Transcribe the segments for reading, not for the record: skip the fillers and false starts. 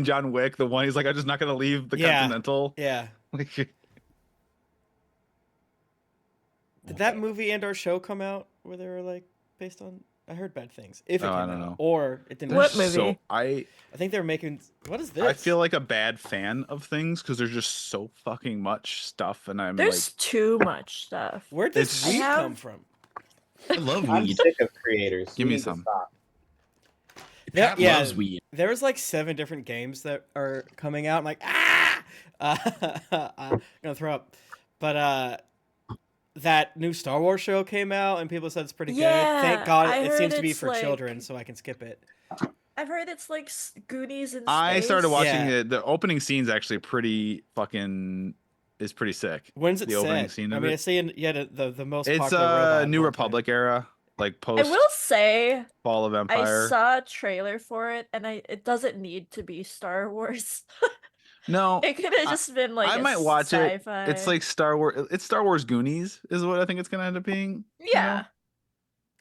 John Wick, the one he's like, I'm just not gonna leave the Continental. Yeah. Like, Did that movie and our show come out where they were like based on? I heard bad things. If it oh, I came don't out, know. or it didn't. What There's movie? I think they were making. What is this? I feel like a bad fan of things because there's just so fucking much stuff, and I'm There's like, too much stuff. Where'd this It's- weed I have- come from? I love I'm weed. sick of creators. Give We me need to some. stop. Pat Yeah. loves weed. There was like 7 different games that are coming out. I'm like, ah! I'm gonna throw up. But that new Star Wars show came out, and people said it's pretty Yeah, good. Thank God I it heard seems to be it's, for like- children, so I can skip it. I've heard it's like Goonies in space. I started watching Yeah. it. The opening scene's actually pretty fucking is pretty sick. When's it The opening set? scene I of mean, it. it's saying the most It's popular robot New one, Republic era, like I post will say, Fall of I Empire. saw a trailer for it, and it doesn't need to be Star Wars. No, It could have just been like I a might watch it. sci-fi. It's like Star Wars. It's Star Wars Goonies is what I think it's gonna end up being. yeah.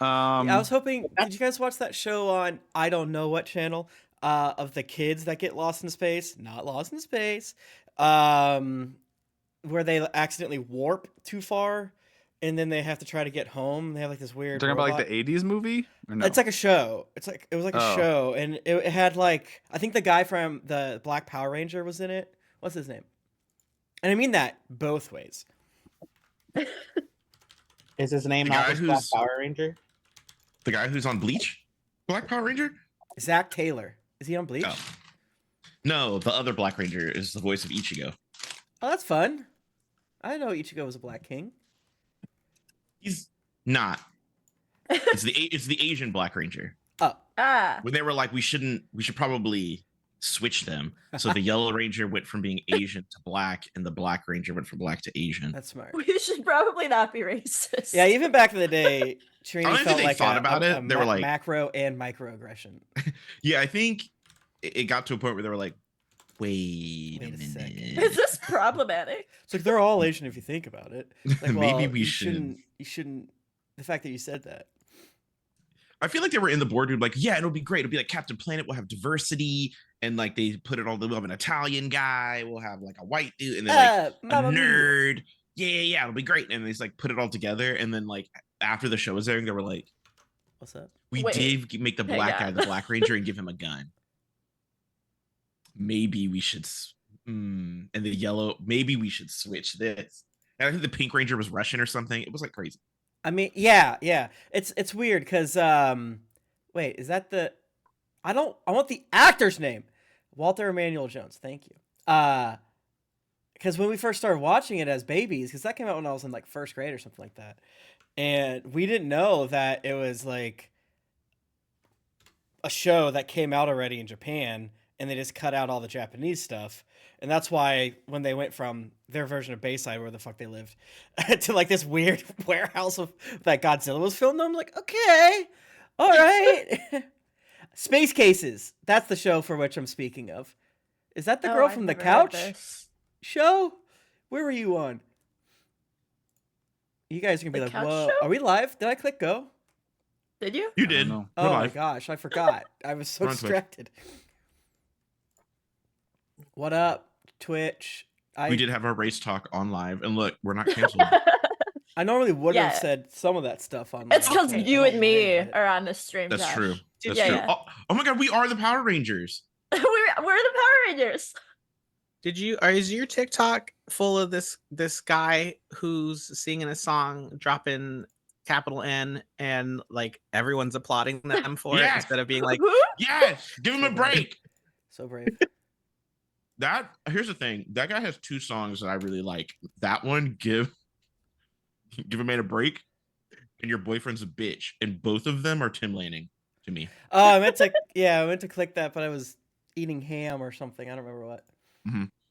I was hoping. Did you guys watch that show on I don't know what channel? Of the kids that get lost in space, not lost in space, where they accidentally warp too far, and then they have to try to get home. They have like this weird. Talking about robot. like the '80s movie. Or no? It's like a show. It was like a Oh. show, and it had like I think the guy from the Black Power Ranger was in it. What's his name? And I mean that both ways. Is his name The not guy just Black who's- Power Ranger? The guy who's on Bleach, Black Power Ranger. Zach Taylor, is he on Bleach? Oh. No, the other Black Ranger is the voice of Ichigo. Oh, that's fun. I didn't know Ichigo was a Black King. He's not. It's the Asian Black Ranger. Oh, Ah. When they were like, we should probably switch them. So the Yellow Ranger went from being Asian to Black, and the Black Ranger went from Black to Asian. that's smart. We should probably not be racist. Yeah, even back in the day, Trini don't think felt they like thought a, about a, it. They were like- macro and microaggression. Yeah, I think it got to a point where they were like, wait a Wait a second. Is minute. this problematic? It's like they're all Asian if you think about it. It's like, Maybe well, we you should. You shouldn't. The fact that you said that. I feel like they were in the boardroom like, yeah, it'll be great. It'll be like Captain Planet. We'll have diversity. And like they put it all, we'll have an Italian guy. We'll have like a white dude. And then like a Mamma mia. nerd. Yeah, it'll be great. And they just like put it all together. And then like after the show was airing, they were like, What's up? we Wait, did make the hang black guy on. the Black Ranger and give him a gun. Maybe we should. And the yellow, maybe we should switch this. And I think the Pink Ranger was Russian or something. It was like crazy. I mean, yeah. It's weird because wait, is that the? I want the actor's name, Walter Emmanuel Jones. Thank you. Because when we first started watching it as babies, because that came out when I was in like first grade or something like that, and we didn't know that it was like a show that came out already in Japan, and they just cut out all the Japanese stuff. And that's why when they went from their version of Bayside, where the fuck they lived, to like this weird warehouse of that Godzilla was filmed, I'm like, okay, all right. Space Cases. That's the show for which I'm speaking of. Is that the Oh, girl I've from the never heard couch this. show? Where were you on? You guys are gonna be The like, couch whoa, show? are we live? Did I click go? Did you? You I don't did. know. Oh my live. gosh, I forgot. I was so We're on Twitch. distracted. What up, Twitch? We did have our race talk on live. And look, we're not canceled. I normally would have Yeah. said some of that stuff on. It's my- because I you don't and me mind, but- are on the stream. That's Josh. true. Did That's you- true. Yeah. Oh my god, we are the Power Rangers. we're the Power Rangers. Is your TikTok full of this guy who's singing a song, dropping capital N, and like everyone's applauding them for it Yes. instead of being like, Who? Yes, give him a break. So brave. Here's the thing. That guy has 2 songs that I really like. That one, give a man a break, and your boyfriend's a bitch, and both of them are Tim Lanning to me. Oh, I meant to click that, but I was eating ham or something. I don't remember what.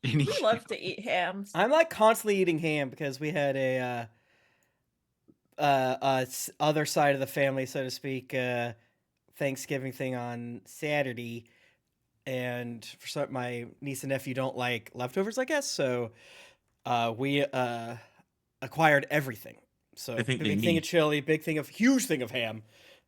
We love to eat hams. I'm like constantly eating ham because we had other side of the family, so to speak, Thanksgiving thing on Saturday, and for some, my niece and nephew don't like leftovers, I guess. So we acquired everything. So I think they big thing need- of chili, huge thing of ham.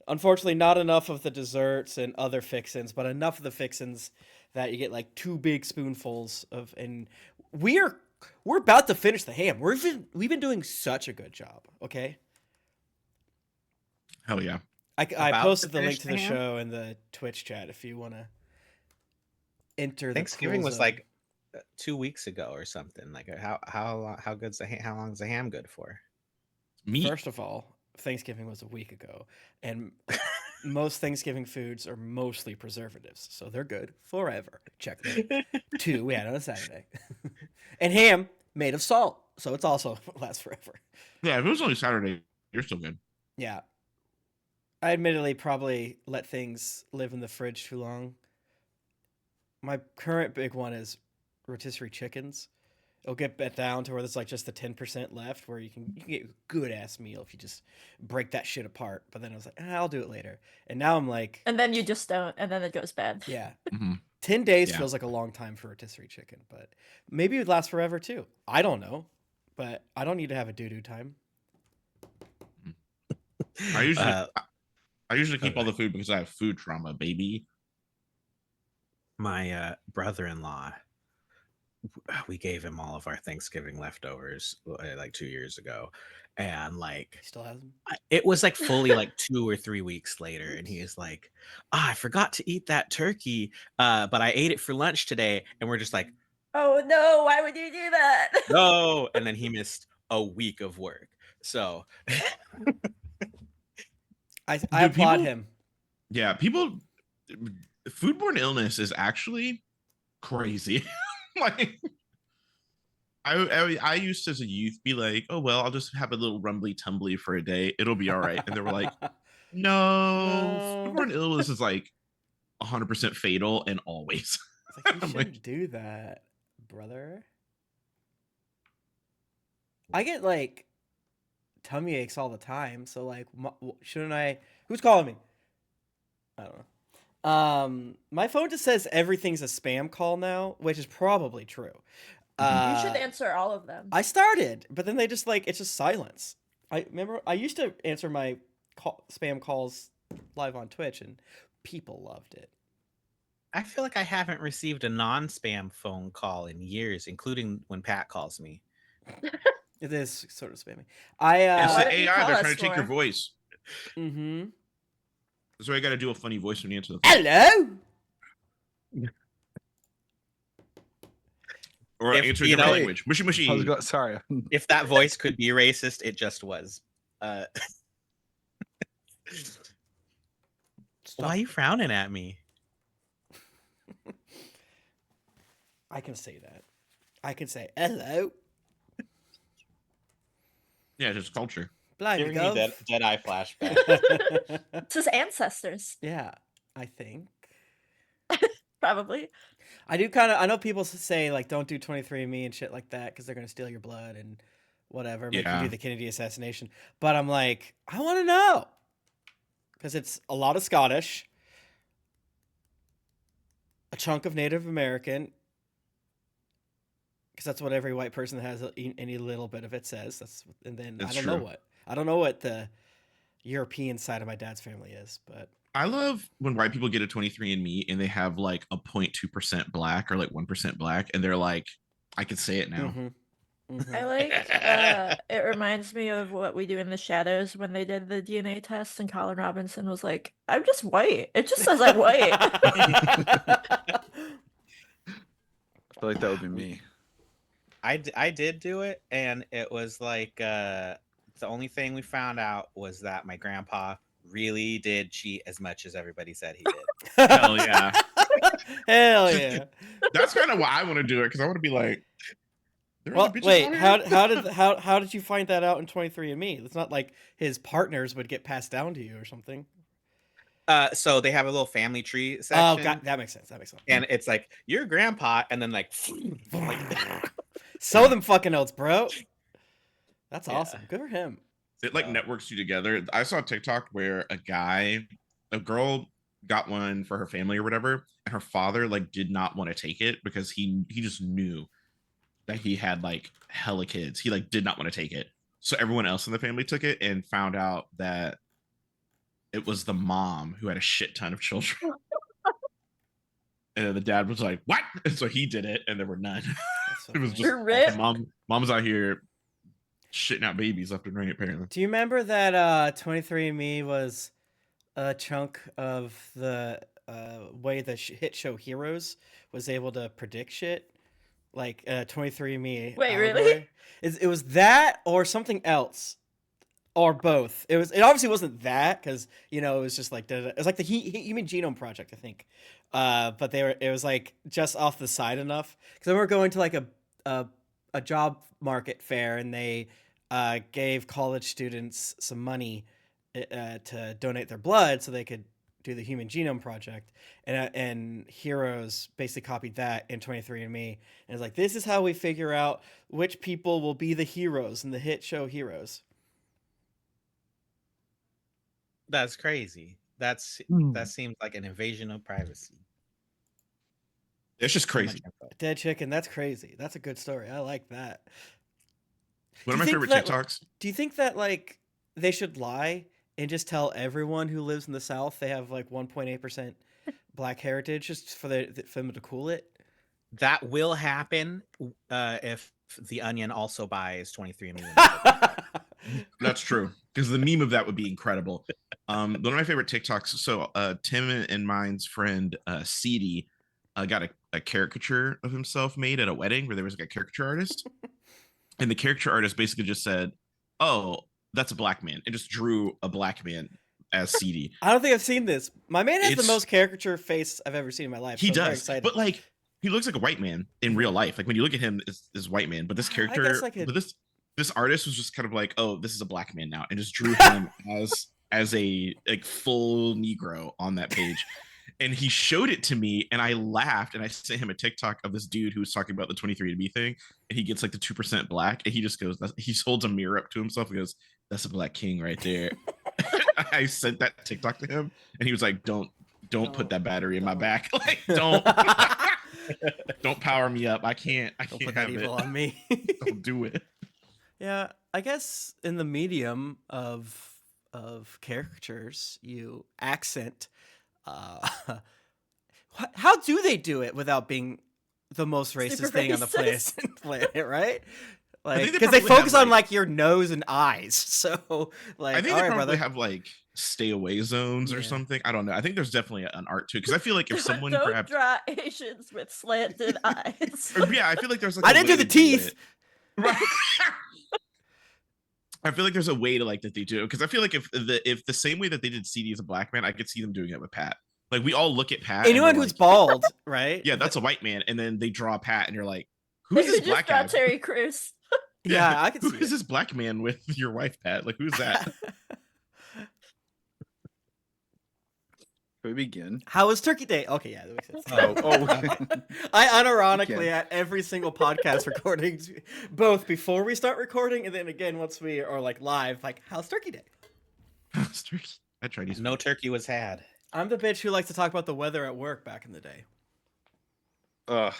Unfortunately, not enough of the desserts and other fixins, but enough of the fixins that you get like 2 big spoonfuls of. And we're about to finish the ham. We've been doing such a good job. Okay, Hell yeah. I About posted to the link finish to the the ham? show in the Twitch chat if you want to enter. Thanksgiving the was cool zone. like 2 weeks ago or something. Like how good's how long's the ham good for? Meat. First of all, Thanksgiving was a week ago, and most Thanksgiving foods are mostly preservatives, so they're good forever. Check that. 2 we had on a Saturday, and ham made of salt, so it's also lasts forever. Yeah, if it was only Saturday, you're still good. Yeah, I admittedly probably let things live in the fridge too long. My current big one is rotisserie chickens. It'll get bet down to where there's like just the 10% left, where you can get a good ass meal if you just break that shit apart. But then I was like, I'll do it later. And now I'm like, And then you just don't, and then it goes bad. yeah, Mhm. 10 days Yeah. feels like a long time for rotisserie chicken, but maybe it would last forever too. I don't know, but I don't need to have a doo-doo time. I usually Uh, I usually keep all okay. the food because I have food trauma, baby. My brother-in-law, we gave him all of our Thanksgiving leftovers like 2 years ago, and like He still has them. it was like fully like 2 or 3 weeks later, and he is like, I forgot to eat that turkey, but I ate it for lunch today. And we're just like, Oh no, why would you do that? no. And then he missed a week of work. So I Do applaud people- him. Yeah, people foodborne illness is actually crazy. Like I used to as a youth be like, oh well, I'll just have a little rumbly tumbly for a day. It'll be all right. And they were like, no, No. foodborne illness is like 100% fatal and always. It's like, you I'm shouldn't like- do that, brother. I get like tummy aches all the time, so like, shouldn't I? Who's calling me? I don't know. My phone just says everything's a spam call now, which is probably true. You should answer all of them. I started, but then they just like it's just silence. I remember I used to answer my spam calls live on Twitch, and people loved it. I feel like I haven't received a non-spam phone call in years, including when Pat calls me. It is sort of spammy. It's Why the don't you AI. call They're us trying to take your more? voice. Mm-hmm. That's why you got to do a funny voice when you answer the phone. Hello. Or If, answer a you different know, language. Mushy mushy. I was sorry. If that voice could be racist, it just was. Why are you frowning at me? I can say that. I can say hello. Yeah, just culture. Blimey, Giving me gov. Jedi flashback. It's his ancestors, Yeah, I think. probably. I do kind of. I know people say like, don't do 23andMe and shit like that because they're gonna steal your blood and whatever, make you Yeah. do the Kennedy assassination. But I'm like, I want to know because it's a lot of Scottish, a chunk of Native American, because that's what every white person that has any little bit of it says. That's and then That's I don't know true. what the European side of my dad's family is, but I love when white people get a 23andMe and they have like a 0.2% black or like 1% black, and they're like, I can say it now. mhm, mhm. I like it reminds me of what we do in the shadows when they did the DNA test and Colin Robinson was like, I'm just white. It just says I'm white. I feel like that would be me. I did do it, and it was like the only thing we found out was that my grandpa really did cheat as much as everybody said he did. Hell yeah. Hell yeah. That's kind of why I want to do it, because I want to be like, there are Well, bitches wait. out here? How did you find that out in 23andMe? It's not like his partners would get passed down to you or something. So they have a little family tree section, Oh, God, that makes sense. That makes sense. and it's like your grandpa, and then like Sow them fucking oats, bro. That's Yeah. awesome. Good for him. It like So- networks you together. I saw a TikTok where a girl got one for her family or whatever, and her father like did not want to take it because he just knew that he had like hella kids. He like did not want to take it. So everyone else in the family took it and found out that it was the mom who had a shit ton of children. And then the dad was like, "What?" And so he did it, and there were none. That's so It was funny. just Rip. mom's out here shitting out babies left and right, apparently. Do you remember that 23andMe was a chunk of the way the hit show Heroes was able to predict shit? Like 23andMe. Wait, really? allegory? It was that or something else. Or both. It obviously wasn't that because it was just like it was like the Human Genome Project, I think. But it was like just off the side enough because then we're going to like a job market fair and they gave college students some money to donate their blood so they could do the Human Genome Project, and Heroes basically copied that in 23andMe, and it's like this is how we figure out which people will be the heroes in the hit show Heroes. That's crazy. That seems like an invasion of privacy. It's just So much crazy. info. Dead chicken, that's crazy. That's a good story. I like that. One of Do my you favorite think that- TikToks. Do you think that like they should lie and just tell everyone who lives in the South they have like 1.8% black heritage just for them to cool it? That will happen if the Onion also buys 23andMe. That's true. Because the meme of that would be incredible. One of my favorite TikToks. So Tim and mine's friend Seedy got a caricature of himself made at a wedding where there was like a caricature artist. And the caricature artist basically just said, "Oh, that's a black man," and just drew a black man as Seedy. I don't think I've seen this. My man has the It's- most caricature face I've ever seen in my life. He so I'm very does, excited. but like he looks like a white man in real life. Like when you look at him, is white man. But this I character, guess I could- but this artist was just kind of like, "Oh, this is a black man now," and just drew him as a like full Negro on that page. And he showed it to me, and I laughed, and I sent him a TikTok of this dude who was talking about the 23andMe thing, and he gets like the 2% black, and he just goes, he holds a mirror up to himself and goes, "That's a black king right there." I sent that TikTok to him, and he was like, "Don't put that battery in my back. Like, don't power me up. I can't Don't put that have evil it. on me. Don't do it." Yeah, I guess in the medium of caricatures, you accent. How do they do it without being the most racist Super thing on the racist. planet, right? Like, think they because they probably focus have, on like your nose and eyes. So, like, I think all they right, probably brother. have like stay away zones Yeah. or something. I don't know. I think there's definitely an art to it because I feel like if someone Don't perhaps, draw Asians with slanted eyes. yeah, I feel like there's like I a didn't way do the to teeth. it. Right. I feel like there's a way to like that they do it because I feel like if the same way that they did CD as a black man, I could see them doing it with Pat. Like we all look at Pat. and Anyone we're who's like, bald, right? yeah, that's a white man, and then they draw Pat, and you're like, who's Maybe this just black draw guy? Terry Crews. Yeah, I could Who see is it. this black man with your wife, Pat? Like, who's that? Should we begin? How was Turkey Day? Okay, yeah, that makes sense. Oh, I unironically can. at every single podcast recording, both before we start recording and then again once we are like live, like how's Turkey Day? I tried these. No turkey was had. I'm the bitch who likes to talk about the weather at work back in the day. Ugh.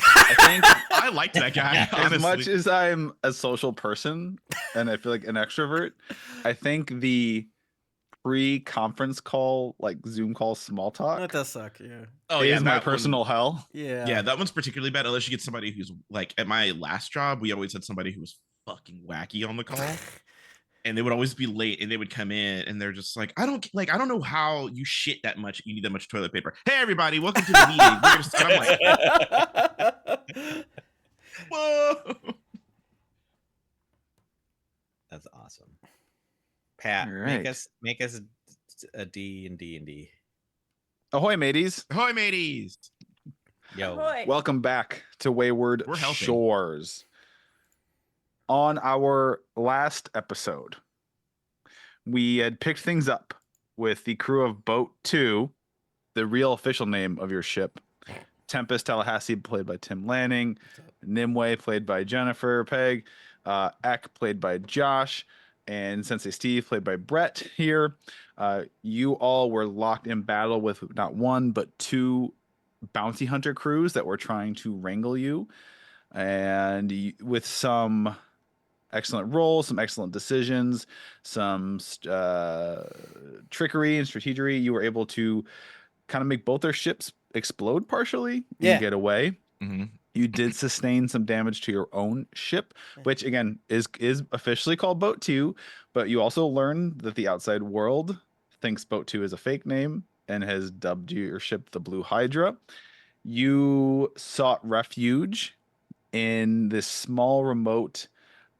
I think I liked that guy. as Honestly. much as I'm a social person and I feel like an extrovert, I think the pre-conference call, like Zoom call small talk, That does suck, yeah. oh is yeah, my that one- personal hell. Yeah. Yeah, that one's particularly bad unless you get somebody who's like at my last job, we always had somebody who was fucking wacky on the call. And they would always be late and they would come in and they're just like, I don't know how you shit that much. You need that much toilet paper. Hey everybody, welcome to the meeting. We're gonna start. I'm like, whoa. That's awesome. Pat, Alright. make us a D and D and D. Ahoy, mateys. Ahoy, mateys. Yo, Ahoy. Welcome back to Wayward We're helping. Shores. On our last episode, we had picked things up with the crew of Boat 2, the real official name of your ship. Tempest Tallahassee, played by Tim Lanning. Nimue, played by Jennifer Pegg. Eck, played by Josh. And Sensei Steve, played by Brett here. You all were locked in battle with not one, but two bounty hunter crews that were trying to wrangle you. And with some excellent rolls, some excellent decisions, some trickery and strategery. You were able to kind of make both their ships explode partially Yeah. and get away. Mm-hmm. You did sustain some damage to your own ship, which again is officially called Boat 2, but you also learned that the outside world thinks Boat 2 is a fake name and has dubbed your ship the Blue Hydra. You sought refuge in this small remote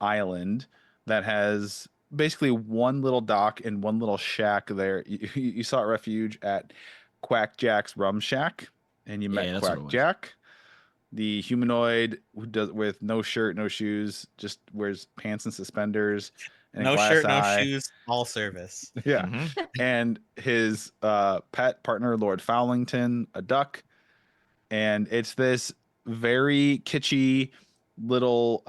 island that has basically one little dock and one little shack there. You sought refuge at Quack Jack's Rum Shack, and you Yeah, met that's what it Quack was. Jack, the humanoid who does with no shirt, no shoes, just wears pants and suspenders and a No glass shirt, no eye. shoes, all service. Yeah. Mm-hmm. And his pet partner, Lord Fowlington, a duck. And it's this very kitschy little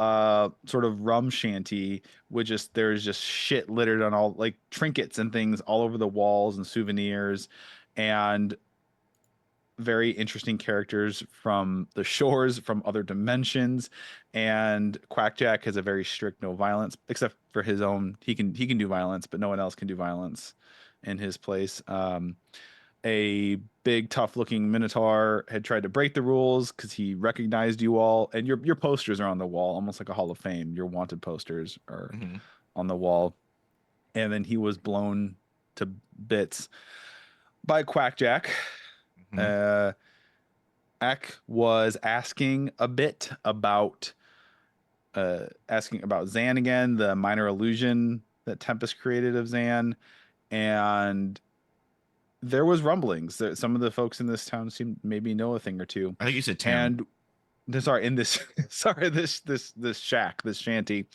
sort of rum shanty with just there's just shit littered on all like trinkets and things all over the walls and souvenirs and very interesting characters from the shores, from other dimensions, and Quackjack has a very strict no violence, except for his own. He can do violence, but no one else can do violence in his place. A big, tough-looking Minotaur had tried to break the rules because he recognized you all, and your posters are on the wall, almost like a Hall of Fame. Your wanted posters are Mm-hmm. on the wall, and then he was blown to bits by Quackjack. Mm-hmm. Eck was asking a bit about Zan again, the minor illusion that Tempest created of Zan, and there was rumblings that some of the folks in this town seemed maybe know a thing or two. I think you said town. And sorry, in this this shack, this shanty,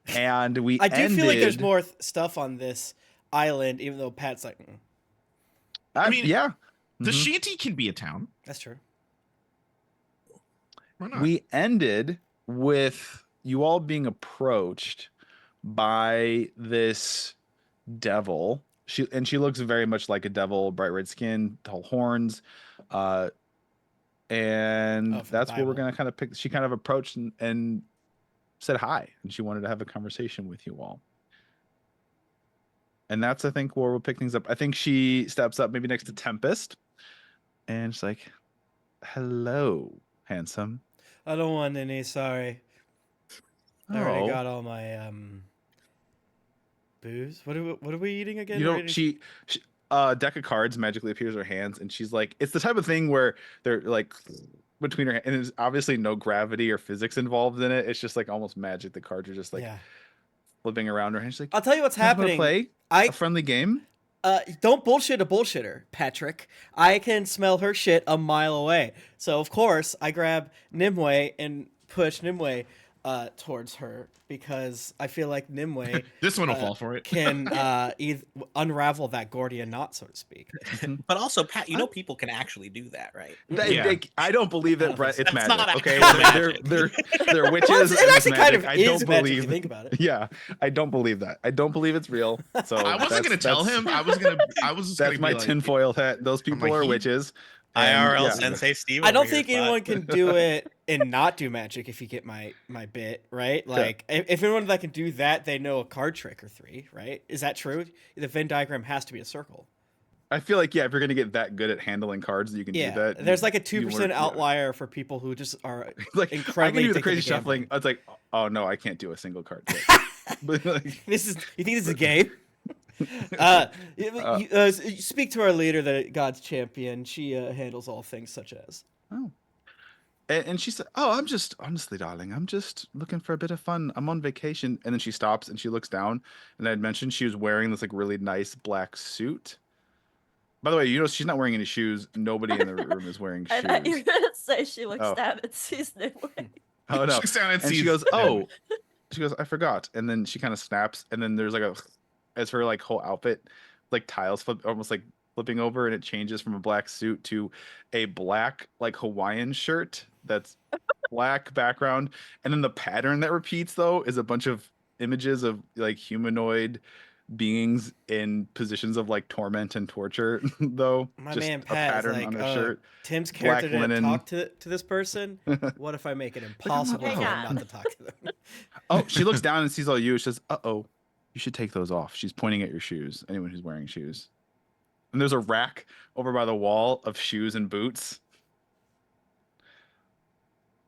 and we I do feel like there's ended- more stuff on this island, even though Pat's like, I mean, yeah, The Mhm. shanty can be a town. that's true. Why not? We ended with you all being approached by this devil. She looks very much like a devil, bright red skin, tall horns. And Oh, from the that's where we're Bible. gonna kind of pick. She kind of approached and said hi, and she wanted to have a conversation with you all. And that's, I think, where we'll pick things up. I think she steps up maybe next to Tempest, and she's like, "Hello, handsome." I don't want any. Sorry, I already Oh. got all my booze. What are we eating again? You know, Ready to- she a deck of cards magically appears in her hands, and she's like, it's the type of thing where they're like between her, and there's obviously no gravity or physics involved in it. It's just like almost magic. The cards are just like yeah. flipping around her, and she's like, I'll tell you what's "You guys wanna happening. play I a friendly game?" don't bullshit a bullshitter, Patrick. I can smell her shit a mile away. So of course I grab Nimue and push Nimue towards her because I feel like Nimue This one will fall for it. can unravel that Gordian knot, so to speak. But also, Pat, you know people can actually do that, right? Yeah. I don't believe I that, don't Brett. think It's so. magic. That's not Okay, actual they're witches. Well, and it it's actually kind of magic. I is don't magic if believe. you think about it. Yeah, I don't believe that. I don't believe it's real. So I wasn't gonna tell him. I was just That's gonna my be like, tinfoil hat. Those people like, are he- witches. And, IRL yeah. Sensei Steve. I don't over here think thought- anyone can do it and not do magic if you get my bit, right? Like if anyone that can do that, they know a card trick or three, right? Is that true? The Venn diagram has to be a circle. I feel like, yeah, if you're gonna get that good at handling cards, you can Yeah, do that. there's like a you 2% weren't- yeah. outlier for people who just are Like incredibly I can do the addicted crazy to shuffling. gambling. I was like, oh no, I can't do a single card trick. But like, This is you think this is a game? Speak to our leader, the God's champion. She handles all things such as. oh. And she said, "Oh, I'm just honestly, darling, I'm just looking for a bit of fun. I'm on vacation." And then she stops and she looks down, and I'd mentioned she was wearing this like really nice black suit. By the way, you know she's not wearing any shoes. Nobody in the room is wearing I thought you were shoes. gonna say she looks Oh. down and sees Nimue. Oh no! She sounded And she sees- goes, "Oh," she goes, "I forgot." And then she kind of snaps, and then there's like as her like whole outfit, like tiles flip, almost like flipping over, and it changes from a black suit to a black like Hawaiian shirt that's black background, and then the pattern that repeats though is a bunch of images of like humanoid beings in positions of like torment and torture, though. My Just man a Pat is pattern like, on her oh, shirt. Tim's black character didn't linen. talk to this person. What if I make it impossible for Hang him on. not to talk to them? Oh, she looks down and sees all you. She says, "Uh-oh, you should take those off." She's pointing at your shoes. Anyone who's wearing shoes. And there's a rack over by the wall of shoes and boots.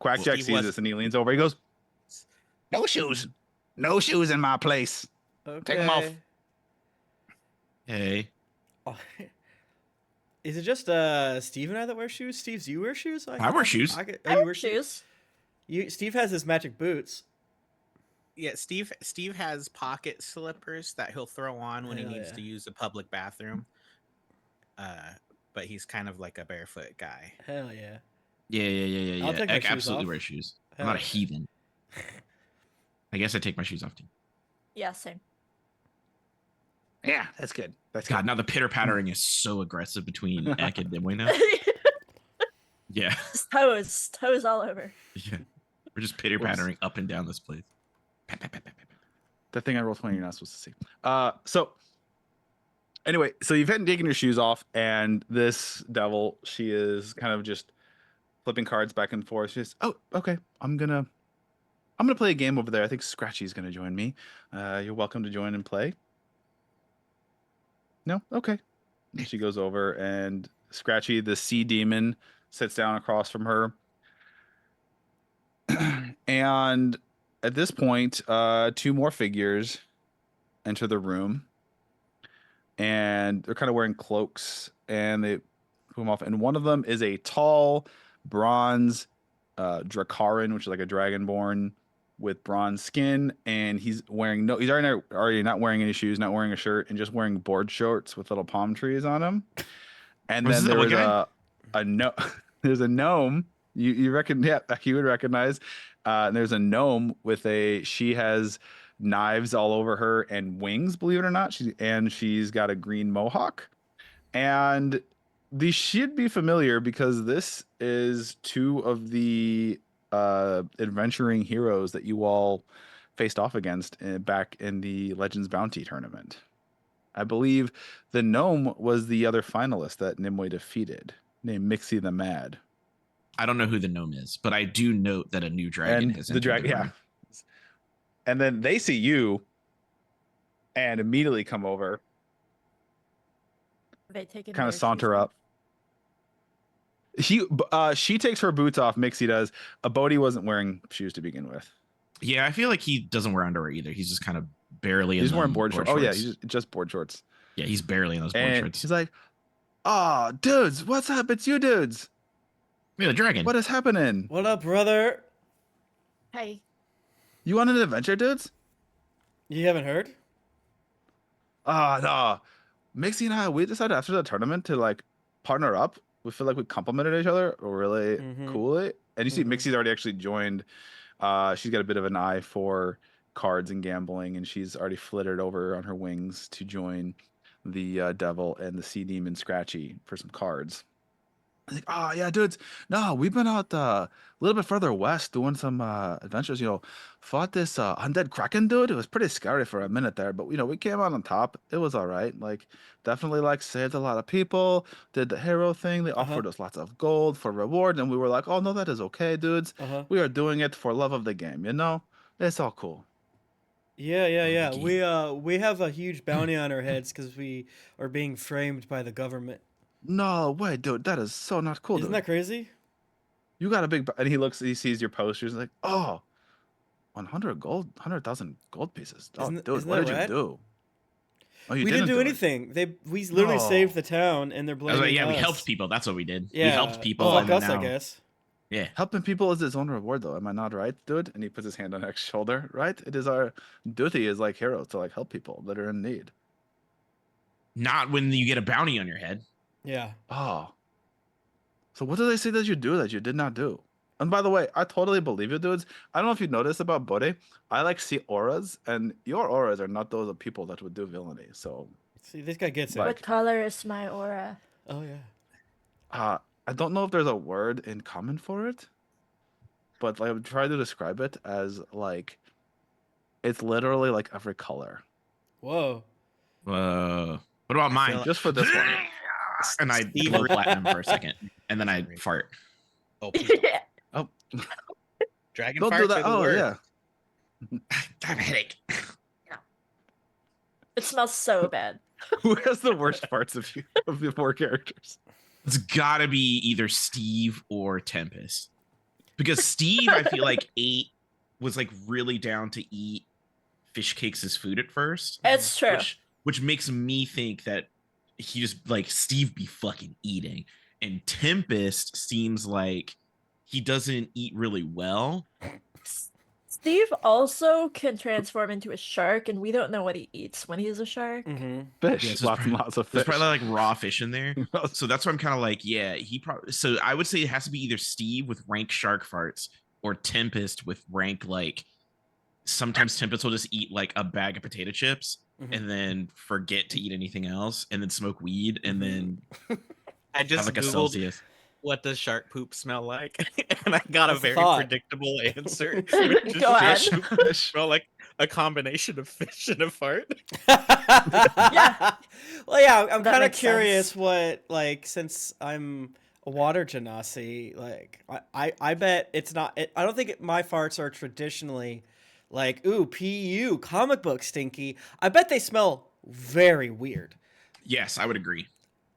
Quackjack Steve sees was- this and he leans over. He goes, "No shoes. No shoes in my place." Okay. Take 'em off. Hey, Oh, is it just Steve and I that wear shoes? Steve, do you wear shoes? I wear shoes. Oh, you wear shoes. Steve has his magic boots. Yeah, Steve has pocket slippers that he'll throw on when he Hell needs yeah. to use a public bathroom. But he's kind of like a barefoot guy. Hell yeah. yeah. I'll take my Ek shoes absolutely off. wear shoes. Hell I'm not a yeah. heathen. I guess I take my shoes off too. Yeah, same. Yeah, that's good. That's God, good. now the pitter pattering is so aggressive between Ek and Dimway now. Yeah, Just toes all over. yeah. We're just pitter pattering up and down this place. Pat, pat, pat, pat, pat, pat. That thing I rolled 20, you're not supposed to see. So anyway, so you've had taken your shoes off, and this devil, she is kind of just flipping cards back and forth. She's, "Oh, okay. I'm gonna play a game over there. I think Scratchy's gonna join me. You're welcome to join and play." No? Okay. She goes over, and Scratchy, the sea demon, sits down across from her. And at this point, two more figures enter the room, and they're kind of wearing cloaks, and they put them off. And one of them is a tall bronze Dracarin, which is like a dragonborn with bronze skin, and he's already not wearing any shoes, not wearing a shirt, and just wearing board shorts with little palm trees on them. And Was then this there the was one there's a gnome. You reckon? Yeah, you would recognize. And there's a gnome she has knives all over her and wings, believe it or not. She's got a green mohawk. And these should be familiar because this is two of the adventuring heroes that you all faced off against back in the Legends Bounty tournament. I believe the gnome was the other finalist that Nimue defeated, named Mixie the Mad. I don't know who the gnome is, but I do note that a new dragon And has the entered dragon, the yeah. room. And then they see you and immediately come over, They take kind of saunter up. She takes her boots off. Mixie does. Bodhi wasn't wearing shoes to begin with. Yeah, I feel like he doesn't wear underwear either. He's just kind of barely in He's wearing them board shorts. Oh yeah, he's just board shorts. Yeah, he's barely in those board And shorts. she's like, "Oh, dudes, what's up? It's you dudes. Yeah, the dragon. What is happening? What up, brother? Hey, You on an adventure, dudes?" You haven't heard? No. Mixie and I, we decided after the tournament to like partner up. We feel like we complimented each other really Mhm. coolly. And you see, Mhm. Mixie's already actually joined. She's got a bit of an eye for cards and gambling, and she's already flittered over on her wings to join the devil and the sea demon Scratchy for some cards. I was like, "Oh yeah, dudes. No, we've been out a little bit further west doing some adventures. Fought this undead kraken dude. It was pretty scary for a minute there, but we came out on top. It was all right. Like, definitely like saved a lot of people. Did the hero thing. They offered us lots of gold for reward, and we were like, oh no, that is okay, dudes. We are doing it for love of the game. It's all cool." Yeah. Okay. We have a huge bounty on our heads because we are being framed by the government. No way, dude. That is so not cool, Isn't dude. that crazy? You got a big, and he sees your posters, like, oh, 100,000 gold pieces. Oh, Isn't dude, that what did rad? you do? Oh, you We didn't do it. anything. We literally No. saved the town, and they're I was blaming like, yeah, we us. helped people. That's what we did. Yeah, We helped people. Fuck and us, now, I guess. Yeah. Helping people is its own reward, though. Am I not right, dude? And he puts his hand on X's shoulder, right? It is our duty as like heroes to like help people that are in need. Not when you get a bounty on your head. Yeah. Oh. So what do they say that you do that you did not do? And by the way, I totally believe you, dudes. I don't know if you noticed about Bode. I like see auras, and your auras are not those of people that would do villainy. So See, this guy gets it. Like- what color is my aura? Oh yeah. I don't know if there's a word in common for it, but like I would try to describe it as like it's literally like every color. Whoa. What about I mine? feel like- Just for this one. And I Steve blow Ray- platinum for a second, and then I fart. Oh, please don't. Yeah. Oh, Dragon don't farts do that. are the Oh, worst. yeah. I have a headache. It smells so bad. Who has the worst parts of you of the 4 characters? It's gotta be either Steve or Tempest, because Steve, I feel like was like really down to eat fish cakes as food at first, It's true. which makes me think that he just like Steve be fucking eating, and Tempest seems like he doesn't eat really well. Steve also can transform into a shark, and we don't know what he eats when he's a shark. Mm-hmm. Fish. Yeah, it's just lots and probably- lots of There's fish. probably like raw fish in there. So that's why I'm kind of like, yeah, he probably. So I would say it has to be either Steve with rank shark farts or Tempest with rank like. Sometimes Tempest will just eat like a bag of potato chips Mhm. and then forget to eat anything else, and then smoke weed, and then I have just like a googled Celsius. what does shark poop smell like, and I got a What's the very thought? predictable answer. Go Which is on. fish poop smell like a combination of fish and a fart. Yeah. Well, yeah, I'm That kind of makes curious sense. what, like, since I'm a water genasi, like, I bet it's not. I don't think my farts are traditionally like, ooh, PU, comic book stinky. I bet they smell very weird. Yes, I would agree.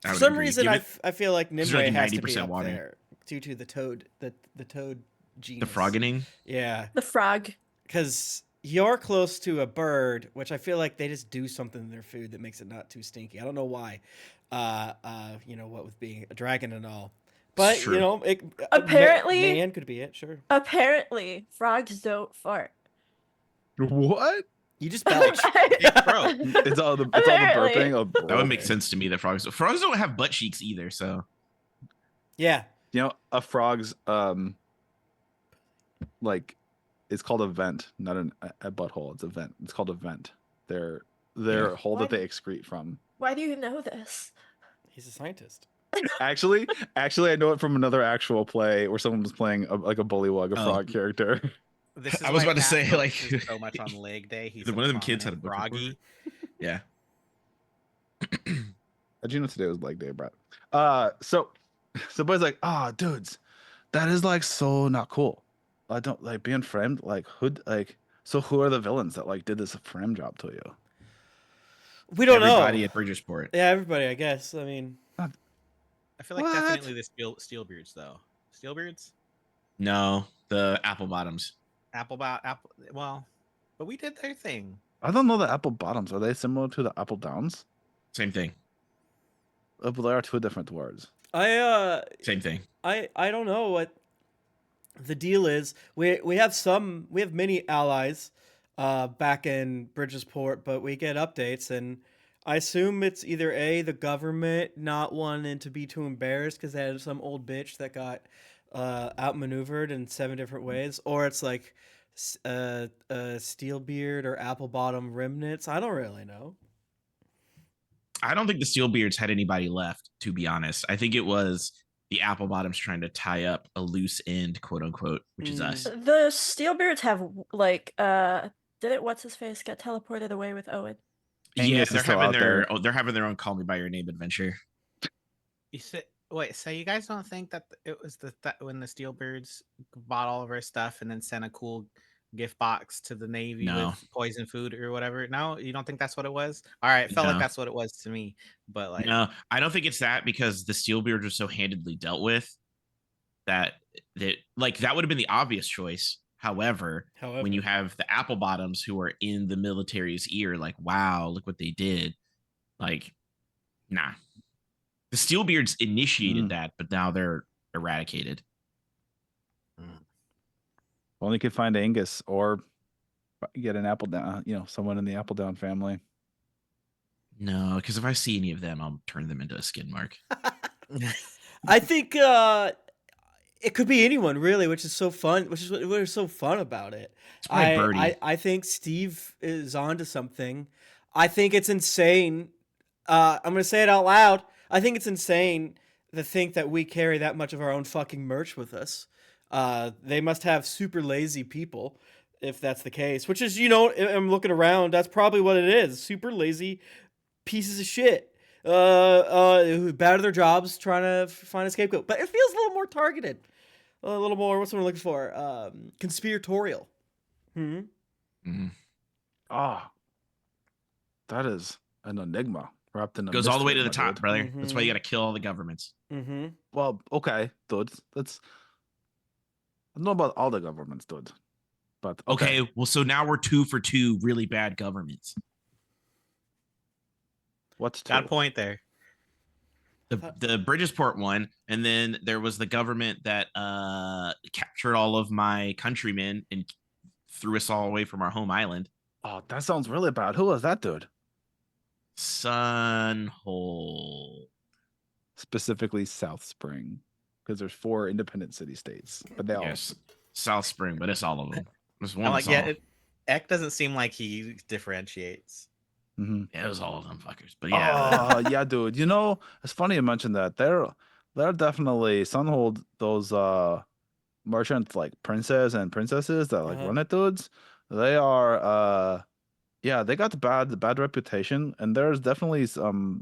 I For would some agree. reason, Give I, it I feel like It's Nimue like has to be 90% up water. there due to the toad, the toad genus. the froggening. Yeah, The frog. because you're close to a bird, which I feel like they just do something in their food that makes it not too stinky. I don't know why. What with being a dragon and all, but true. you know, Apparently- man could be it. Sure, Apparently, frogs don't fart. What? you just belch. Bro. It's all the Apparently. burping. Oh, That would make okay. sense to me. That frogs don't have butt cheeks either. So Yeah, You know, a frog's like it's called a vent, not a butthole. It's a vent. It's called a vent. Their Yeah. hole that Why- they excrete from. Why do you know this? he's a scientist. Actually, I know it from another actual play where someone was playing a bullywug, a Oh. frog character. This is I was why about to Pat say, focuses like, so much on leg day. He's one of them kids had a prominent book report. froggy. yeah. How'd you know today was leg day, Brett? So boys like, oh, dudes, that is like so not cool. I don't like being framed. Like, who are the villains that like did this frame job to you? We don't Everybody know. at Bridgesport. Yeah, everybody. I guess. I mean, I feel like What? definitely the Steelbeards though. Steelbeards, No, the apple bottoms. Apple. Well, but we did their thing. I don't know the apple bottoms. Are they similar to the apple downs? Same thing. But they are 2 different words. Same thing. I don't know what the deal is. We have many allies back in Bridgesport, but we get updates, and I assume it's either the government not wanting to be too embarrassed because they had some old bitch that got outmaneuvered in 7 different ways, or it's like Steelbeard or Apple Bottom remnants. I don't really know. I don't think the Steelbeards had anybody left, to be honest. I think it was the apple bottoms trying to tie up a loose end, quote unquote, which is us. The Steelbeards have like didn't what's his face get teleported away with Owen? Angus Yeah, is they're still having out their there. they're having their own Call Me by Your Name adventure. You said, wait, so you guys don't think that it was when the Steelbeards bought all of our stuff and then sent a cool gift box to the Navy No. with poison food or whatever? No, you don't think that's what it was? All right, it felt like No. that's what it was to me. But like, No, I don't think it's that, because the Steelbeards are so handedly dealt with that like that would have been the obvious choice. However, However, when you have the apple bottoms who are in the military's ear, like, wow, look what they did. Like, nah. The Steelbeards initiated that, but now they're eradicated. Only could find Angus or get an apple down. Someone in the apple down family. No, because if I see any of them, I'll turn them into a skin mark. I think it could be anyone really, which is so fun. Which is what is so fun about it. It's probably Birdie. I think Steve is onto something. I think it's insane. I'm gonna say it out loud. I think it's insane to think that we carry that much of our own fucking merch with us. They must have super lazy people if that's the case. Which is, I'm looking around. That's probably what it is. Super lazy pieces of shit who bad at their jobs trying to find a scapegoat. But it feels a little more targeted, a little more. What's what we're looking for? Conspiratorial. Hmm. Mhm. Oh, that is an enigma wrapped in a Goes all the way to mystery, the my top, dude. brother. That's why you Mhm. got to kill all the governments. Mm-hmm. Well, okay, dude. That's I don't know about all the governments, dude. But Okay. Well, so now we're 2 for 2 really bad governments. What's two? Got a point there. The Bridgesport one, and then there was the government that captured all of my countrymen and threw us all away from our home island. Oh, that sounds really bad. Who was that dude? Sunhole. Specifically South Spring, because there's 4 independent city states, but they all Yes, South Spring, but it's all of them. There's one. I'm like, That's yeah, all. Eck doesn't seem like he differentiates. Mhm. Yeah, it was all of them fuckers. But yeah, Oh, yeah, dude. You know, it's funny you mentioned that. They're definitely Sunhold those merchant like princes and princesses that like Uh-huh. run it, dudes. They are yeah, they got the bad reputation, and there's definitely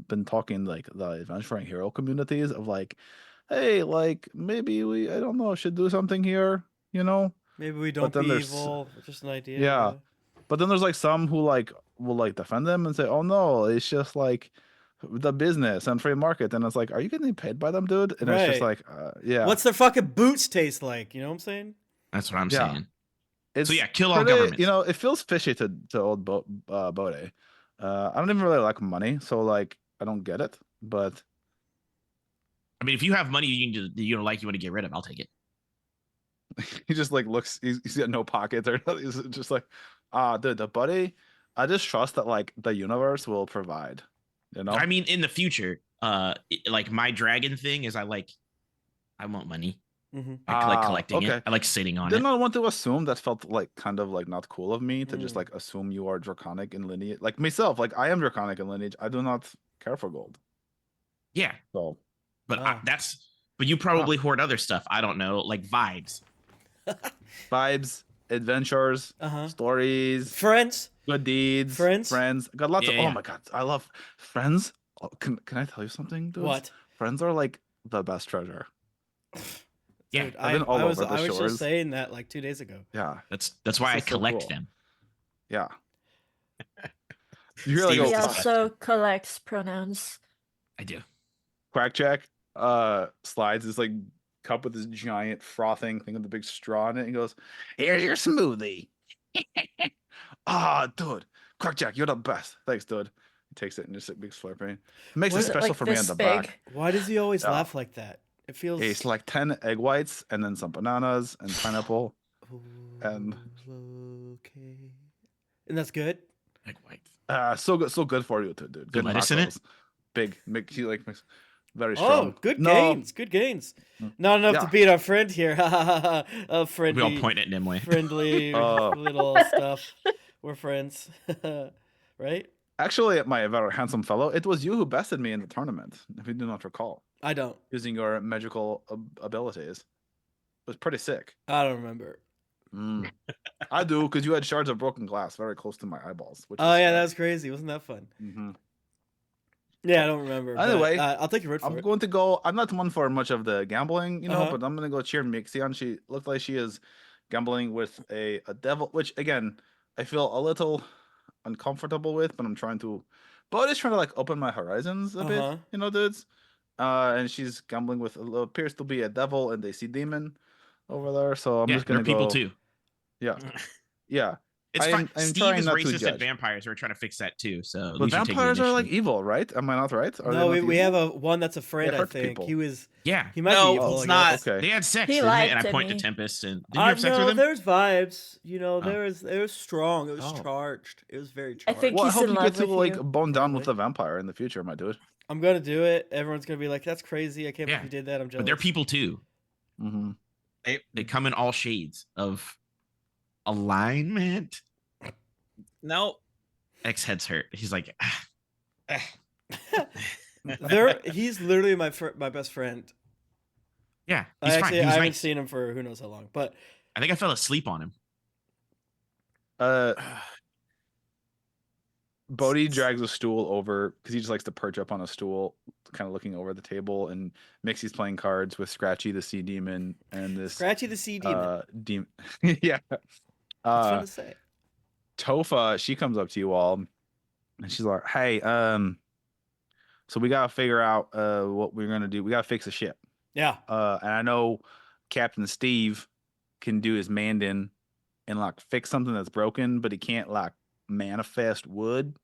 been talking like the adventuring hero communities of like, hey, like maybe we I don't know should do something here, you know. Maybe we But don't then be there's evil. Just an idea. yeah, but then there's like some who like will like defend them and say, oh no, it's just like the business and free market, and it's like, are you getting paid by them, dude? And it's just Right. like, yeah, What's their fucking boots taste like? You know what I'm saying? that's what I'm yeah. saying. It's So yeah, kill all pretty, governments. you know, it feels fishy to old Bode. I don't even really like money, so like I don't get it. But I mean, if you have money you don't like, you want to get rid of, I'll take it. he just like looks, he's got no pockets or nothing. He's just like, dude, the buddy. I just trust that like the universe will provide. You know? I mean, in the future, like my dragon thing is I want money. Mm-hmm. I like collecting okay. it. I like sitting on Didn't it. I want to assume that felt like kind of like not cool of me to just Mm. like assume you are draconic in lineage, like myself. Like I am draconic in lineage. I do not care for gold. Yeah, So but Ah. but you probably hoard other stuff. I don't know, like vibes. vibes, adventures, Uh-huh. stories, Friends. good deeds, Friends? friends. Got lots of. Yeah, Oh yeah. my god, I love friends. Oh, can I tell you something, dude? What? Friends are like the best treasure. Yeah, Dude, I've been all I was over the I was shores. just saying that like 2 days ago. Yeah, that's why I This is so collect cool. them. yeah. You hear like Steve He is a disgusting. also collects pronouns. I do. Quackjack slides this like cup with this giant frothing thing with the big straw in it and goes, here's your smoothie. Dude, Quackjack, you're the best. Thanks, dude. He takes it and just a big slurping. It makes it Was Is it special like for me on this the big? back. Why does he always Yeah. laugh like that? It feels It's like 10 egg whites and then some bananas and pineapple. and- okay. And that's good. Like white. So good for you too, dude. Good lettuce in it? macros. Big, make he like makes very Oh, strong. good No, gains. Good gains. Not enough to Yeah. beat our friend here. A We all friendly, point at Nimue. friendly little stuff. We're friends, right? Actually, my very handsome fellow, it was you who bested me in the tournament, if you do not recall, I don't. using your magical abilities. It was pretty sick. I don't remember. I do, because you had shards of broken glass very close to my eyeballs. Which Oh yeah, that was crazy. Wasn't that fun? Yeah, I don't remember. Anyway, but, I'll take your word for I'm it. going to go. I'm not one for much of the gambling, you know, Uh-huh. but I'm going to go cheer Mixie on. She looked like she is gambling with a devil, which again, I feel a little uncomfortable with, but I'm trying to. But it's trying to like open my horizons a Uh-huh. bit, you know, dudes. And she's gambling with appears to be a devil and a sea demon over there. So I'm Yeah, just they're gonna people go. too. Yeah, yeah. It's I fine. am- I'm Steve trying is not to racist at judge. vampires. We're trying to fix that too. So at But least you're taking vampires are like initiative. evil, right? Am I not right? Are they No, not we evil? have one that's a friend. I hurt think people. he was. Yeah, He might No, be evil. he's I not. guess. Okay. they had sex, He didn't they? lied And I to point me. to Tempest. And did you have sex No, with him? there's vibes. You know, Oh. it was strong. It was Oh. charged. It was very I charged. think Well, I he's hope in you get love to with like you. bone down with Probably. the vampire in the future, my dude. I'm gonna do it. Everyone's gonna be like, "That's crazy. I can't Yeah. believe you did that." I'm jealous. But they're people too. Mm-hmm. They come in all shades of alignment. No, X head's hurt. He's like, He's literally my best friend. yeah, I he's fine. actually He I was haven't nice. seen him for who knows how long, but I think I fell asleep on him. Uh, Bodhi drags a stool over because he just likes to perch up on a stool, kind of looking over the table, and Mixie's playing cards with Scratchy the Sea Demon and this Scratchy the Sea Demon. demon. Yeah. That's fun Uh, to say. Tofa, she comes up to you all and she's like, "Hey, so we gotta figure out what we're gonna do. We gotta fix the ship. Yeah. And I know Captain Steve can do his Mandan and like fix something that's broken, but he can't like manifest wood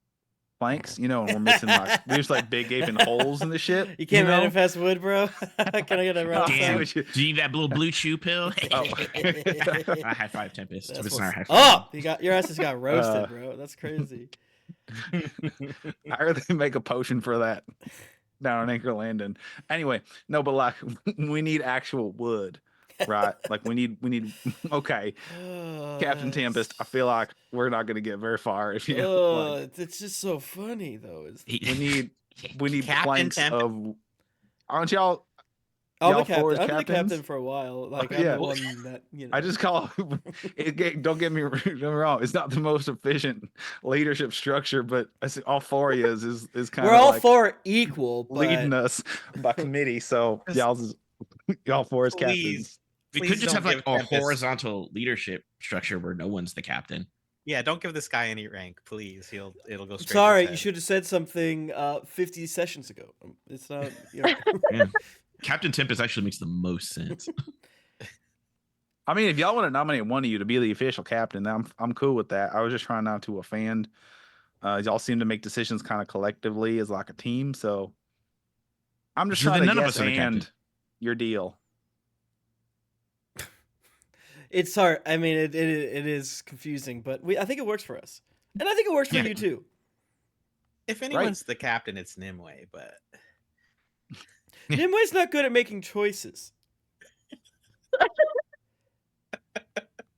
planks, and we're missing like there's like big gaping holes in the ship. You can't know? manifest wood, bro. Can I get a round? Damn. Damn. Do you need that little blue chew pill? Oh. I high five Tempest. That's Tempest what's and I high five. up. Your ass just got roasted, bro. That's crazy. I heard they make a potion for that down on Anchor Landing. Anyway, no, but like we need actual wood, right? Like we need. Okay, Captain Tempest. I feel like we're not gonna get very far if you. Like, it's just so funny though. we need Captain planks Tempest. of. Aren't y'all? I'm y'all the captain. four as I've been the captains? captain for a while. Like Yeah. I'm the one that I just call don't get me wrong. It's not the most efficient leadership structure, but I see all four of you is kind we're of all like four equal, but leading us by committee. So y'all four as Please. captains. We Please could just don't have like give a Tempest- horizontal leadership structure where no one's the captain. Yeah, don't give this guy any rank, please. It'll go straight. to sorry, his you head. should have said something 50 sessions ago. It's not. Yeah. Captain Tempest actually makes the most sense. I mean, if y'all want to nominate one of you to be the official captain, I'm cool with that. I was just trying not to offend. Y'all seem to make decisions kind of collectively as like a team, so I'm just So trying then to none of yes us are the captain. and your deal. It's hard. I mean, it is confusing, but I think it works for us, and I think it works for Yeah. you too. If anyone's the captain, it's Nimue, but Nimwe's not good at making choices.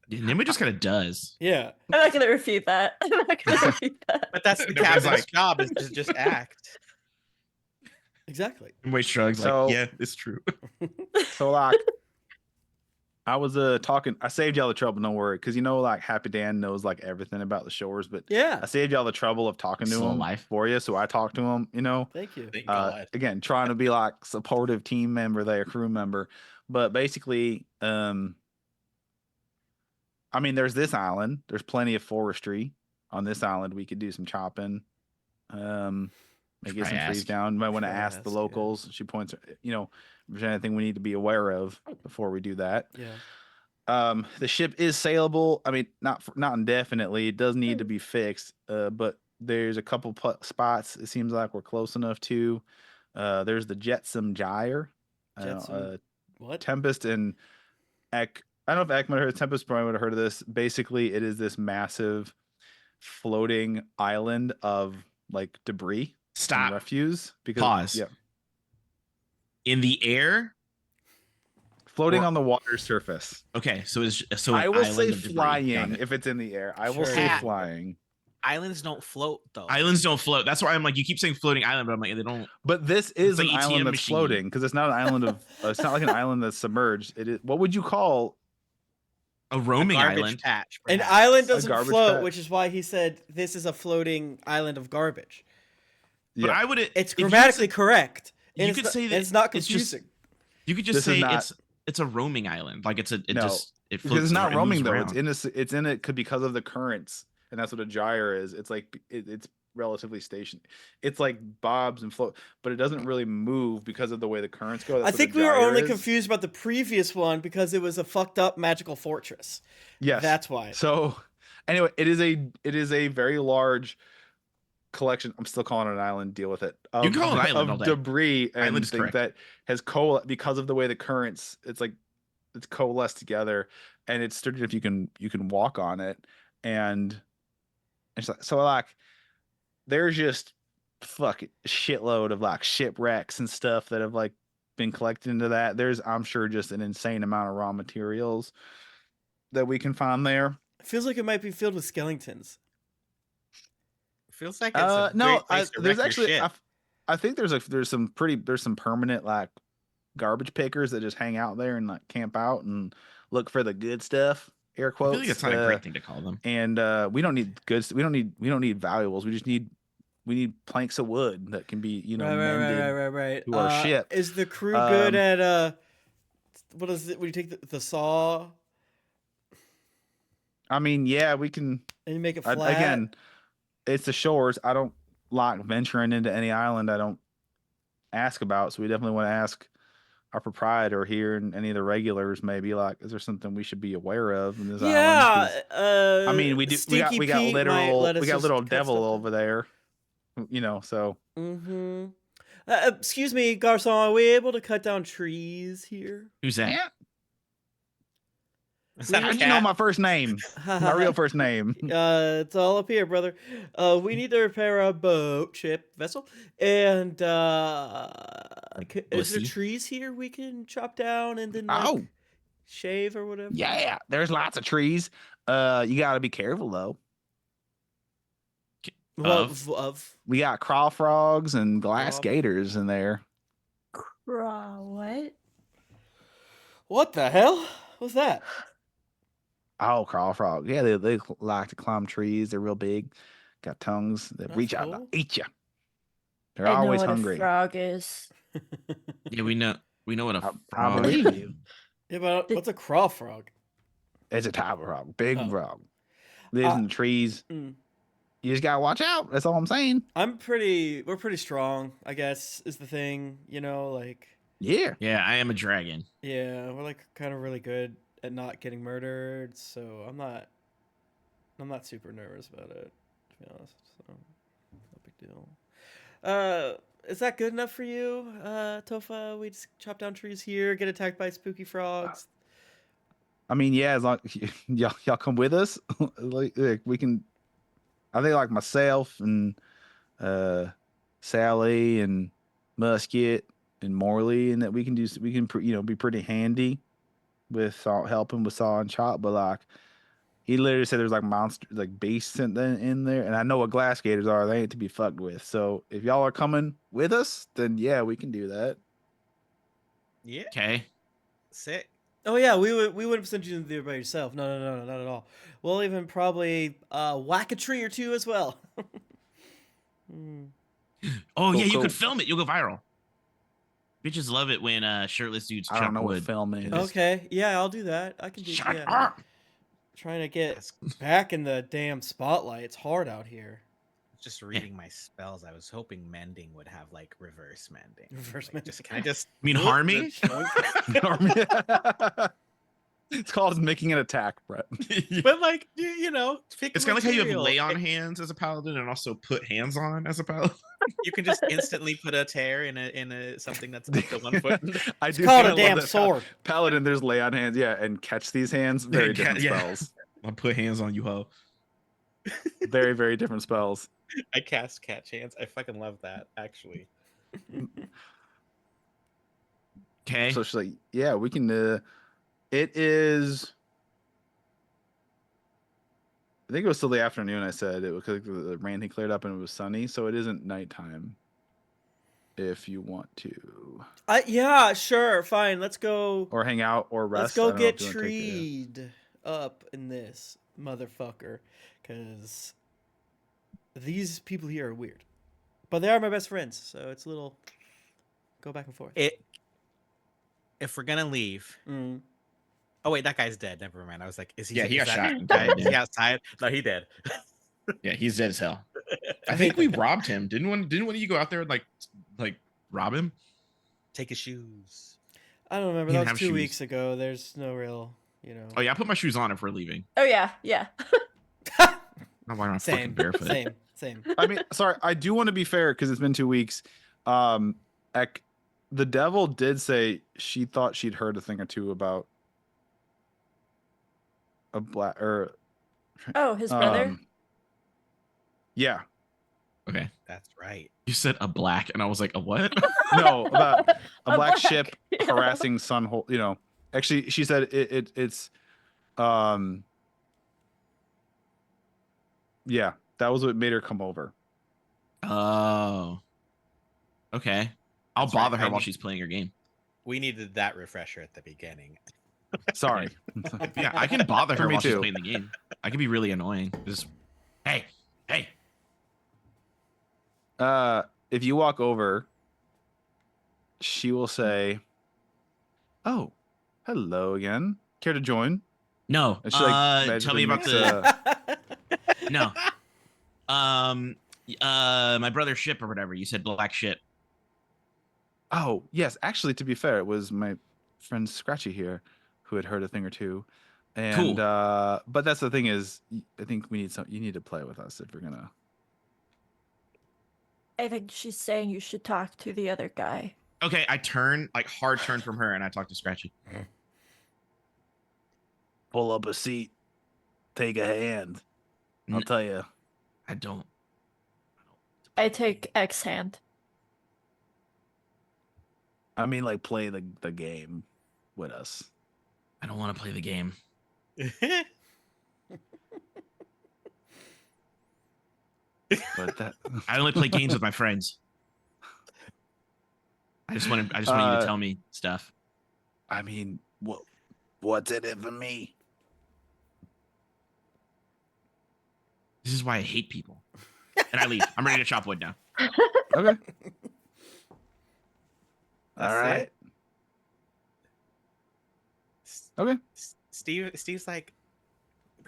Nimue just kind of does. Yeah. I'm not gonna refute that. I'm not gonna refute that. but that's the Nimue's captain's like- job is to just act. Exactly. Nimue shrugs So- like, yeah, it's true. So like I was talking. I saved y'all the trouble. Don't worry, because like Happy Dan knows like everything about the shores, but Yeah. I saved y'all the trouble of talking to Slow him life. for you. So I talked to him. Thank you. Thank God. Again, trying to be like supportive team member there, crew member, but basically, I mean, there's this island. There's plenty of forestry on this island. We could do some chopping. Maybe get some Try trees ask. down. You might want to Try ask ask, the yeah. locals. She points. If there's anything we need to be aware of before we do that. Yeah. The ship is sailable. I mean, not indefinitely. It does need to be fixed. But there's a couple spots. It seems like we're close enough to. There's the Jetsam Gyre. Jetsam- What? Tempest and Ek. I don't know if Ek might have heard. Tempest probably would have heard of this. Basically, it is this massive floating island of like debris and Stop. refuse. Because Pause. yeah, In the air. floating Or- on the water surface. Okay, so it's so. I an will island say of debris. Got flying it. if it's in the air. I will Sure. say Ah. flying. Islands don't float though. Islands don't float. That's why I'm like, you keep saying floating island, but I'm like, they don't. But this is like an ATM island that's machine. floating because it's not an island of. It's not like an island that's submerged. It is. What would you call? A A roaming garbage island. patch. An perhaps. island doesn't garbage float, patch. which is why he said this is a floating island of garbage. But Yeah. I would. It's if you grammatically said- correct. you And it's could not- say and that it's not it's just- confusing. You could just This is say not- it's a roaming island. Like it No, just it because floats. it's not around- it roaming moves though. around. It's in it because of the currents, and that's what a gyre is. It's like it's relatively stationary. It's like bobs and float, but it doesn't really move because of the way the currents go. I That's what think a we were gyre only is. confused about the previous one because it was a fucked up magical fortress. Yes, That's why. So anyway, it is a very large collection. I'm still calling it an island. Deal with it. You can call it an island all of day. debris and Island is things correct. that has because of the way the currents. It's coalesced together, and it's sturdy if you can walk on it, and it's like, so like there's just fucking shitload of like shipwrecks and stuff that have like been collected into that. There's I'm sure just an insane amount of raw materials that we can find there. It feels like it might be filled with skeletons. Feels like it's a No, great place to there's wreck your actually shit. I think there's some permanent garbage pickers that just hang out there and like camp out and look for the good stuff. air I quotes. feel like it's not a great thing to call them. And we don't need goods. We don't need valuables. We need planks of wood that can be mended Right. to our ship. Is the crew good Um, at what is it when you take the saw I mean, yeah, we can. and you make it flat? Again, it's the shores. I don't like venturing into any island I don't ask about. So we definitely want to ask our proprietor here and any of the regulars. Maybe like, is there something we should be aware of in this island? 'Cause, I mean, we do. Stinky We got Pete might let us just literal cut devil stuff over there. So Mm-hmm. Excuse me, Garcon, are we able to cut down trees here? Who's that? yeah. Is that How a do you know cat? my first name? My real first name. It's all up here, brother. We need to repair a boat, ship, vessel, and is there Pussy. trees here we can chop down and then Oh. shave or whatever? Yeah, there's lots of trees. You got to be careful though. Of We got craw frogs and glass Craw- gators in there. What? what the hell? What's that? Oh, craw frog. Yeah, they like to climb trees. They're real big. Got tongues that That's reach out cool. to eat you. They're I know always what hungry. a frog is. Yeah, we know what a I frog. believe you. Yeah, but what's a craw frog? It's a type of frog. Big Oh. frog. Lives in the trees. Mm. You just gotta watch out. That's all I'm saying. We're pretty strong, I guess, is the thing, like, Yeah. Yeah, I am a dragon. yeah, we're like kind of really good at not getting murdered, so I'm not super nervous about it, to be honest. So no big deal. Is that good enough for you, Tofa? We just chop down trees here, get attacked by spooky frogs. I mean, yeah, as long y'all come with us, like we can. I think like myself and Sally and Musket and Morley, and that we can be pretty handy with helping with saw and chop. But like he literally said there's like monster like beasts in there, and I know what glass gators are. They ain't to be fucked with. So if y'all are coming with us, then yeah, we can do that. Yeah. Okay. Sick. Oh yeah, we wouldn't have sent you there by yourself. No, not at all. We'll even probably whack a tree or two as well. Hmm. Oh Cool, yeah, you cool. could film it. You'll go viral. Bitches love it when shirtless dudes I chop don't know wood. what film is. Okay, yeah, I'll do that. I can do Shut yeah. up. Trying to get That's back in the damn spotlight. It's hard out here. just reading my spells. I was hoping mending would have like reverse mending. Reverse Like, mending. Just can I just You mean harming? It's called making an attack, Brett. but like pick It's kind of like how you have material. lay on hands as a paladin and also put hands on as a paladin. You can just instantly put a tear in a something that's up to 1 foot. I It's do called kinda a love damn that sword. Paladin, there's lay on hands, yeah, and catch these hands. Very Yeah, different yeah. spells. I'll put hands on you, ho. Very, very different spells. I cast catch hands. I fucking love that actually. Okay. So she's like, yeah, we can. It is. I think it was still the afternoon. I said it was because the rain had cleared up and it was sunny, so it isn't nighttime. If you want to, Yeah, sure, fine. Let's go. or hang out, or rest. Let's I go don't know if get you wanna take a- treed up in this motherfucker, because these people here are weird, but they are my best friends, so it's a little go back and forth. If we're gonna leave. Mm. Oh wait, that guy's dead. Never mind. I was like, is he? Yeah, he is got that shot and guy- died, Is yeah. he outside? No, he dead. Yeah, he's dead as hell. I think we robbed him. Didn't one of you go out there and like rob him? Take his shoes. I don't remember. He That didn't was have 2 shoes. weeks ago. There's no real, Oh yeah, I put my shoes on if we're leaving. Oh yeah, yeah. Oh, why not fucking Same, barefoot? same. I mean, sorry, I do want to be fair because it's been 2 weeks. The devil did say she thought she'd heard a thing or two about a black or Oh, his brother. yeah, Okay. That's right. You said a black, and I was like, a what? no, about a black ship Yeah. harassing Sunhold. Actually, she said it's yeah, that was what made her come over. Oh. Okay. I'll That's right, bother her I while need- she's playing her game. We needed that refresher at the beginning. Sorry. Yeah, I can bother For her me while she's too. playing the game. I can be really annoying. Just, hey, hey. If you walk over, she will say, "Oh, hello again. Care to join?" No. And she like Tell magically me about makes the no. My brother's ship or whatever. You said black ship. Oh, yes. Actually, to be fair, it was my friend Scratchy here who had heard a thing or two. And Cool. but that's the thing is, I think you need to play with us if you're gonna. I think she's saying you should talk to the other guy. Okay, I turn like hard turn from her and I talk to Scratchy. Pull up a seat, take a hand. I'll N- tell you. I don't. I take X hand. I mean, like play the game with us. I don't want to play the game. But that. I only play games with my friends. I just want you to tell me stuff. I mean, what's in it for me? This is why I hate people. And I leave. I'm ready to chop wood now. Okay. That's All right. it? Okay. Steve's like,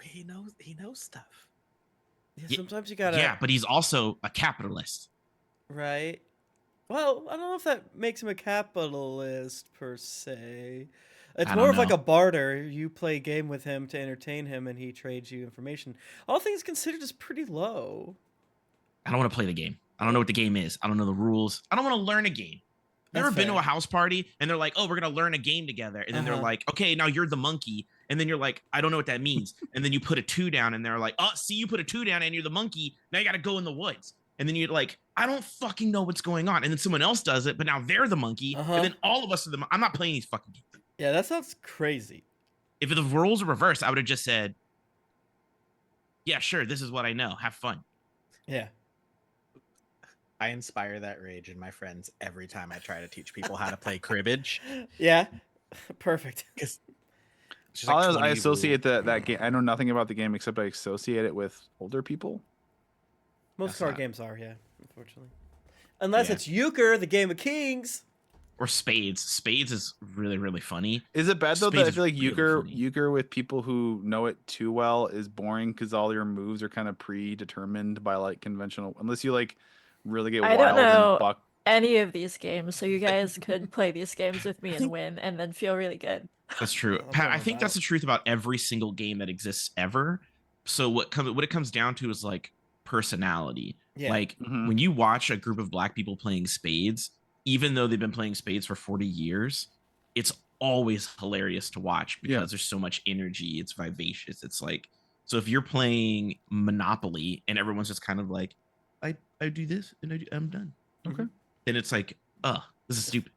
he knows stuff. Yeah, Yeah, sometimes you gotta. Yeah, but he's also a capitalist. Right. Well, I don't know if that makes him a capitalist per se. It's I more don't of like know. a barter. You play a game with him to entertain him, and he trades you information. All things considered is pretty low. I don't want to play the game. I don't know what the game is. I don't know the rules. I don't want to learn a game. You That's ever been to fair. a house party and they're like, "Oh, we're gonna learn a game together," and then they're Uh-huh. like, "Okay, now you're the monkey," and then you're like, "I don't know what that means," and then you put a 2 down, and they're like, "Oh, see, you put a 2 down, and you're the monkey. Now you got to go in the woods." And then you're like, "I don't fucking know what's going on," and then someone else does it, but now they're the monkey, Uh-huh. and then all of us are I'm not playing these fucking games. Yeah, that sounds crazy. If the roles were reversed, I would have just said, "Yeah, sure, this is what I know. Have fun." Yeah. I inspire that rage in my friends every time I try to teach people how to play cribbage. Yeah. Perfect. Because All I know is I associate that game. I know nothing about the game except I associate it with older people. Most That's card not- games are, yeah, unfortunately. Unless Yeah. it's Euchre, the Game of Kings. Or spades. Spades is really, really funny. Is it bad though that Spades I is feel like really funny. euchre with people who know it too well is boring because all your moves are kind of predetermined by like conventional, unless you like really get I wild don't know and buck. any of these games, so you guys could play these games with me and win, and then feel really good. That's true. That's Pat, what I I'm think that's about. the truth about every single game that exists ever. So what it comes down to is like personality. Yeah. Like Mhm. when you watch a group of black people playing spades, even though they've been playing spades for 40 years, it's always hilarious to watch because Yeah. there's so much energy. It's vivacious. It's like, so if you're playing Monopoly and everyone's just kind of like, I do this and I'm done. Okay. Then it's like, this is stupid.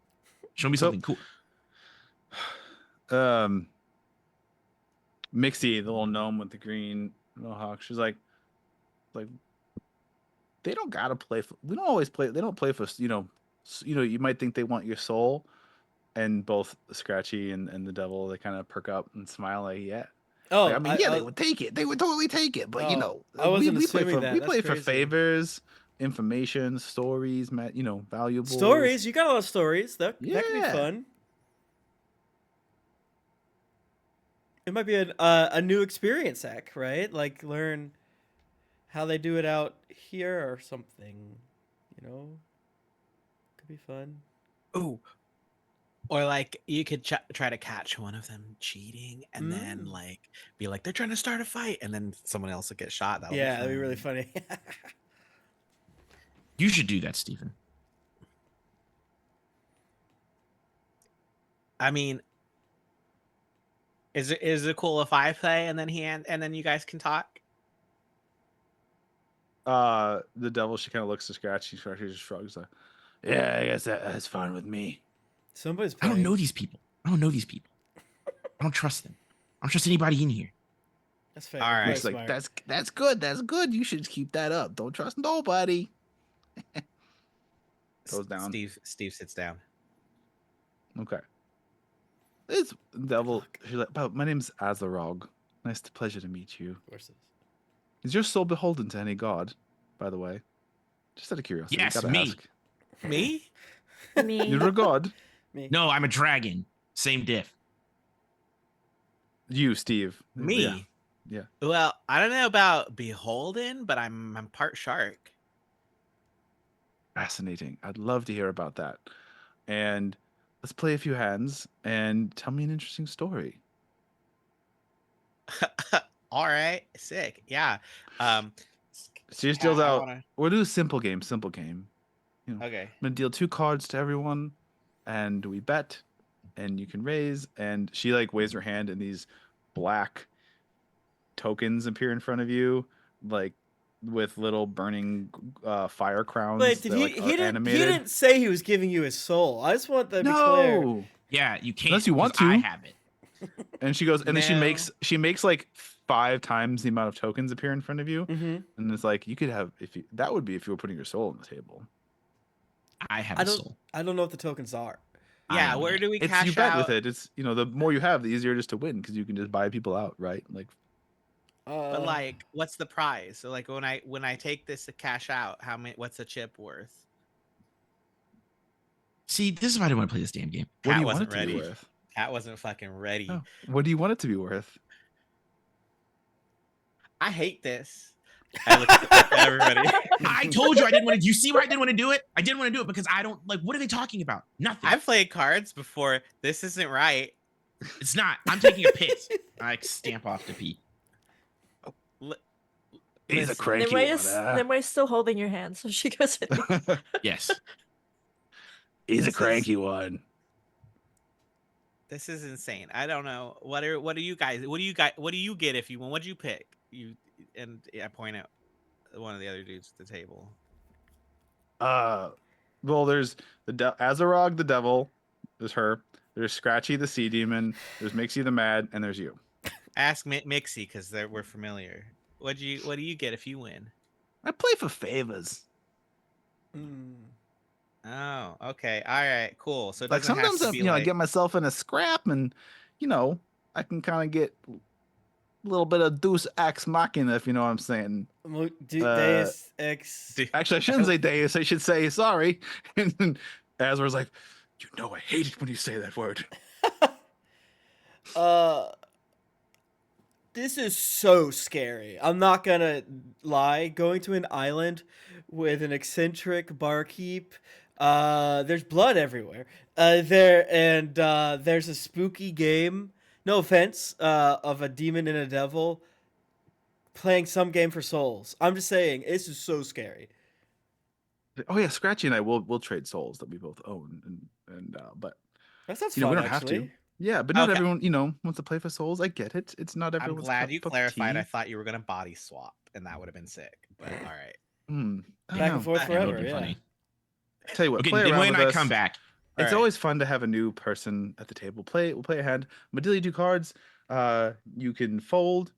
Show me So- something cool. Mixie, the little gnome with the green mohawk, she's like they don't gotta play for, we don't always play, they don't play for, you might think they want your soul, and both Scratchy and the devil, they kind of perk up and smile like, yeah. Oh, Like, I mean, yeah, they would take it, they would totally take it, but Oh, I wasn't we play assuming for that. we That's play for crazy. favors, information, stories, valuables. stories. You got a lot of stories. That could be Yeah. fun. It might be a new experience, Zach, right? Like learn how they do it out here or something. Could be fun. Ooh. Or like you could try to catch one of them cheating and then like be like, they're trying to start a fight, and then someone else will get shot. That'll Yeah, that'd be really fun. funny. You should do that, Stephen. I mean, is it cool if I play and then you guys can talk? The devil, she kind of looks to Scratchy. Scratchy just shrugs like, yeah, I guess that's fine with me. Somebody's I playing. don't know these people. I don't trust them. I don't trust anybody in here. That's fair. All right. Very He's like, smart. that's good. You should keep that up. Don't trust nobody. Goes down. Steve sits down. Okay. It's devil. She's like, "But my name's Azarog. Nice to pleasure to meet you. Of course it is. Is your soul beholden to any god, by the way? Just out of curiosity. Yes, gotta me. ask. Me? Me. You're a god. Me. No, I'm a dragon. Same diff. You, Steve. Me? Yeah. Well, I don't know about beholden, but I'm part shark. Fascinating. I'd love to hear about that. And let's play a few hands and tell me an interesting story. All right, sick. Yeah. Um, She just yeah, deals I out. wanna- We'll do a simple game. Simple game. Okay. I'm gonna deal 2 cards to everyone, and we bet, and you can raise. And she like waves her hand, and these black tokens appear in front of you, like with little burning fire crowns. Wait, did that, he? like, He are didn't. animated. He didn't say he was giving you his soul. I just want that to be clear. No. Yeah, you can't. Unless you want 'cause I to. have it. And she goes, and then No. she makes like 5 times the amount of tokens appear in front of you, Mm-hmm. and it's like you could have that would be if you were putting your soul on the table. I have I a don't. soul. I don't know what the tokens are. I Yeah, own where it. do we It's cash you bet out? with it. It's the more you have, the easier it is to win because you can just buy people out, right? Like But like, what's the prize? So like, when I take this to cash out, what's a chip worth? See, this is why I didn't want to play this damn game. what do Cat you want wasn't it to be ready. worth? Cat wasn't fucking ready. Oh, what do you want it to be worth? I hate this. I look at everybody. I told you I didn't want to. You see why I didn't want to do it? I didn't want to do it because I don't like. What are they talking about? Nothing. I've played cards before. This isn't right. It's not. I'm taking a piss. I stamp off to pee. He's a Listen, cranky Nimway's still holding your hand, so she goes. Yes. He's a This is- cranky one. This is insane. I don't know. What do you guys? What do you get if you win? What'd you pick? I point out one of the other dudes at the table. Well, there's Azarog the devil. There's her. There's Scratchy the sea demon. There's Mixie the mad, and there's you. Ask Mixie because we're familiar. What do you get if you win? I play for favors. Mm. Oh, okay. All right, cool. So it Like doesn't have sometimes to I, be I like get myself in a scrap, and I can kind of get a little bit of Deus Ex Machina, if you know what I'm saying. Deus Ex. Actually, I shouldn't say Deus. I should say sorry. And then Azar's like, I hate it when you say that word. This is so scary. I'm not gonna lie. Going to an island with an eccentric barkeep. There's blood everywhere. There's a spooky game. No offense. Of a demon and a devil playing some game for souls. I'm just saying, this is so scary. Oh yeah, Scratchy and I will trade souls that we both own, but That sounds we fun. don't have Actually. to. Yeah, but not Okay. everyone wants to play for souls. I get it. It's not I'm everyone's. glad you cup of clarified. tea. I thought you were gonna body swap, and that would have been sick. But all right. I Back know. and forth That forever. would've been Yeah. funny. Tell you what, Okay, play then around when with I us. come back, It's Alright. always fun to have a new person at the table. We'll play a hand. I'm gonna deal you 2 cards. You can fold.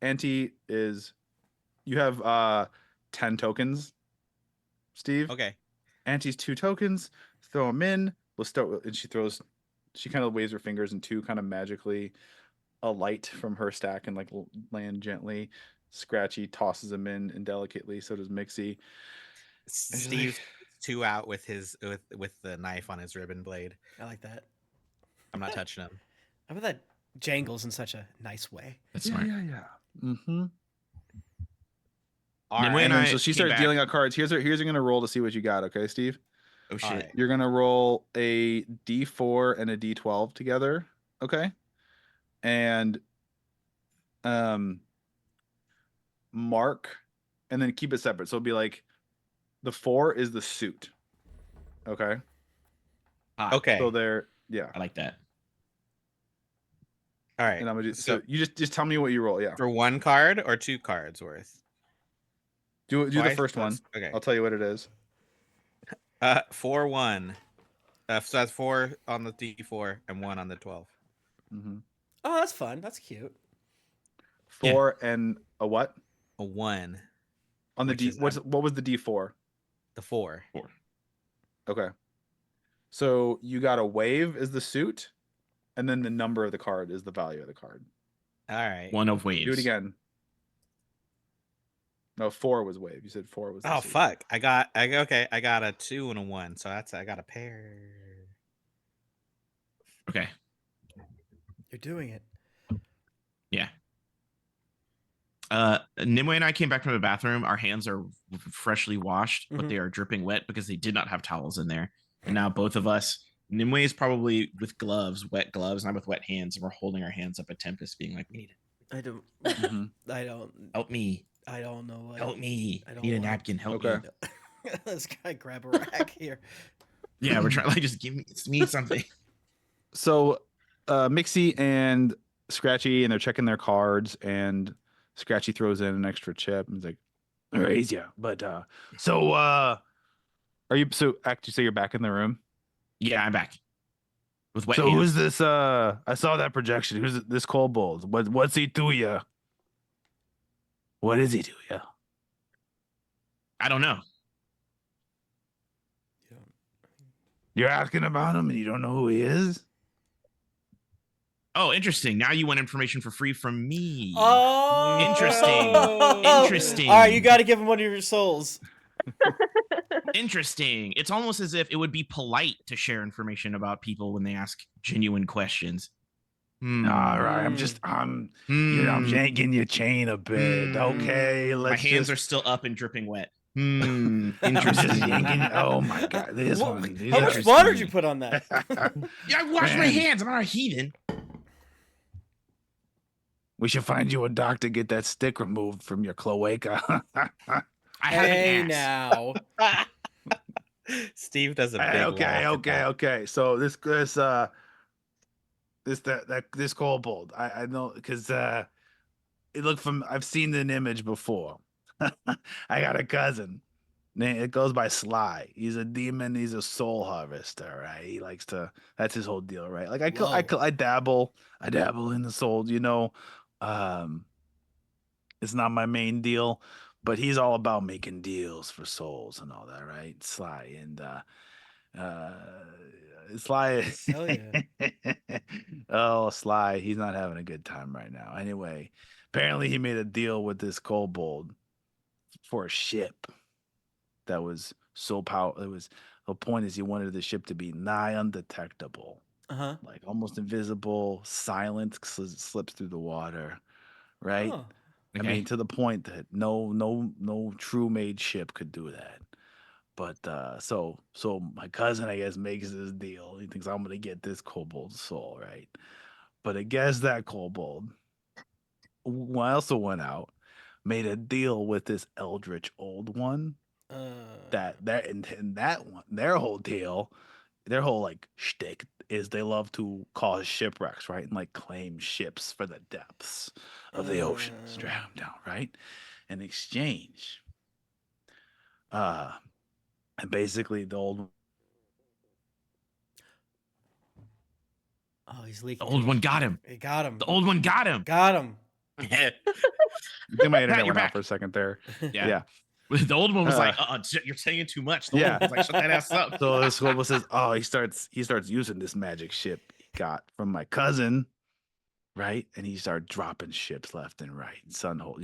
Ante is you have 10 tokens, Steve. Okay. Ante's 2 tokens. Throw them in. We'll start with, and she kind of waves her fingers and 2 kind of magically alight from her stack and like land gently. Scratchy tosses them in indelicately. So does Mixie. Steve's 2 out with his with the knife on his ribbon blade. I like that. I'm not touching him. I bet that jangles in such a nice way. that's Yeah, smart. yeah. Mm-hmm. All Then right. when And then, I so she came started back- dealing out cards. Here's you're gonna roll to see what you got, okay, Steve? Oh shit. Alright. You're gonna roll a D4 and a D12 together, okay? And mark and then keep it separate. So it'll be like the 4 is the suit. Okay. Okay. So yeah. I like that. All right. And I'm gonna So- so you just tell me what you roll. Yeah. For 1 card or 2 cards worth? Do the Twice? first one. Okay. I'll tell you what it is. 4-1. So that's 4 on the D4 and 1 on the 12. Mm-hmm. Oh, that's fun. That's cute. 4 and a what? A 1. On the Which D is what was the D4? The 4. Okay. So you got a wave is the suit, and then the number of the card is the value of the card. All right. One of waves. Do it again. No, 4 was wave. You said 4 was the Oh suit. fuck! I got a 2 and a 1, so I got a pair. Okay. You're doing it. Yeah. Nimue and I came back from the bathroom. Our hands are freshly washed, but Mhm. they are dripping wet because they did not have towels in there. And now both of us, Nimue is probably with gloves, wet gloves, and I'm with wet hands, and we're holding our hands up at Tempest, being like, "We need it. I don't. Mhm. I don't. Help me. I don't know. What, Help me. I don't Need a want- napkin. Help Okay. me." This guy grab a rack here. Yeah, we're trying like just give me something. So Mixie and Scratchy, and they're checking their cards, and Scratchy throws in an extra chip and he's like, raise ya. But are you actually so you're back in the room? Yeah, I'm back. With wet So hands. who's this I saw that projection. Who's this kobold? What's he to ya? What is he to ya? I don't know. You're asking about him and you don't know who he is? Oh, interesting. Now you want information for free from me. Oh, Interesting. All right, you got to give him one of your souls. Interesting. It's almost as if it would be polite to share information about people when they ask genuine questions. All right, I'm yanking your chain a bit. Okay, My let's hands just are still up and dripping wet. I'm just Interesting. yanking. Oh my god, this What- one. These How are much interesting. water did you put on that? Yeah, I wash my Man. hands. I'm not a heathen. We should find you a doctor. Get that stick removed from your cloaca. I have Hey an ass. now. Steve does a big laugh at that. Okay. So this kobold. I know because it looked from. I've seen an image before. I got a cousin. It goes by Sly. He's a demon. He's a soul harvester, right? He likes to. That's his whole deal, right? Like I dabble in the soul. It's not my main deal, but he's all about making deals for souls and all that, right? Sly and Sly. Hell yeah. Oh, Sly, he's not having a good time right now. Anyway, apparently he made a deal with this kobold for a ship that was so powerful. The point is he wanted the ship to be nigh undetectable, Uh-huh. like almost invisible, silent, slips through the water, right? Oh. I mean, to the point that no true made ship could do that. But so my cousin, I guess, makes this deal. He thinks I'm gonna get this kobold's soul, right? But I guess that kobold, who also went out, made a deal with this eldritch old one. That one, their whole deal, their whole like shtick is they love to cause shipwrecks, right? And like claim ships for the depths of the oceans, drag them down, right? In exchange, and basically the old Oh, he's leaking. The old one got him. He got him. The old one got him. Got him. I think my internet you're went out back. for a second there. Yeah. Yeah. The old one was Uh, like, you're saying too much. The yeah. old one was like, shut that ass up. So this kobold says, "Oh, he starts using this magic ship he got from my cousin, right? And he started dropping ships left and right, and Sunhold,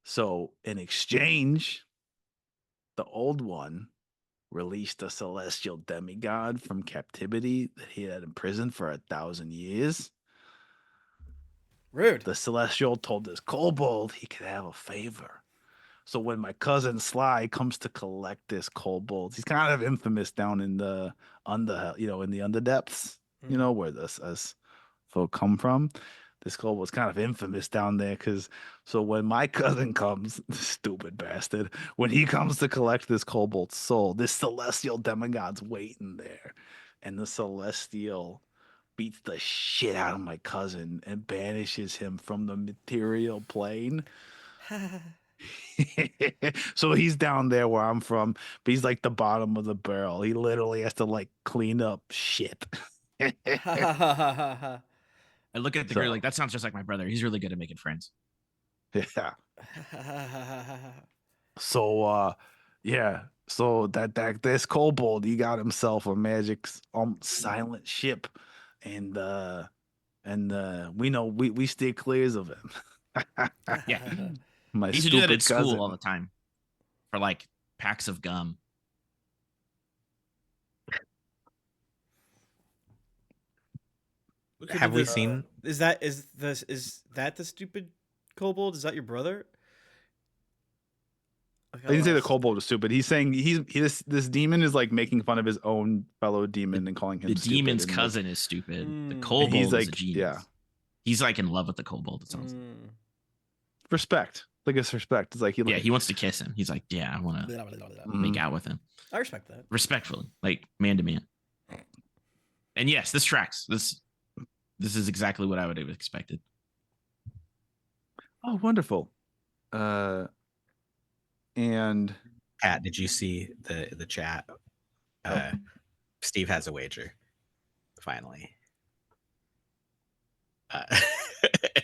So in exchange, the old one released a celestial demigod from captivity that he had imprisoned for 1,000 years. Rude. The celestial told this kobold he could have a favor. So when my cousin Sly comes to collect this kobold, he's kind of infamous down in the in the underdepths, where us folk come from. This kobold's kind of infamous down there so when my cousin comes, stupid bastard, when he comes to collect this kobold's soul, this celestial demigod's waiting there, and the celestial beats the shit out of my cousin and banishes him from the material plane. So he's down there where I'm from, but he's like the bottom of the barrel. He literally has to like clean up shit. I look at the girl So- like, that sounds just like my brother. He's really good at making friends. Yeah. So yeah, So this kobold, he got himself a magic silent ship, and we know we stay clear of him. Yeah. My He used to do that stupid at school cousin. all the time for like packs of gum. Look at Have we this- seen? Is that the stupid kobold? Is that your brother? I didn't say the kobold was stupid. He's saying this demon is like making fun of his own fellow demon and calling him The stupid. demon's and, like, cousin is stupid. The Mm. kobold he's is a like, genius. yeah. He's like in love with the kobold. It sounds. Mm. respect. Like it's respect. It's like Yeah, he wants to kiss him. He's like, yeah, I want to Mhm. make out with him I respect that. respectfully, like man to man. And yes, this tracks. This is exactly what I would have expected. Oh, wonderful. And Pat, did you see the chat? Steve has a wager. Finally.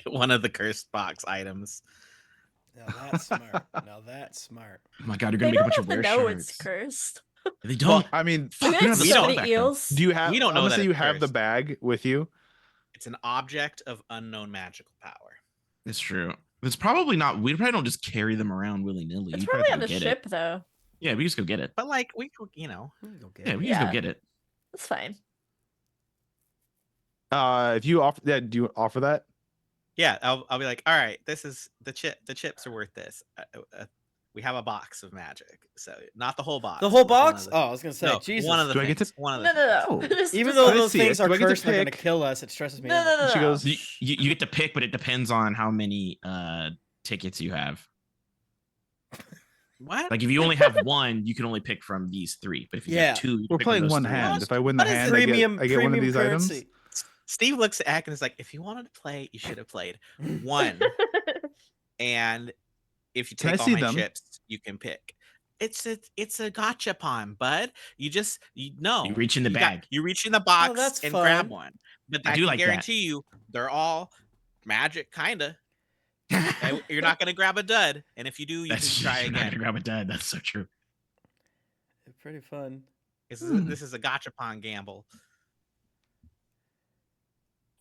One of the cursed box items. Now that's smart. Now that's smart. Oh my god, you're They gonna make a don't bunch have of to rare know shirts. it's cursed. They don't. I mean, We Fuck, had we so don't many back then. eels. do you have? We don't know I'm gonna that say it's you have the cursed. bag with you. It's an object of unknown magical power. It's true. It's probably not. We probably don't just carry them around willy nilly. It's probably on the ship, though. Yeah, we just go get it. But like we could, you know, Yeah, we just go Yeah. get it. It's fine. If you offer that, do you offer that? yeah, I'll be like, all right, this is the chips are worth this. We have a box of magic, so not the whole box. The whole but one box? of the- Oh, I was gonna say, no, Jesus. one of the Do I get to- things. One of No, the no, no. Oh. Just- Even just though like- Let's those see things it. are Do I get to cursed and are gonna pick? kill us, it stresses me No, out. no, no, She no. goes, You get to pick, but it depends on how many tickets you have. What? Like if you only have one, you can only pick from these three. But if you Yeah. have two, you We're pick from playing those one three. hand. What If I win the is hand, Premium, I get one of these currency. items. Steve looks at Ack and is like, if you wanted to play, you should have played one. And if you Can I take all see my them? chips, you can pick. It's a gotcha pon, bud. You know. You reach in the bag. You reach in the box that's and grab fun. one. But I I do can like that. guarantee you, they're all magic, kinda. And you're not gonna grab a dud, and if you do, you That's can try you're not again. gonna grab a dud. That's so true. Pretty fun. This is a gotcha pon gamble.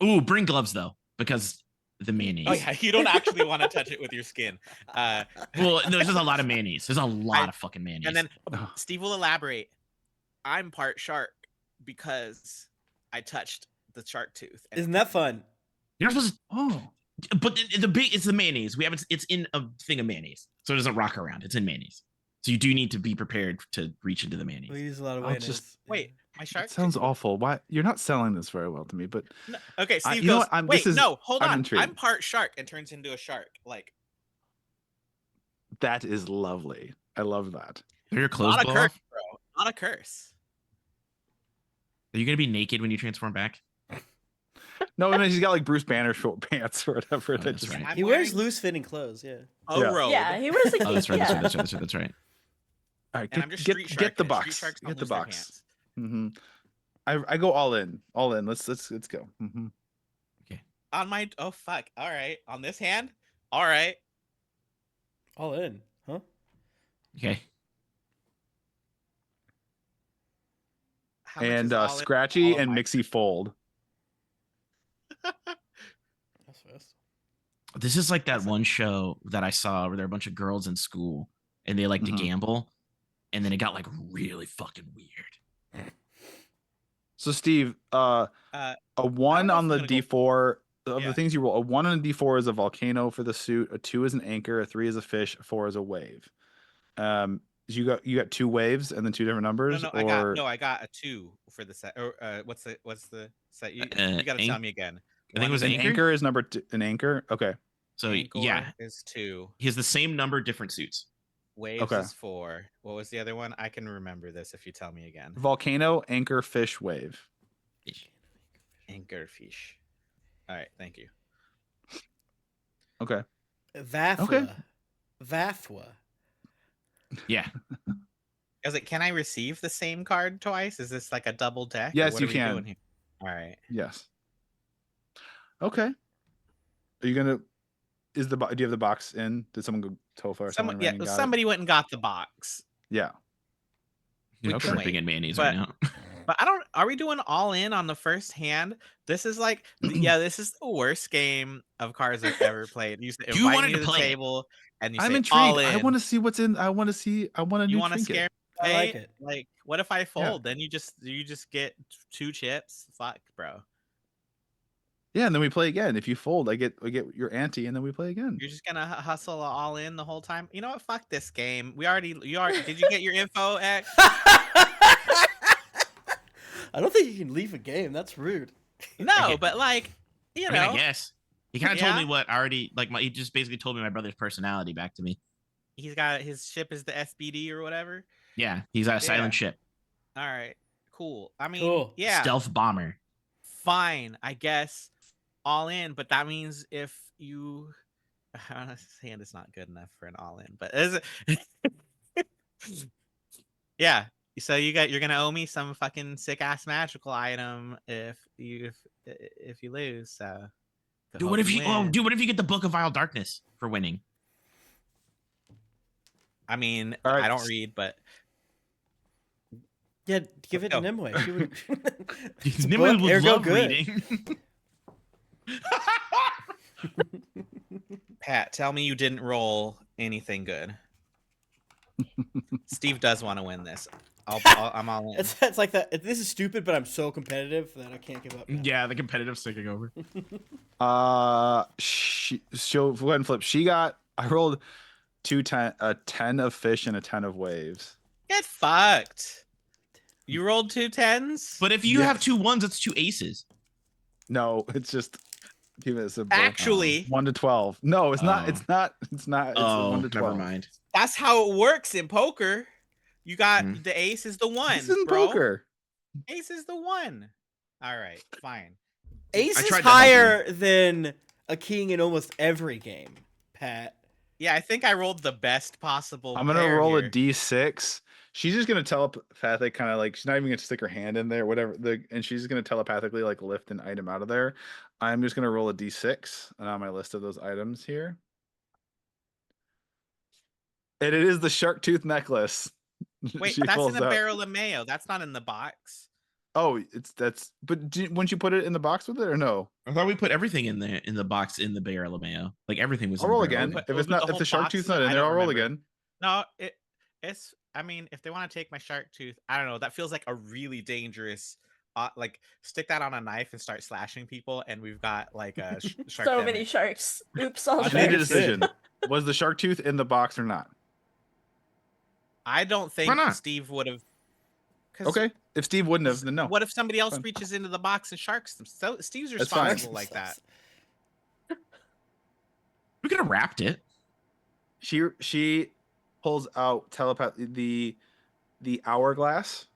Ooh, bring gloves though, because the mayonnaise. Oh yeah, you don't actually want to touch it with your skin. Well, there's just a lot of mayonnaise. There's a lot I- of fucking mayonnaise. And then Oh. Steve will elaborate. I'm part shark because I touched the shark tooth. And Isn't that fun? you're not supposed to. Oh, But the big, it's the mayonnaise. We haven't. It's in a thing of mayonnaise, so it doesn't rock around. It's in mayonnaise, so you do need to be prepared to reach into the mayonnaise. We use a lot of I'll mayonnaise. just- Wait, my shark that sounds tooth- awful. Why you're not selling this very well to me? But No, okay, Steve you know goes, what, I'm- wait, this is- no, hold I'm on. intrigued. I'm part shark and turns into a shark. Like, that is lovely. I love that. Are your clothes not a blow curse, off? bro. Not a curse. Are you gonna be naked when you transform back? No, I mean he's got like Bruce Banner short pants or whatever. Oh, that that's just, right. I'm He wears wearing loose fitting clothes, yeah. a Yeah. robe. Yeah, he wears a Oh, that's right. yeah. That's right. All right, And I'm just street shark. get the and street box. sharks don't Get the lose their box. pants. hmm I go all in. All in. Let's go. hmm On my oh fuck. All right. On this hand. All right. All in, huh? Okay. How much And is all in? Scratchy All of and my- Mixie fold. That's fast. This is like that one show that I saw where there are a bunch of girls in school and they like Mhm. to gamble, and then it got like really fucking weird. So Steve, a one know if on the I'm gonna go- D4 of Yeah. the things you roll. A one on a D4 is a volcano for the suit. A 2 is an anchor. A 3 is a fish. A 4 is a wave. You got 2 waves and then 2 different No, numbers. no, or I got a 2 for the set. Or what's the set? You Uh, gotta tell me again. I think it was an anchor? anchor is number an anchor. Okay. So Anchor yeah, is 2. he has the same number, different suits. Waves Okay. is 4. What was the other one? I can remember this if you tell me again. Volcano, anchor, fish, wave. Anchor fish. All right, thank you. Okay. Vafwa. Vafwa. Yeah. I was like, can I receive the same card twice? Is this like a double deck? or Yes, what you are we can. doing here? All right. Yes. Okay. Are you gonna? Do you have the box in? Did someone go Tofa or someone? ran and got it? Somebody went and got the box. Yeah. We I'm can tripping wait. in mayonnaise But- right now. But I don't. Are we doing all in on the first hand? This is like, yeah, this is the worst game of cards I've ever played. You You invite wanted me to to the play it. table, and you I'm say intrigued. all in. I want to see what's in. I want to see. I want a You new want to trinket. scare me? I like Right? it. Like, what if I fold? Then you just get 2 chips. Fuck, bro. Yeah, and then we play again. If you fold, I get your ante, and then we play again. You're just gonna hustle all in the whole time. You know what? Fuck this game. You already. Did you get your info, X? I don't think you can leave a game. That's rude. No, but like, you I know, mean, I guess he kind of told me Yeah. what I already like. He just basically told me my brother's personality back to me. he's got his ship is the SBD or whatever. Yeah, he's got a silent Yeah. ship, All right, cool. I mean, Cool. yeah, stealth bomber. fine, I guess, all in. But that means if you, hand is not good enough for an all in. But is it? Yeah. So you're gonna owe me some fucking sick ass magical item if you lose. So Dude, what if you? Oh, dude, what if you get the Book of Vile Darkness for winning? I mean, All right. I don't read, but Yeah, give it to go. Nimue. She would. It's a Nimue book, would ergo love good. reading. Pat, tell me you didn't roll anything good. Steve does want to win this. I'm all in. It's like that. This is stupid, but I'm so competitive that I can't give up. now. Yeah, the competitive taking over. She'll go ahead and flip. I rolled a 10 of fish and a 10 of waves. Get fucked. You rolled 2 10s? But if you Yes. have 2 1s, that's 2 aces. No, it's just keep it simple. Actually, 1 to 12. No, it's not. Oh. It's not. It's not. It's Oh, 1 to 12. never mind. that's how it works in poker. You got Hmm. the ace is the one, This isn't bro. poker. Ace is the one. All right, fine. Ace I is tried to help higher than a king in almost every game, Pat. Yeah, I think I rolled the best possible. I'm gonna pair roll here. a d6. She's just gonna telepathic, kind of like she's not even gonna stick her hand in there, whatever. And she's just gonna telepathically like lift an item out of there. I'm just gonna roll a d6 on my list of those items here. And it is the shark tooth necklace. Wait, She that's in pulls the out. barrel of mayo. That's not in the box. Oh, but wouldn't you put it in the box with it or no? I thought we put everything in the box in the barrel of mayo. Like everything was. I'll in the roll barrel. again. But If we'll it's put not, the if whole the shark box tooth's in not it? in I there, don't I'll roll remember. again. No, it's. I mean, if they want to take my shark tooth, I don't know. That feels like a really dangerous. Like stick that on a knife and start slashing people, and we've got like a shark. So many sharks. Oops, all I think need a it's sharks. good. decision. Was the shark tooth in the box or not? I don't think not? Steve would have. Okay. If Steve wouldn't have, then no. What if somebody else Fine. reaches into the box and sharks them? So Steve's That's fine. responsible like that. We could have wrapped it. She pulls out the hourglass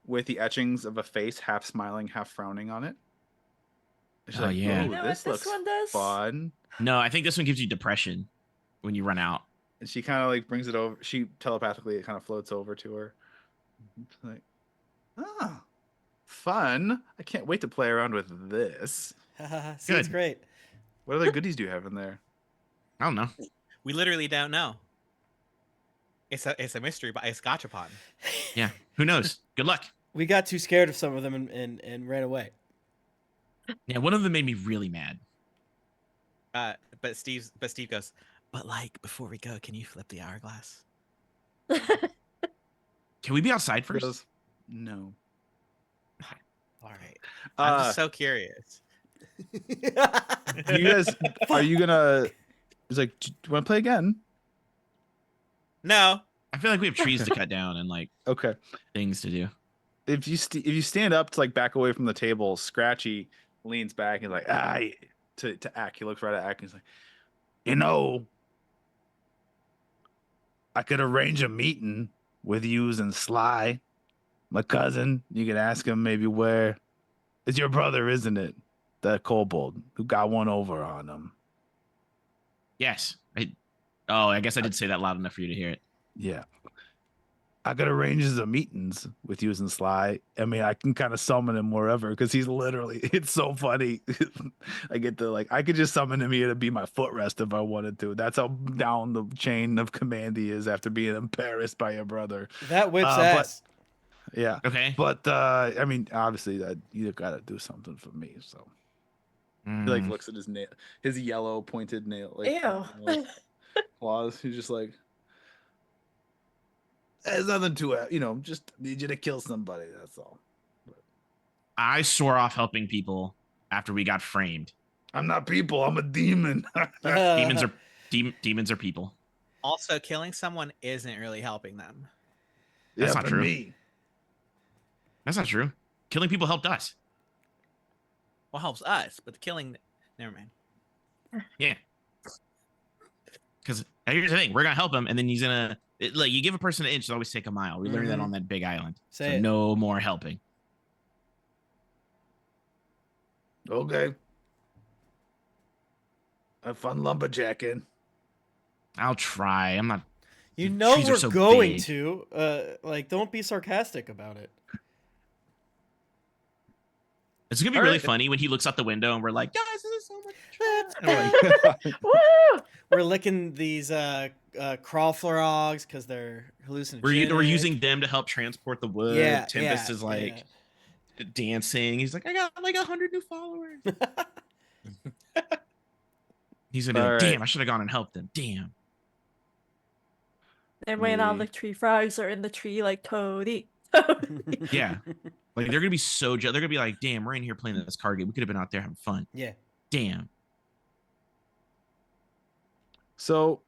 with the etchings of a face, half smiling, half frowning on it. She's Oh, like, yeah. "Ooh, You know what this this looks one does? fun." No, I think this one gives you depression when you run out. And she kind of like brings it over. She telepathically, it kind of floats over to her. It's like, ah, fun. I can't wait to play around with this. See, it's Good. great. What other goodies do you have in there? I don't know. We literally don't know. It's a mystery, but it's gachapon. Yeah, who knows? Good luck. We got too scared of some of them and ran away. Yeah, one of them made me really mad. But Steve goes, but like before we go, can you flip the hourglass? Can we be outside She first? goes, no. All right. I'm Uh, just so curious. you guys, are you gonna? It's like, do you want to play again? No. I feel like we have trees to cut down and like Okay. things to do. If you stand up to like back away from the table, Scratchy leans back and like to Ack. He looks right at Ack and he's like, I could arrange a meeting with yous and Sly, my cousin. You could ask him maybe where. It's your brother, isn't it? That kobold who got one over on him. Yes. I guess I did say that loud enough for you to hear it. Yeah. I could arrange the meetings with using Sly. I mean, I can kind of summon him wherever because he's literally, it's so funny. I get to I could just summon him here to be my footrest if I wanted to. That's how down the chain of command he is after being embarrassed by your brother. That whips but- ass. Yeah. Okay. But, I mean, obviously, you got to do something for me. So he looks at his nail, his yellow pointed nail. Ew. Claws. He's just like, there's nothing to it, just need you to kill somebody. That's all. I swore off helping people after we got framed. I'm not people. I'm a demon. Demons are demons are people. Also, killing someone isn't really helping them. That's not but true. Me. That's not true. Killing people helped us. Well, helps us, but the killing, never mind. Yeah. Because here's the thing, we're gonna help him, and then he's gonna you give a person an inch, they always take a mile. We learned that on that big island. Say So it. no more helping. Okay. Have fun lumberjacking. I'll try. I'm not. You know trees are we're so going big. to. Don't be sarcastic about it. It's gonna be All really right. funny when he looks out the window and we're like, guys, this is so much fun. Woo! We're licking these crawl frogs because they're hallucinogenic. We're using them to help transport the wood. Yeah, Tempest yeah, is like dancing. He's like, I got like 100 new followers. He's gonna be All like, right. damn, I should have gone and helped them. Damn. And when all Me. the tree frogs are in the tree like Toadie. Yeah. Like they're gonna be so jealous. They're gonna be like, damn, we're in here playing this card game. We could have been out there having fun. Yeah. Damn. So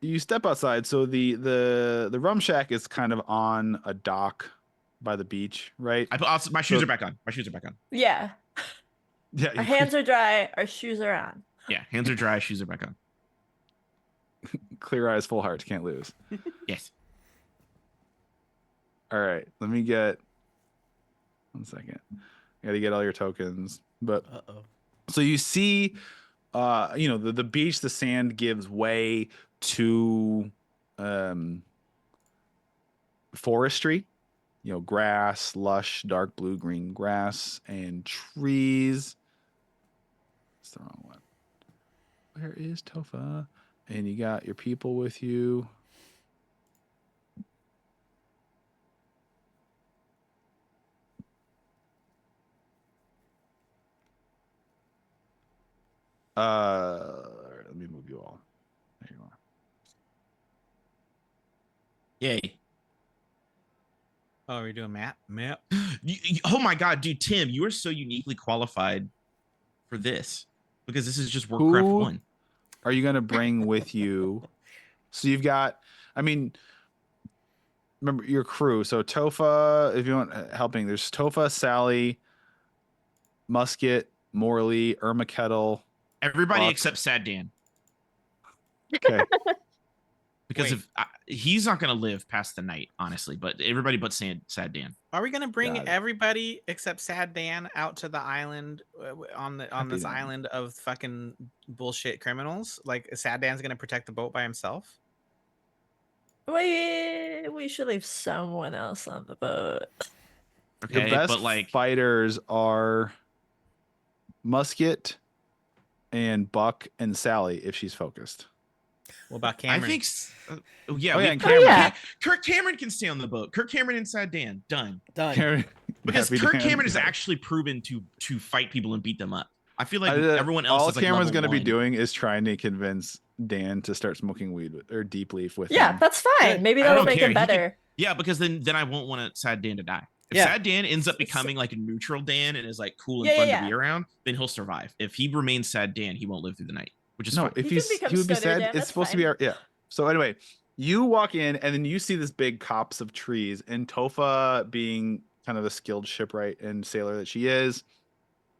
you step outside. So the rum shack is kind of on a dock by the beach, right? My shoes are back on. My shoes are back on. Yeah. Yeah. Our hands are dry, our shoes are on. Yeah. Hands are dry. Shoes are back on. Clear eyes, full hearts, can't lose. Yes. All right. Let me get 1 second. I got to get all your tokens. But Uh-oh. so you see, the beach, the sand gives way to forestry, grass, lush, dark blue, green grass, and trees. That's the wrong one. Where is Tofa? And you got your people with you. Let me move you all. There you are. Yay. Oh, are you doing map? Oh my god, dude, Tim, you are so uniquely qualified for this because this is just Warcraft Who 1. Are you gonna bring with you? So you've got, remember your crew. So Tofa, if you want helping, there's Tofa, Sally, Musket, Morley, Irma Kettle. Everybody Fuck. except Sad Dan. Okay. Because Wait. he's not gonna live past the night, honestly. But everybody but Sad Dan. Are we gonna bring Got it. everybody except Sad Dan out to the island on Happy this Dan. island of fucking bullshit criminals? Like Sad Dan's gonna protect the boat by himself? We should leave someone else on the boat. The Okay, best but like fighters are Musket and Buck and Sally if she's focused. What about Cameron? I think yeah, Oh, we- yeah, and Kirk, Cameron. Yeah. Kirk Cameron can stay on the boat. Kirk Cameron and Sad Dan, done. Done. Because Happy Kirk Dan. Cameron is actually proven to fight people and beat them up. I feel like I- everyone else all is like Cameron's level gonna be one. doing is trying to convince Dan to start smoking weed or deep leaf with Yeah, him. that's fine. Maybe I that'll don't make care. him He can- better. Yeah, because then I won't want Sad Dan to die. If Yeah. Sad Dan ends up becoming like a neutral Dan and is like cool and Yeah, fun yeah, to be yeah. around, then he'll survive. If he remains Sad Dan, he won't live through the night, which is No, fine. if He can he's become he would be Stutter sad. Dan, It's that's supposed to be fine. our, yeah. So anyway, you walk in and then you see this big copse of trees, and Tofa, being kind of a skilled shipwright and sailor that she is,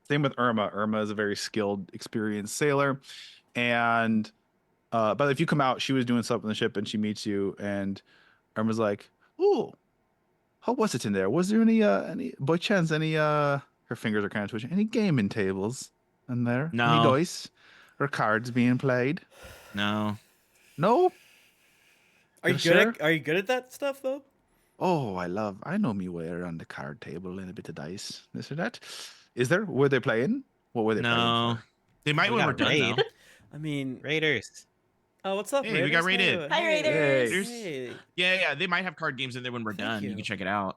same with Irma. Irma is a very skilled, experienced sailor, and but if you come out, she was doing stuff on the ship and she meets you, and Irma's like, "Ooh, how was it in there? Was there any by chance any her fingers are kind of twitching, any gaming tables in there? Any No. dice or cards being played? No. No." Are you Sure. good at that stuff though? Oh, I know me way around the card table and a bit of dice, this or that. Is there? Were they playing? What were they No, playing for? they might We when got we're a done raid. though. I mean, Raiders. oh, what's up, Hey, Raiders? we got raided. Hey, Hi, hey, Raiders. hey. Yeah, they might have card games in there when we're Thank done. You you. can check it out.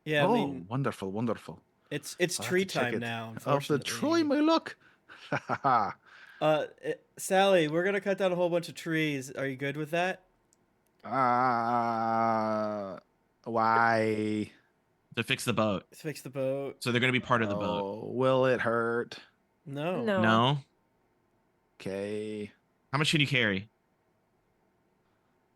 Yeah, I Oh, mean, wonderful, wonderful. it's I'll have tree to check time it. now. Of the Troy Unfortunately. my luck. Sally, we're gonna cut down a whole bunch of trees. Are you good with that? Why? To fix the boat. Let's fix the boat. So they're going to be part of the boat. Oh, will it hurt? No. No. No. Okay. How much can you carry?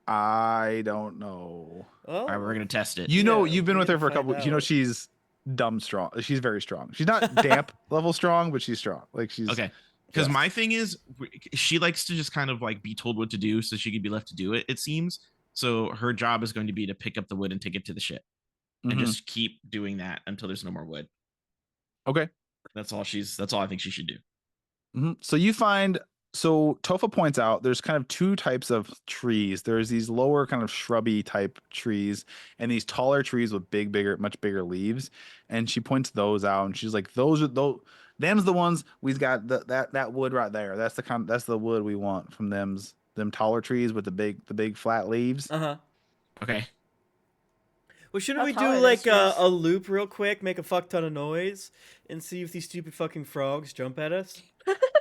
I don't know. Oh, All right, we're going to test it. You know, Yeah, you've been we with her gotta for a couple. find You know, out. she's dumb strong. She's very strong. She's not damp level strong, but she's strong. Like she's Okay. Because Yeah. my thing is, she likes to just kind of like be told what to do so she can be left to do it, it seems. So her job is going to be to pick up the wood and take it to the ship and Mhm. just keep doing that until there's no more wood. Okay. That's all I think she should do. So you find, so Tofa points out there's kind of two types of trees. There's these lower kind of shrubby type trees and these taller trees with much bigger leaves. And she points those out and she's like, them's the ones we've got that wood right there. That's the wood we want from them taller trees with the big flat leaves. Uh-huh. Okay. Well, shouldn't How we tall do are like those trees? a loop real quick, make a fuck ton of noise, and see if these stupid fucking frogs jump at us?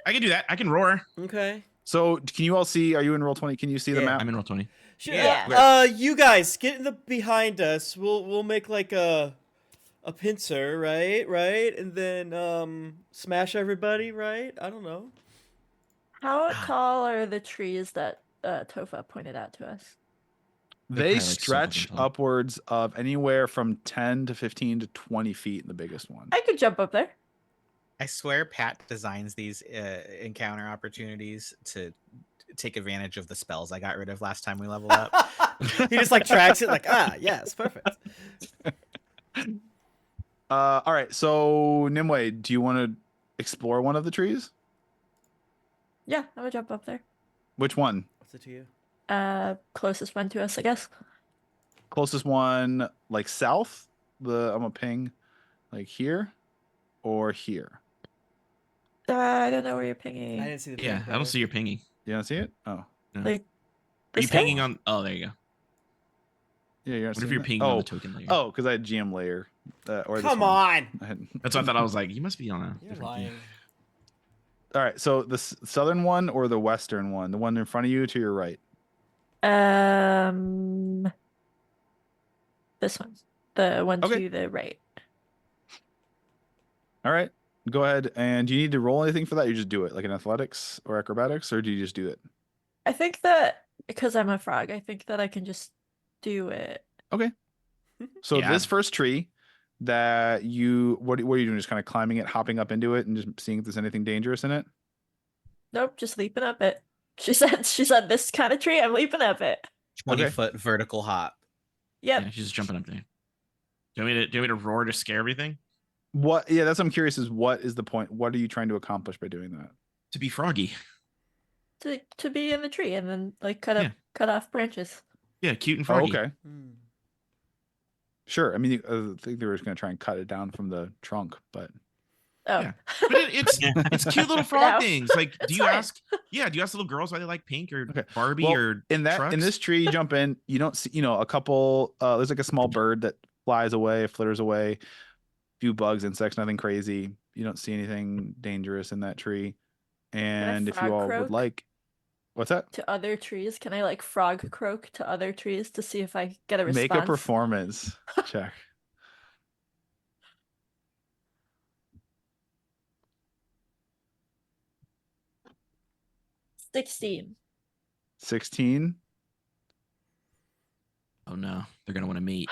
I can do that. I can roar. Okay. So can you all see, are you in roll 20? Can you see the Yeah. map? I'm in roll 20. Yeah. You guys get in the behind us. We'll make like a pincer, right, and then smash everybody, right? I don't know. How tall are the trees that Tofa pointed out to us? They're They probably, like, so stretch fucking tall. upwards of anywhere from 10 to 15 to 20 feet in the biggest one. I could jump up there. I swear Pat designs these encounter opportunities to take advantage of the spells I got rid of last time we leveled up. He just like tracks it, like yes, perfect. All right, so Nimue, do you want to explore one of the trees? Yeah, I would jump up there. Which one? What's it to you? Closest one to us, I guess. Closest one, like south? I'm gonna ping, like here or here. I don't know where you're I pinging. didn't see the Yeah, ping, I don't brother. see your pinging. You don't see it? Oh, No. Like, Are you this guy? pinging on? Oh, there you go. yeah. You're not What if seeing you're that? pinging on the token layer? Oh, because I had GM layer. Or this Come one. on, I had- That's what I thought. I was like, you must be on a. you're different lying. thing. All right, so the southern one or the western one? The one in front of you to your right. This one. The one Okay. to the right. All right, go ahead. And do you need to roll anything for that? You just do it, like in athletics or acrobatics, or do you just do it? I think that because I'm a frog, I think that I can just do it. So Yeah. this first tree that what are you doing? Just kind of climbing it, hopping up into it, and just seeing if there's anything dangerous in it? Nope, just leaping up it. She said this kind of tree, I'm leaping up it. 20-foot vertical hop. Yep. Yeah, she's just jumping up there. Do you want me to roar to scare everything? What? Yeah, that's what I'm curious. Is what is the point? What are you trying to accomplish by doing that? To be froggy. To be in the tree and then like cut Yeah. off branches. Yeah, cute and Oh, froggy. okay, Hmm. sure. I mean, I think they were just going to try and cut it down from the trunk, but Oh. Yeah. But it's cute little frog No. things. Like, do It's you fine. ask? Yeah, do you ask little girls why they like pink or Okay. Barbie Well, or in trucks? this tree, you jump in. You don't see, a couple. There's like a small bird that flies away, flitters away. Few bugs, insects, nothing crazy. You don't see anything dangerous in that tree. And if you frog all croak? would like, what's that? To other trees, can I like frog croak to other trees to see if I get a response? Make a performance check. 16. 16. Oh no, they're gonna want to meet.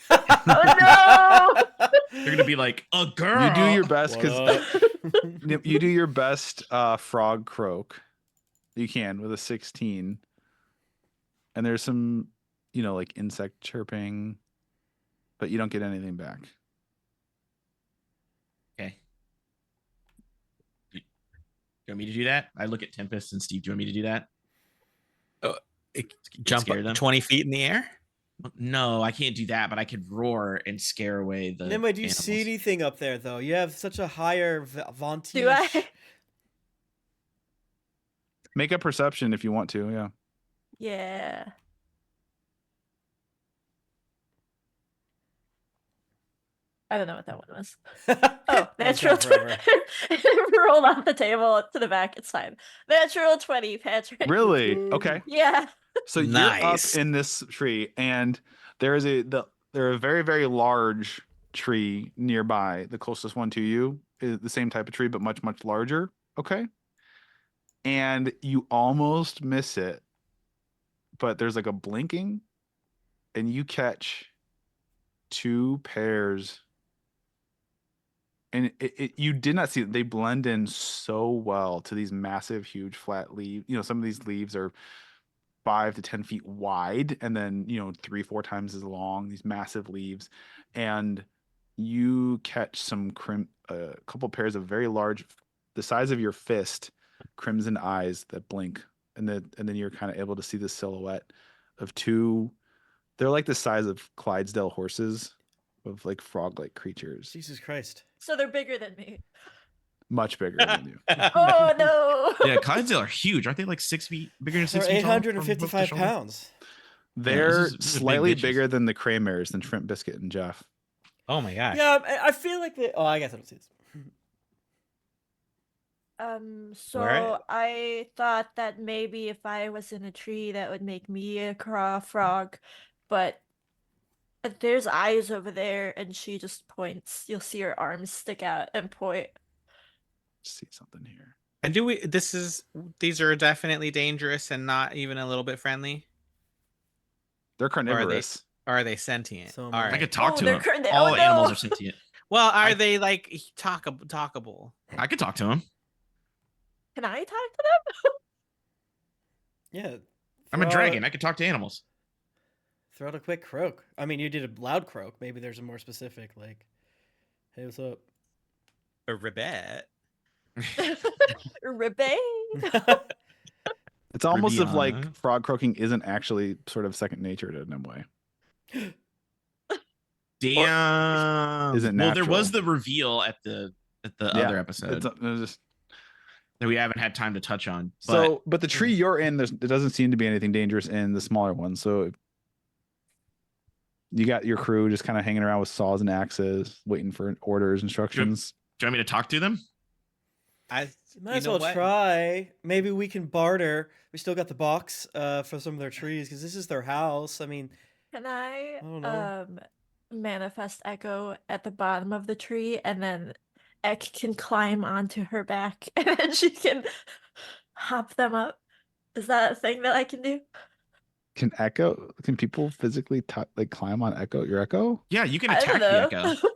Oh They're gonna be like, a girl. You do your best because What? you do your best frog croak. You can with a 16. And there's some, like insect chirping, but you don't get anything back. Okay. Do you want me to do that? I look at Tempest and Steve. Do you want me to do that? Jump scare up them? 20 feet in the air. No, I can't do that, but I could roar and scare away the Nimue, do you see animals. anything up there though? You have such a higher vantage. Do I? Make a perception if you want to. Yeah. Yeah. I don't know what that one was. Oh, natural Jump forever. 20. Rolled off the table to the back. It's fine. Natural 20, Patrick. Really? Okay. Yeah. So you're up Nice. in this tree, and there is a very, very large tree nearby. The closest one to you is the same type of tree, but much, much larger. Okay. And you almost miss it, but there's like a blinking, and you catch 2 pairs. And you did not see it. They blend in so well to these massive, huge, flat leaves. You know, some of these leaves are 5 to 10 feet wide, and then 3-4 times as long. These massive leaves, and you catch some a couple pairs of very large, the size of your fist, crimson eyes that blink, and then you're kind of able to see the silhouette of 2. They're like the size of Clydesdale horses, of like frog-like creatures, Jesus Christ. So they're bigger than me. much bigger than you. Oh no. Yeah, Clydesdale are huge. Aren't they like 6 feet bigger than 6 They're feet tall from hoof to 855 shoulder? pounds. They're this is big slightly bitches. bigger than the Craymares, than Shrimp Biscuit and Jeff. Oh my gosh. Yeah, I feel like they. Oh, I guess I don't see this. So Where- I thought that maybe if I was in a tree, that would make me a frog, but there's eyes over there, and she just points. You'll see her arms stick out and point. See something here. And these are definitely dangerous and not even a little bit friendly? They're Or carnivorous. are they sentient? So All am I. I right. could talk Oh, to they're them. cur- All oh, animals no. are sentient. Well, are I- they like talkable? I could talk to them. Can I talk to them? Yeah. I'm a throw dragon. out- I could talk to animals. Throw out a quick croak. I mean, you did a loud croak. Maybe there's a more specific, like, hey, what's up? A ribbit? Rebate. It's almost as if like Ribiana. frog croaking isn't actually sort of second nature to Nimue. Damn. is it Well, there was natural? the reveal at the Yeah, other episode It's just, that we haven't had time to touch on. But so, but the tree you're in, it doesn't seem to be anything dangerous in the smaller one. So you got your crew just kind of hanging around with saws and axes, waiting for orders, instructions. do you want me to talk to them? Might as well try. Maybe we can barter. We still got the box for some of their trees because this is their house. I mean, Can I don't know. manifest Echo at the bottom of the tree, and then Ek can climb onto her back, and then she can hop them up? Is that a thing that I can do? Can people physically like climb on Your Echo? Yeah, you can I attack don't the know. echo.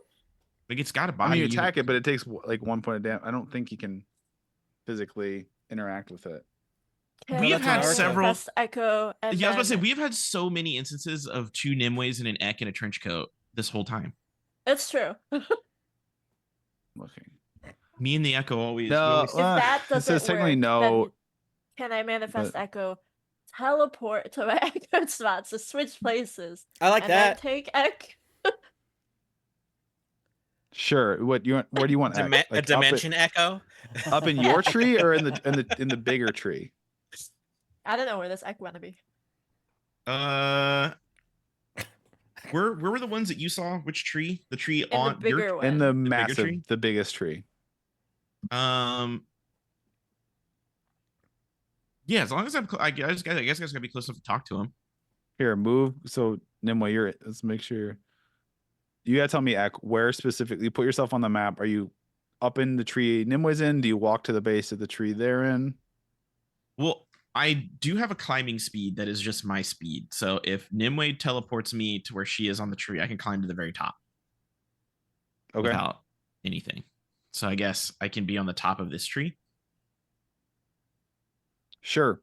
Like it's got a body. I mean, you attack it, but it takes like 1 point of damage. I don't think you can physically interact with it. Can We have I had several- manifest Echo, and Yeah, I was about to say then- we've had so many instances of 2 Nimways and an Ek in a trench coat this whole time. It's true. Looking. Me and the Echo always. No, we always- If that it doesn't says technically work, no. then can I manifest but- Echo, teleport to my Echo spots to switch places, I like and that. then take Ek? Sure. Where do you want? Ek? A Like, dimension echo? up in your tree or in the bigger tree? I don't know where this Ek want to be. where were the ones that you saw? Which tree? The tree In the on bigger your, one. In the bigger massive, tree? the biggest tree. Yeah, as long as I guess I gotta be close enough to talk to him. Here, move. So Nimue, let's make sure. You gotta tell me, Ek, where specifically. Put yourself on the map. Are you up in the tree Nimue's in? Do you walk to the base of the tree they're in? Well, I do have a climbing speed that is just my speed. So if Nimue teleports me to where she is on the tree, I can climb to the very top Okay. without anything. So I guess I can be on the top of this tree. Sure.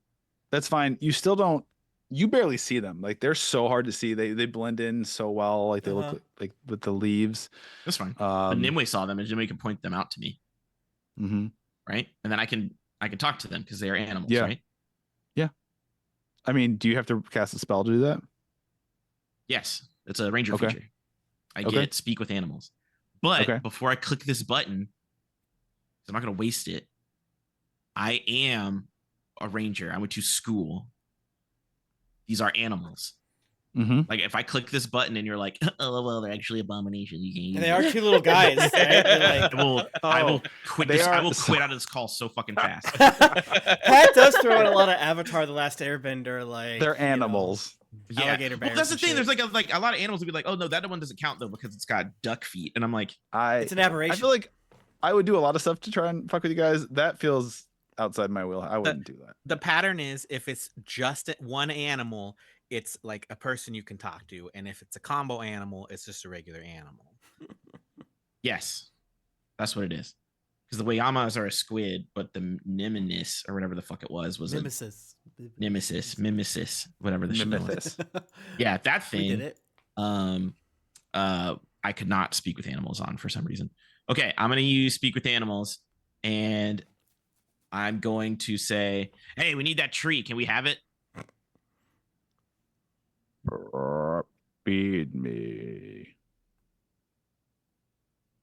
That's fine. You still don't. You barely see them. Like they're so hard to see. They blend in so well. Like they Uh-huh. look like with the leaves. That's fine. But Um, Nimue saw them and Nimue can point them out to me, mhm. right? And then I can talk to them because they are animals, Yeah. right? I mean, do you have to cast a spell to do that? Yes, it's a ranger Okay. feature. I Okay. get speak with animals. But Okay. before I click this button, 'cause I'm not going to waste it, I am a ranger. I went to school. These are animals. Mm-hmm. Like if I click this button and you're like, oh well, they're actually abominations. You can use And they it. are two little guys, right? They're like, I will Oh, quit they this. I are- will quit out of this call so fucking fast. Pat does throw in a lot of Avatar: The Last Airbender, like They're you know, animals. Yeah. alligator Well, bears. that's the and thing. shit. There's like a lot of animals will be like, oh no, that one doesn't count though because it's got duck feet, and I'm like, It's an aberration. I feel like I would do a lot of stuff to try and fuck with you guys. That feels outside my wheel. I wouldn't do that. The pattern is if it's just one animal, it's like a person you can talk to, and if it's a combo animal, it's just a regular animal. yes, that's what it is. Because the Wayamas are a squid, but the Nemesis or whatever the fuck it was Nemesis. Mimesis, whatever the shit that was. Mimesis. Yeah, that We did thing. it. I could not speak with animals on for some reason. Okay, I'm gonna use speak with animals, and I'm going to say, hey, we need that tree. Can we have it? Feed me.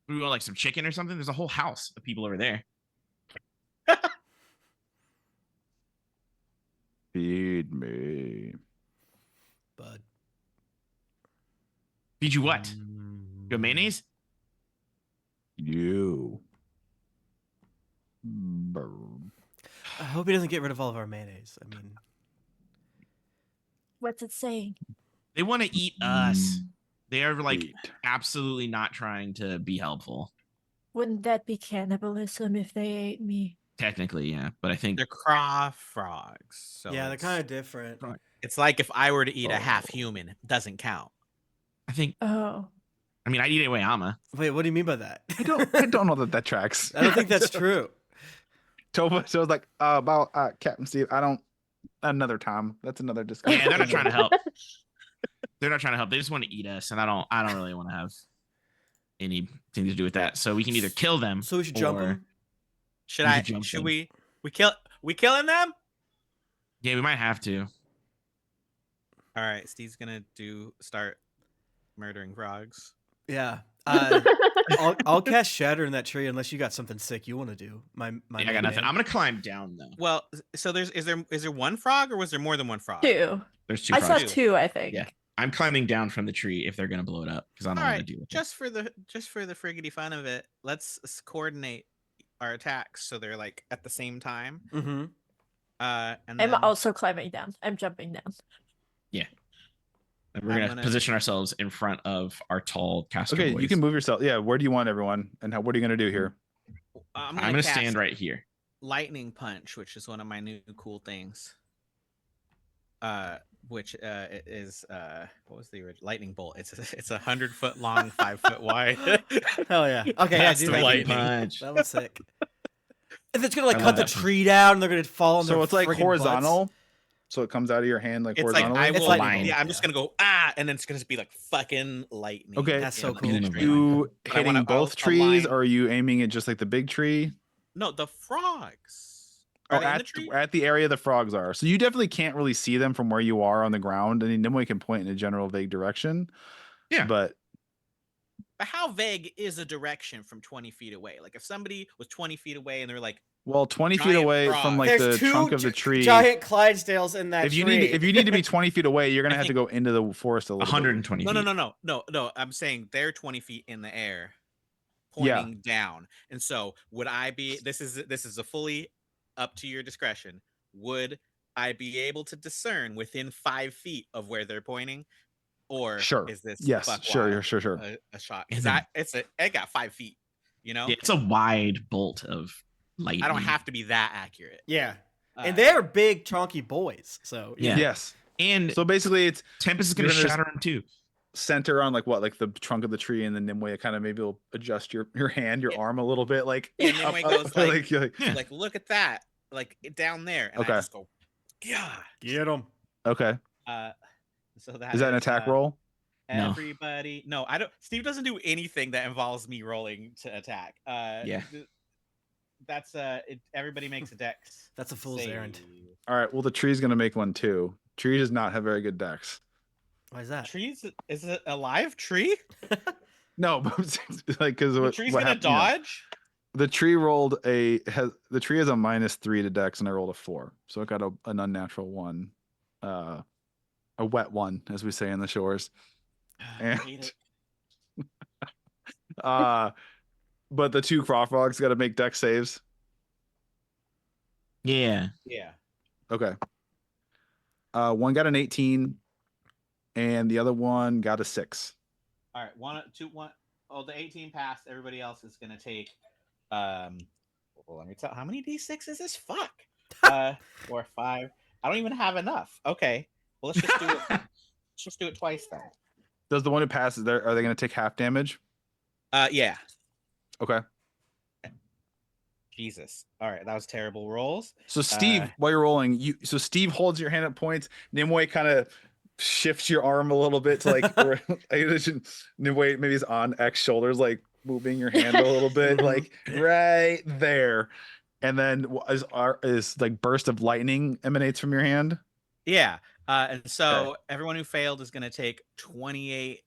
We want like some chicken or something. There's a whole house of people over there. Feed me. Bud. Feed you what? Mm. You have mayonnaise? You. Brr. I hope he doesn't get rid of all of our mayonnaise. I mean, What's it saying? They want to eat us. They are like Eat. absolutely not trying to be helpful. Wouldn't that be cannibalism if they ate me? Technically, yeah. But I think They're craw frogs. So yeah, they're it's- kind of different. It's like if I were to eat a half Oh. human, it doesn't count. I think Oh. I mean I'd eat a Wayama. Wait, what do you mean by that? I don't know that tracks. I don't think that's true. Tova, so it's like about Captain Steve. I don't. Another time. That's another discussion. Yeah, they're not trying to help. They're not trying to help. They just want to eat us, and I don't really want to have anything to do with that. So we can either kill them. So we should jump or- him. Should We I? should jump Should them. we killing them? Yeah, we might have to. All right, Steve's gonna start murdering frogs. Yeah. I'll cast Shatter in that tree unless you got something sick you want to do. My Yeah, I main got nothing. man. I'm gonna climb down though. Well, so is there one frog or was there more than one frog? Two. There's two I saw frogs. frogs. two, I think. Yeah. I'm climbing down from the tree if they're gonna blow it up because I don't All want to right, deal with it. just for the friggity fun of it, let's coordinate our attacks so they're like at the same time. Mm-hmm. And I'm then also climbing down. I'm jumping down. And we're I'm gonna, gonna- position ourselves in front of our tall caster Okay, boys. you can move yourself. Yeah, where do you want everyone? And what are you gonna do here? I'm I'm gonna cast stand right here. lightning punch, which is one of my new cool things. Which it is what was the original lightning bolt? It's a 100-foot long, 5-foot wide. Hell yeah. Okay, yeah, Cast do of that. lightning. punch. That was sick. If it's gonna like I cut love the that one. tree down, and they're gonna fall on So their it's like friggin' horizontal. butts. So it comes out of your hand like It's like horizontally. I It's will. lightning Yeah, bolt, I'm just yeah. gonna go and then it's gonna be like fucking lightning. Okay. That's so like, cool. in a You straight line. You But I hitting wanna- both I'll trees, align- or are you aiming at just like the big tree? No, the frogs. Oh, Are they in the at tree? at the area the frogs are. So you definitely can't really see them from where you are on the ground. And then we can point in a general vague direction. Yeah. But But how vague is a direction from 20 feet away? Like if somebody was 20 feet away and they're like, well, 20 feet Giant away frog. from like There's the two trunk of the tree. giant Clydesdales in that if you tree. need if you need to be 20 feet away, you're gonna I have to think- go into the forest a little bit. 120 no, feet. no. I'm saying they're 20 feet in the air, Yeah. pointing down. And so would I be? This is a fully up to your discretion. Would I be able to discern within 5 feet of where they're pointing, or Sure. is this Yes, buck sure, wild sure. a shot? And Because then- it got 5 feet. You know, Yeah, it's a wide bolt of lightning. I don't have to be that accurate. Yeah, and Uh, they're big, chunky boys. So Yeah. Yes. And So basically it's Tempest is gonna you're gonna shatter him too. center on like what, like the trunk of the tree, and then Nimue kind of maybe will adjust your hand, your Yeah. arm a little bit, like Yeah, Nimue goes like- you're like, Yeah. like look at that, like down there, and Okay. I just go, yeah. get them. okay. So that Is that an attack roll? No. Everybody, no, I don't. Steve doesn't do anything that involves me rolling to attack. Yeah. That's everybody makes a dex. That's a fool's errand. save. All right. Well, the tree's gonna make one too. Tree does not have very good decks. Why is that? Trees? Is it a live tree? No, but like because The what tree's what gonna happened, you know, dodge. the tree rolled the tree has a -3 to Dex, and I rolled a 4, so it got an unnatural 1, a wet 1, as we say in the shores. I And hate it. but the 2 craw frogs got to make Dex saves. Yeah. Yeah. Okay. One got an 18, and the other one got a 6. All right. 1, 2, 1. Oh, the 18 passed. Everybody else is gonna take. Well, let me tell. How many d6 is this? Fuck. 4, 5. I don't even have enough. Okay. Well, let's just do it. Let's just do it twice then. Does the one who passes there? Are they going to take half damage? Yeah. Okay. Jesus. All right. That was terrible rolls. So Steve, while you're rolling, Steve holds your hand at points. Nimue kind of shifts your arm a little bit to like Nimue maybe is on X shoulders, like moving your hand a little bit, like right there. And then is like burst of lightning emanates from your hand. Yeah. And so everyone who failed is gonna take 28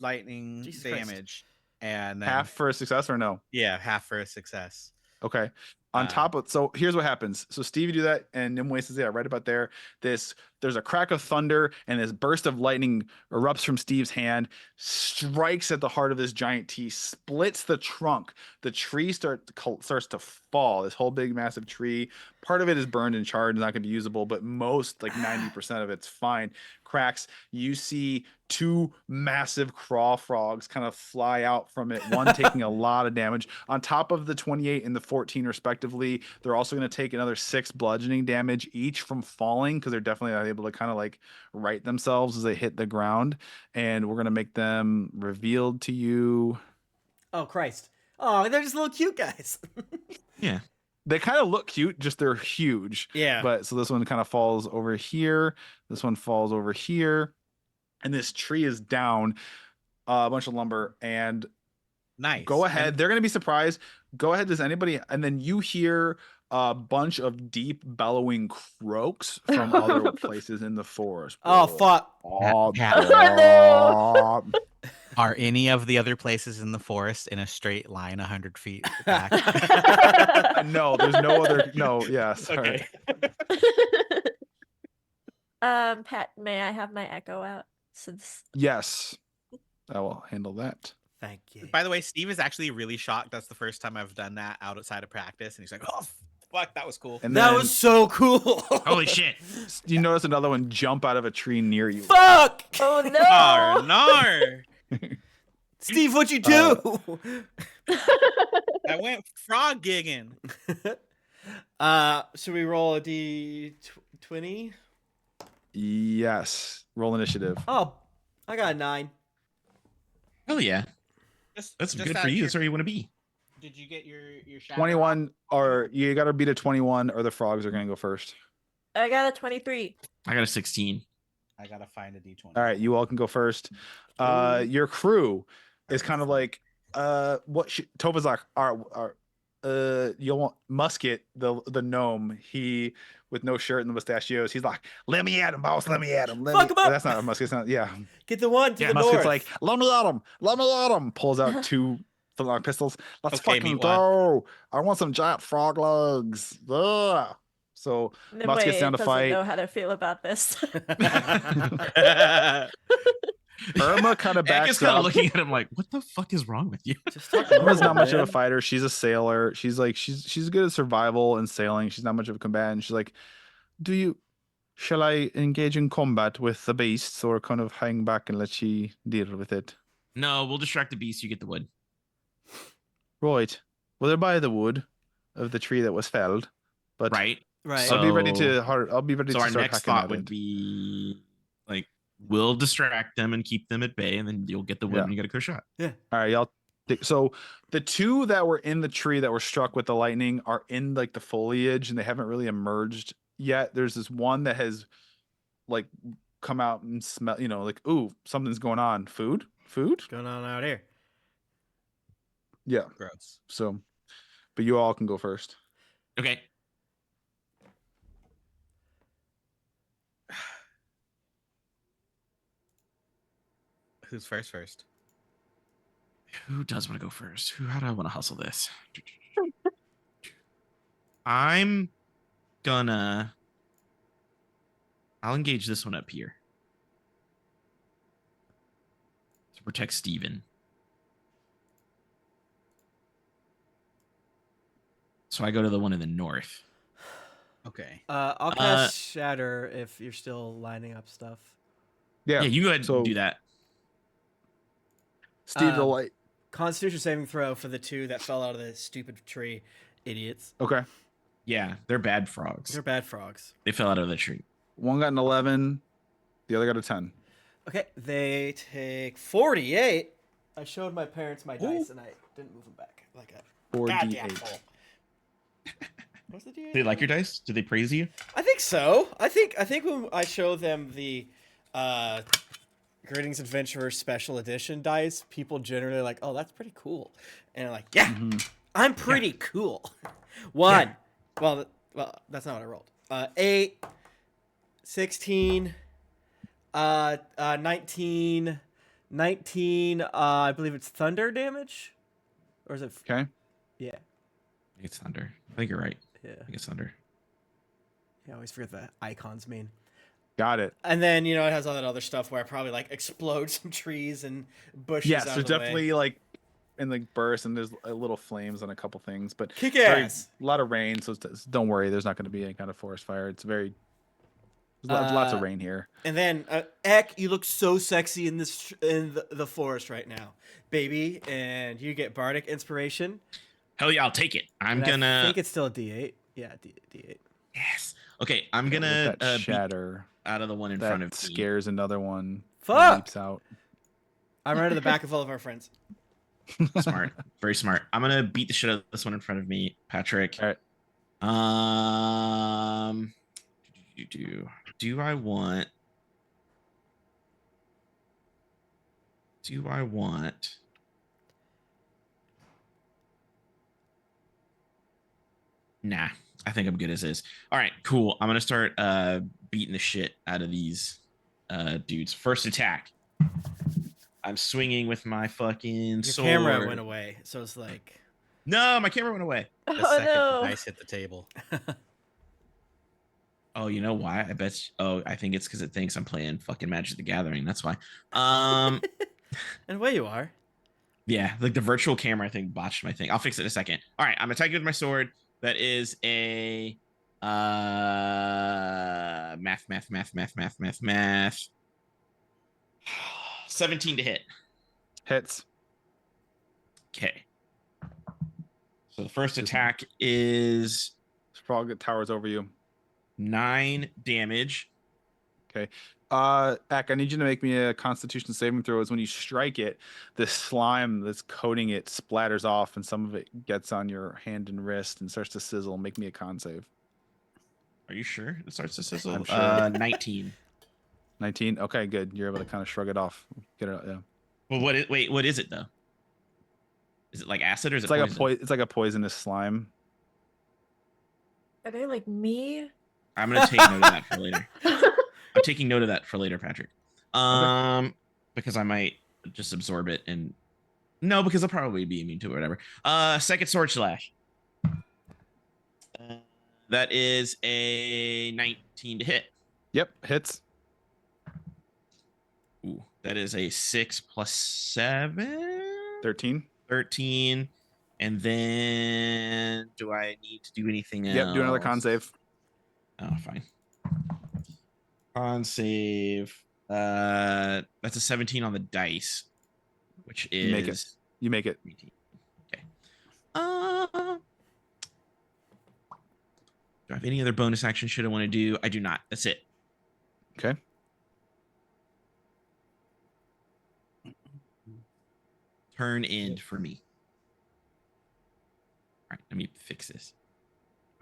lightning Jesus Christ. damage, and then Half for a success or no? yeah, half for a success. Okay. On top of, so here's what happens. So Steve, you do that, and Nimue says, yeah, right about there. There's a crack of thunder, and this burst of lightning erupts from Steve's hand, strikes at the heart of this giant tree, splits the trunk. The tree starts to fall. This whole big, massive tree. Part of it is burned and charred, and not going to be usable, but most, like 90% of it's fine. Cracks. You see 2 massive craw frogs kind of fly out from it, one taking a lot of damage. On top of the 28 and the 14 respectively, they're also going to take another 6 bludgeoning damage each from falling, because they're definitely not able to kind of like right themselves as they hit the ground. And we're going to make them revealed to you. Oh Christ! Oh, they're just little cute guys. Yeah. They kind of look cute, just they're huge. Yeah. But so this one kind of falls over here. This one falls over here. And this tree is down, a bunch of lumber. And Nice. go ahead. And They're going to be surprised. Go ahead. Does anybody? And then you hear a bunch of deep bellowing croaks from other places in the forest. Oh fuck! Oh, Oh, no. are any of the other places in the forest in a straight line 100 feet back? No, there's no other. No, yeah, sorry. Okay. Pat, may I have my echo out since Yes, I will handle that. Thank you. By the way, Steve is actually really shocked. That's the first time I've done that outside of practice, and he's like, "Oh, fuck, that was cool." And That then was so cool. Holy shit. you notice another one jump out of a tree near you. Fuck! Oh Nar, no! nar. Steve, what'd you do? I went frog gigging. Should we roll a d20? Yes, roll initiative. Oh, I got a 9. Hell yeah. Just, That's just good out for of you. cur- That's where you want to be. Did you get your shadow? 21, or you got to beat a 21, or the frogs are going to go first. I got a 23. I got a 16. I gotta find a d20. All right, you all can go first. Your crew is kind of like, Tova's like, you'll want Musket, the gnome. He with no shirt and the mustachios. He's like, let me at him, boss. Let me at him. Fuck him up. That's not a Musket. It's not. Yeah. Get the one to Yeah, the Musket's north. like, let me at him. Let me at him. Pulls out 2 flintlock pistols. Let's Okay, fucking meet one. go. I want some giant frog legs. Ugh. So Musket's down to doesn't fight. know how to feel about this. Irma kind of Egg is backs kind of up. looking at him like, what the fuck is wrong with you? Just talk Irma's not normal, much of a man. fighter. She's a sailor. She's like she's good at survival and sailing. She's not much of a combatant. She's like, shall I engage in combat with the beasts, or kind of hang back and let you deal with it? No, we'll distract the beast. You get the wood. Right. Well, they're by the wood of the tree that was felled. But Right. Right. I'll be ready So- to I'll be ready So to our start next hacking thought at would it. be like, we'll distract them and keep them at bay, and then you'll get the wood Yeah. and you get a clear shot. All right, y'all. So the 2 that were in the tree that were struck with the lightning are in like the foliage, and they haven't really emerged yet. There's this one that has like come out and smell, like, ooh, something's going on. Food? What's going on out here? Yeah. Gross. So, but you all can go first. Okay. Who's first? Who does want to go first? How do I want to hustle this? I'm gonna. I'll engage this one up here to protect Steven. So I go to the one in the north. Okay. I'll cast Shatter if you're still lining up stuff. Yeah. Yeah, you go ahead so and do that. Steve the Um, light. Constitution saving throw for the two that fell out of the stupid tree. Idiots. Okay. Yeah, they're bad frogs. They're bad frogs. They fell out of the tree. One got an 11. The other got a 10. Okay, they take 48. I showed my parents my dice and I didn't move them back. Like a 4d8. goddamn fool. What's the D8? Do they like your dice? Do they praise you? I think so. I think when I show them the Greetings Adventurer Special Edition dice, people generally are like, "Oh, that's pretty cool," and I'm like, "Yeah, I'm pretty cool." One, well, that's not what I rolled. 8, 16, 19. I believe it's thunder damage, or is it? Okay. Yeah, I think it's thunder. I think you're right. yeah. I think it's thunder. I always forget the icons mean. Got it. And then, it has all that other stuff where I probably like explode some trees and bushes. Yes, out there's of the way. definitely like in the burst, and there's little flames on a couple things, but Kick very- ass. a lot of rain, so don't worry. There's not going to be any kind of forest fire. It's very there's lots of rain here. And then, Eck, you look so sexy in the forest right now, baby. And you get bardic inspiration. Hell yeah, I'll take it. I'm And I gonna. think it's still a D8. Yeah, D8. Yes. Okay, I'm With gonna that beat shatter out of the one in that front of me. scares another one. Fuck! Leaps out. I'm right to the back of all of our friends. Smart, very smart. I'm gonna beat the shit out of this one in front of me, Patrick. All right. Do I want? Nah, I think I'm good as is. All right, cool. I'm gonna start beating the shit out of these dudes. First attack. I'm swinging with my fucking Your sword. camera went away, so it's like. No, my camera went away. The Oh second no. the dice hit the table. Oh, you know why? I think it's because it thinks I'm playing fucking Magic the Gathering. That's why. And where you are. Yeah, like the virtual camera, I think, botched my thing. I'll fix it in a second. All right, I'm attacking with my sword. That is a math. 17 to hit. Hits. Okay. So the first attack is Frog that towers over you. 9 damage. Eck, I need you to make me a Constitution saving throw. Is when you strike it, the slime that's coating it splatters off, and some of it gets on your hand and wrist and starts to sizzle. Make me a con save. Are you sure it starts to sizzle? I'm sure. 19. 19. Okay, good. You're able to kind of shrug it off. Get it out. Yeah. Well, what is it though? Is it like acid or is It's it like poison? it's like a poisonous slime. Are they like me? I'm gonna take note of that for later. I'm taking note of that for later, Patrick. Because I might just absorb it and no, because I'll probably be immune to it or whatever. Second sword slash. That is a 19 to hit. Yep, hits. Ooh, that is a 6 plus 7. 13. 13. And then do I need to do anything else? Yep, do another con save. Oh, fine. Con save. That's a 17 on the dice, which is You make it. You make it. 18. Okay. Do I have any other bonus action shit I want to do? I do not. That's it. Okay. Turn end for me. All right, let me fix this.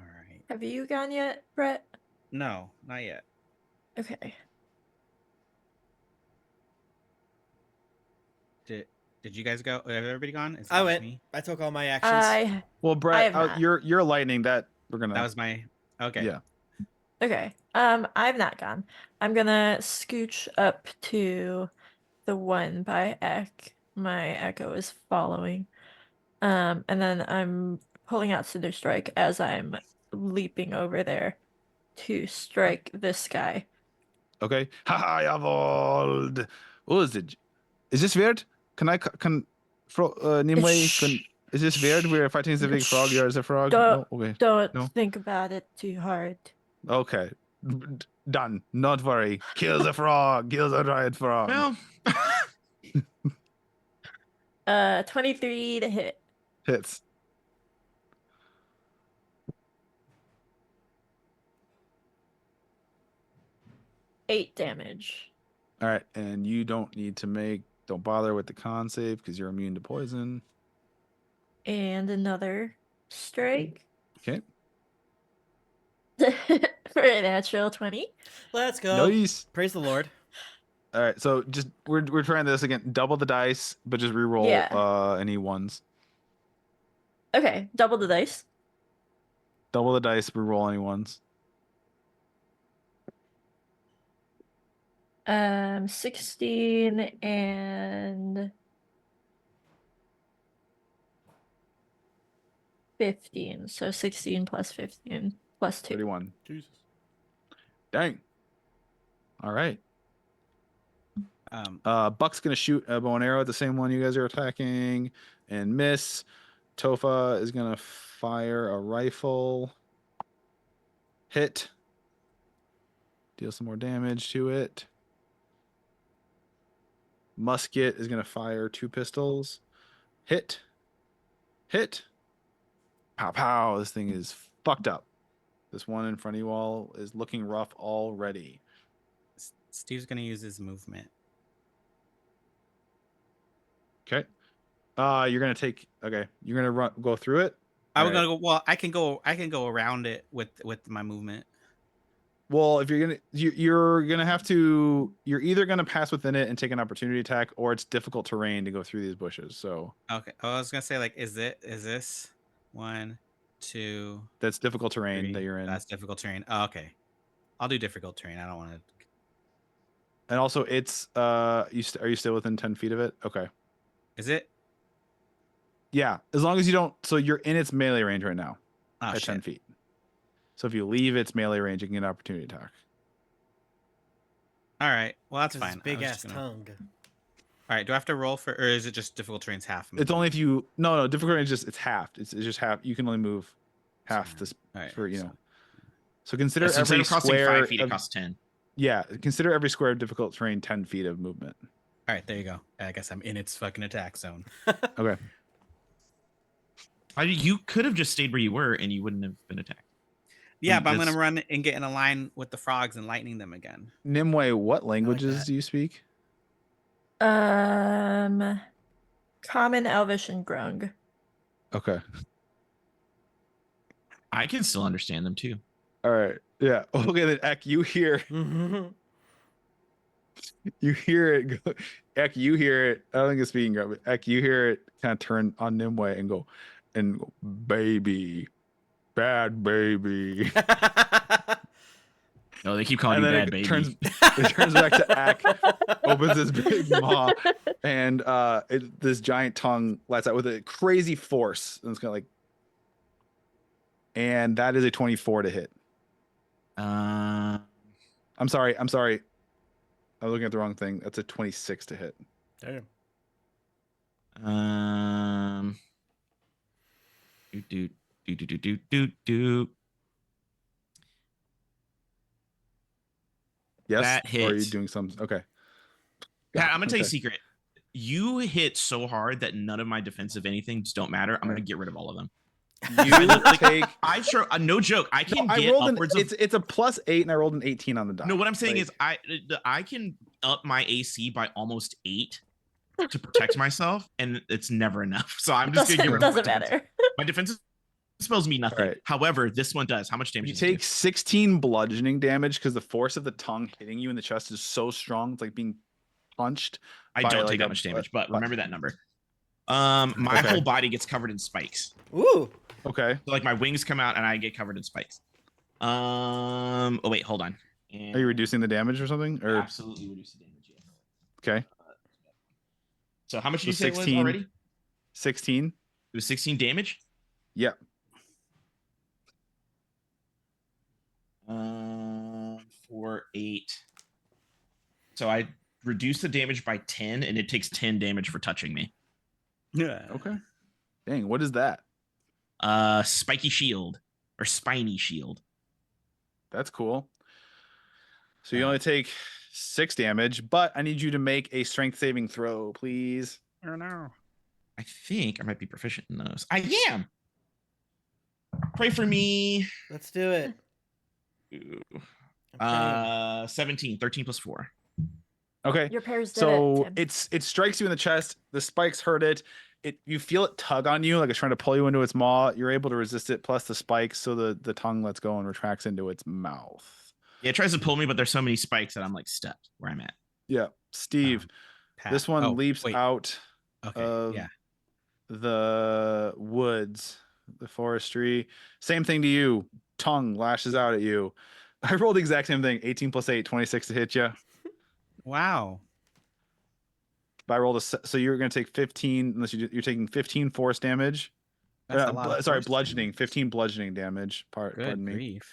All right. Have you gone yet, Brett? No, not yet. Okay. Did you guys go? Have everybody gone? Is I it went. me? I took all my actions. Well, Brett, have not. you're lightning. That we're gonna. That was my. Okay. Yeah. Okay. I've not gone. I'm gonna scooch up to the one by Ek. My echo is following. And then I'm pulling out Cinder Strike as I'm leaping over there to strike this guy. Okay. Haha, jawohl. Oh, is this weird? Nimue, is this weird? We're fighting the big frog. You're the frog. Don't, No? Okay. don't No? think about it too hard. Okay. Done. Not worry. Kill the frog. Kill the giant frog. Well, 23 to hit. Hits. Eight damage. All right. And you don't bother with the con save because you're immune to poison. And another strike. Okay. For a natural 20. Let's go. Nice. Praise the Lord. All right. So just we're trying this again. Double the dice, but just reroll any ones. Okay, double the dice. Double the dice, reroll any ones. 16 and 15. So 16 plus 15 plus 2. 31. Jesus. Dang. All right. Um, Buck's gonna shoot a bow and arrow at the same one you guys are attacking and miss. Tofa is gonna fire a rifle. Hit. Deal some more damage to it. Musket is gonna fire 2 pistols. Hit. Hit. Pow pow. This thing is fucked up. This one in front of you all is looking rough already. Steve's gonna use his movement. Okay. You're gonna take. Okay. You're gonna go through it. I'm All gonna go. Well, I can go around it with my movement. Well, if you're gonna have to. You're either gonna pass within it and take an opportunity attack, or it's difficult terrain to go through these bushes. So Okay. I was gonna say like, is this 1, 2, that's difficult terrain 3? that you're in. That's difficult terrain. Oh, okay. I'll do difficult terrain. I don't want to. And also, it's are you still within 10 feet of it? Okay. Is it? Yeah, as long as you don't. So you're in its melee range right now Oh, at shit. 10 feet. So if you leave its melee range, you can get an opportunity attack. All right. Well, that's His fine. big I was ass just gonna- tongue. All right. Do I have to roll for, or is it just difficult terrain's half? It's movement? only if you no difficult range it's halved. It's just half. You can only move half Sorry. this All right, for you so- know. So consider so instead every of costing square 5 feet, it of- costs 10. yeah, consider every square of difficult terrain 10 feet of movement. All right. There you go. I guess I'm in its fucking attack zone. Okay. You could have just stayed where you were and you wouldn't have been attacked. Yeah, but I'm That's- gonna run and get in a line with the frogs and lightning them again. Nimue, what languages that. do you speak? Common, Elvish, and Grung. Okay. I can still understand them too. All right. Yeah. Okay. Then Ek, you hear it. Go, Ek, you hear it. I don't think it's speaking Grub, but Ek, you hear it kind of turn on Nimue and go, baby, bad baby. No, they keep calling And you then bad baby. it turns back to Ak, opens his big maw, and this giant tongue lets out with a crazy force. And it's kind of like, and that is a 24 to hit. I'm sorry. I was looking at the wrong thing. That's a 26 to hit. Damn. Do. Yes. That Or are you hits. doing some? Okay. Pat, I'm gonna tell you a Okay. secret. You hit so hard that none of my defensive anything just don't matter. I'm gonna get rid of all of them. You take. I sure, no joke. I can I get rolled upwards of. it's a +8 and I rolled an 18 on the die. No, what I'm saying Like, is I can up my AC by almost 8 to protect myself, and it's never enough. So I'm just gonna get rid of my Doesn't defensive. matter. My defensive spells mean nothing. Alright. However, this one does. How much damage you does it do? take 16 bludgeoning damage because the force of the tongue hitting you in the chest is so strong. It's like being punched. I by, don't like, take that a- much damage, but but- remember that number. My Okay. whole body gets covered in spikes. Ooh. Okay. So like my wings come out and I get covered in spikes. Oh wait, hold on. Are you reducing the damage or something? Or Absolutely reduce the damage. Yes. okay. So how much did So you say it was 16. already? 16. It was 16 damage. Yep. 4, 8. So I reduce the damage by 10, and it takes 10 damage for touching me. Yeah. Okay. Dang, what is that? Spiky shield or spiny shield. That's cool. So you only take 6 damage, but I need you to make a strength saving throw, please. Oh no. I think I might be proficient in those. I am. Pray for me. Let's do it. Ooh. I'm praying. 17, 13 plus 4. Okay. Your parents did So it, Tim. it strikes you in the chest. The spikes hurt it. You feel it tug on you, like it's trying to pull you into its maw. You're able to resist it, plus the spikes, so the tongue lets go and retracts into its mouth. Yeah, it tries to pull me, but there's so many spikes that I'm like stuck where I'm at. Yeah. Steve, this one leaps out of the woods, the forestry. Same thing to you. Tongue lashes out at you. I rolled the exact same thing. 18 plus 8, 26 to hit you. Wow. But I rolled so you're going to take 15, unless you're taking 15 force damage. That's a lot of Sorry, force bludgeoning. damage. 15 bludgeoning damage. Good Pardon me. grief.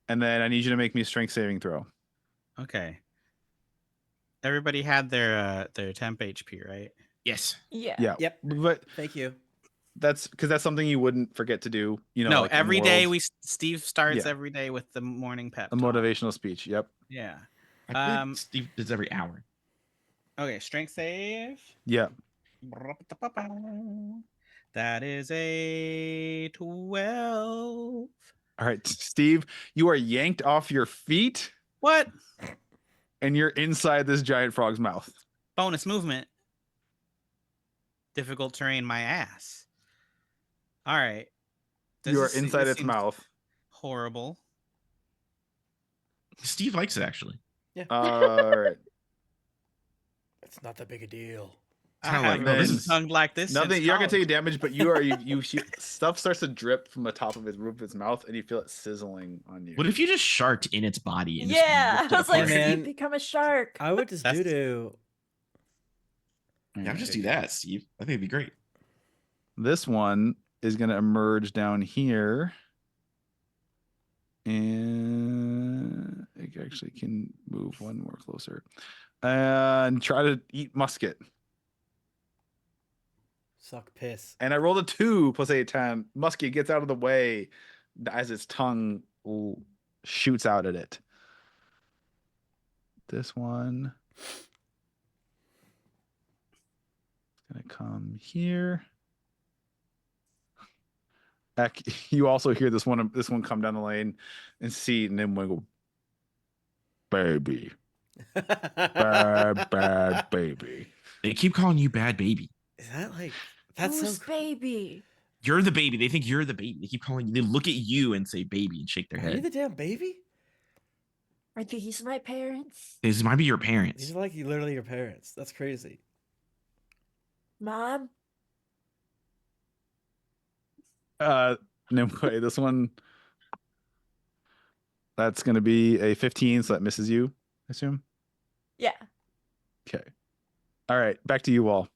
And then I need you to make me a strength saving throw. Okay. Everybody had their temp HP, right? Yes. Yeah. Yeah. Yep. But Thank you. that's because that's something you wouldn't forget to do. You know, No, like in every day World, Steve starts Yeah. every day with the morning pep a talk. motivational speech. Yep. Yeah. I think Steve does every hour. Okay, strength save. Yeah. That is a 12. All right, Steve, you are yanked off your feet What? and you're inside this giant frog's mouth. Bonus movement. Difficult terrain, my ass. All right. You are inside its seems mouth. Horrible. Steve likes it actually. All right. It's not that big a deal. I kinda like, haven't no, this been is tongued like this. Nothing. Since You're not gonna college. take damage, but you stuff starts to drip from the top of its roof of its mouth, and you feel it sizzling on you. What if you just sharked in its body? And Yeah, just I was like, apart. Man. Steve, become a shark. I would just That's- doo-doo. yeah, just do that, Steve. I think it'd be great. This one is gonna emerge down here, and it actually can move one more closer, and try to eat musket. Suck piss. And I rolled a 2 plus 8, 10. Muskie gets out of the way as its tongue shoots out at it. This one is gonna come here. You also hear this one come down the lane and see, and then we go, baby, bad baby. They keep calling you bad baby. Is that like that's Who's so baby? You're the baby. They think you're the baby. They keep calling you. They look at you and say baby and shake their Are you head. the damn baby? Are these my parents? This might be your These parents. are like literally your parents. That's crazy. Mom? Anyway, this one, that's gonna be a 15, so that misses you, I assume. Yeah. Okay. All right, back to you all.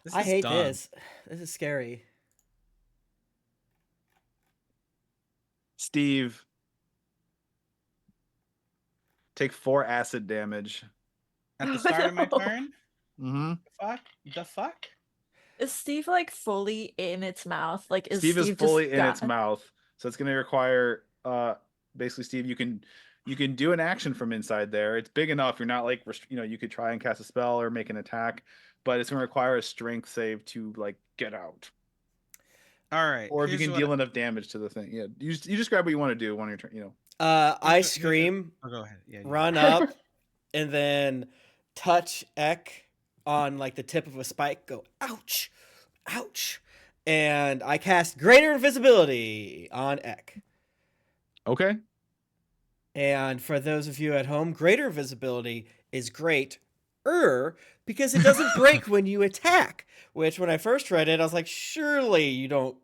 This I is hate dumb. this. This is scary. Steve, take 4 acid damage. At the start of my No. turn? Mm-hmm. The fuck? Is Steve like fully in its mouth? Like is Steve is just fully in its gone? mouth, so it's going to require basically, Steve, you can do an action from inside there. It's big enough. You're not like you could try and cast a spell or make an attack, but it's going to require a strength save to like get out. All right. Or if you here's can what deal enough damage to the thing. Yeah, you just grab what you want to do on your turn. I Here's a- scream, Oh, go ahead. Yeah. run up, and then touch Ek on like the tip of a spike. Go ouch, ouch, and I cast Greater Invisibility on Ek. Okay. And for those of you at home, Greater Invisibility is great. Because it doesn't break when you attack. Which when I first read it, I was like, surely you don't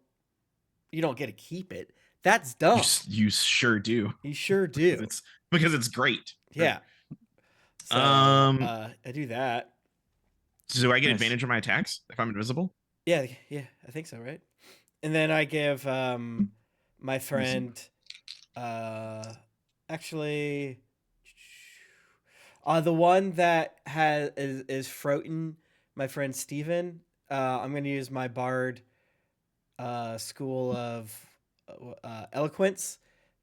get to keep it. That's dumb. You sure do. You sure do. Because it's great. Yeah. So, Um, I do that. So do I get Nice. advantage on my attacks if I'm invisible? Yeah, I think so, right? And then I give my friend actually the one that is Froten, my friend Steven. I'm gonna use my bard school of eloquence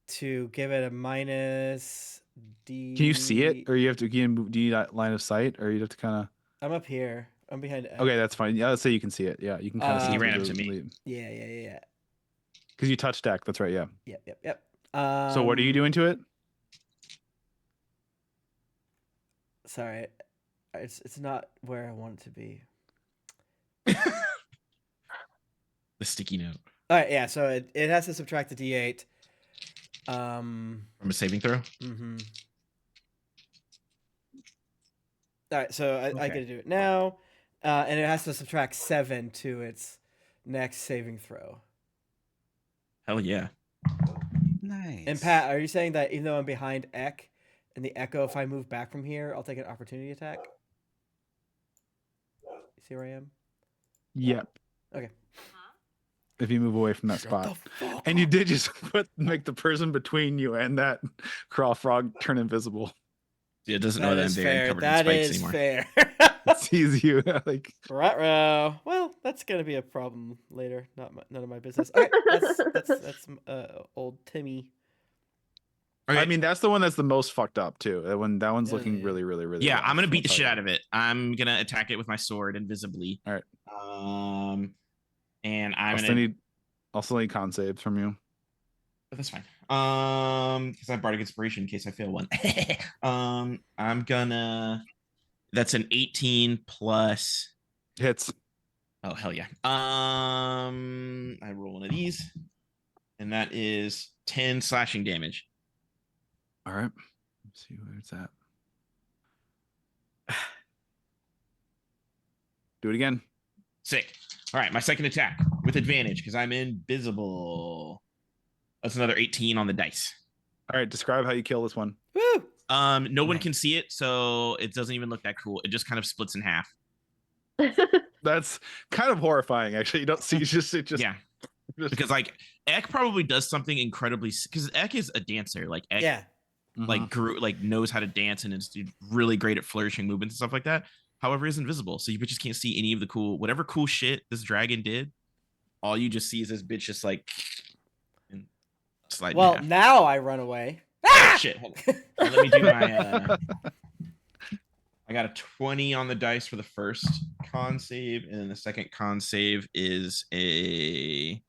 to give it a minus D. Can you see it, or you have to? Do you need that line of sight, or you have to kind of? I'm up here. I'm behind Eck. Okay, that's fine. Yeah, let's say you can see it. Yeah, you can kind of see He through ran up the to me. Yeah. because you touched deck. That's right. Yeah. Yep. So what are you doing to it? Sorry, it's not where I want it to be. The sticky note All right, yeah. So it has to subtract the D8. from a saving throw. Mm-hmm. All right, so I Okay. get to do it now, and it has to subtract 7 to its next saving throw. Hell yeah. Nice. And Pat, are you saying that even though I'm behind Eck in the Echo, if I move back from here, I'll take an opportunity attack? You see where I am? Yep. Okay. If you move away from that Shut spot, the fuck and you up. did just make the person between you and that craw frog turn invisible. It doesn't know That that I'm is there and fair. covered in That spikes is anymore. fair. It sees you like. Ruh-roh. Well, that's gonna be a problem later. None of my business. Okay, that's old Timmy. Okay. I mean, that's the one that's the most fucked up too. That one's Yeah, looking yeah. really, really, really. Yeah, rough, I'm gonna beat I'll the tell shit you. out of it. I'm gonna attack it with my sword invisibly. All right. And I'm I'll gonna. still need con saves from you. But that's fine. Because I have bardic inspiration in case I fail one. I'm gonna. That's an 18 plus. Hits. Oh hell yeah. I roll one of these, and that is 10 slashing damage. All right. Let's see where it's at. Do it again. Sick. All right, my second attack with advantage because I'm invisible. That's another 18 on the dice. All right. Describe how you kill this one. Woo! No one Nice. can see it, so it doesn't even look that cool. It just kind of splits in half. That's kind of horrifying, actually. You don't see. It just Yeah, because like Ek probably does something incredibly because Ek is a dancer. Like Ek, Yeah. like grew like knows how to dance and is really great at flourishing movements and stuff like that. However, is invisible, so you just can't see any of the whatever cool shit this dragon did. All you just see is this bitch just like and sliding. Well, half. now I run away. Oh, shit. Hold on. Let me do my. I got a 20 on the dice for the first con save, and then the second con save is a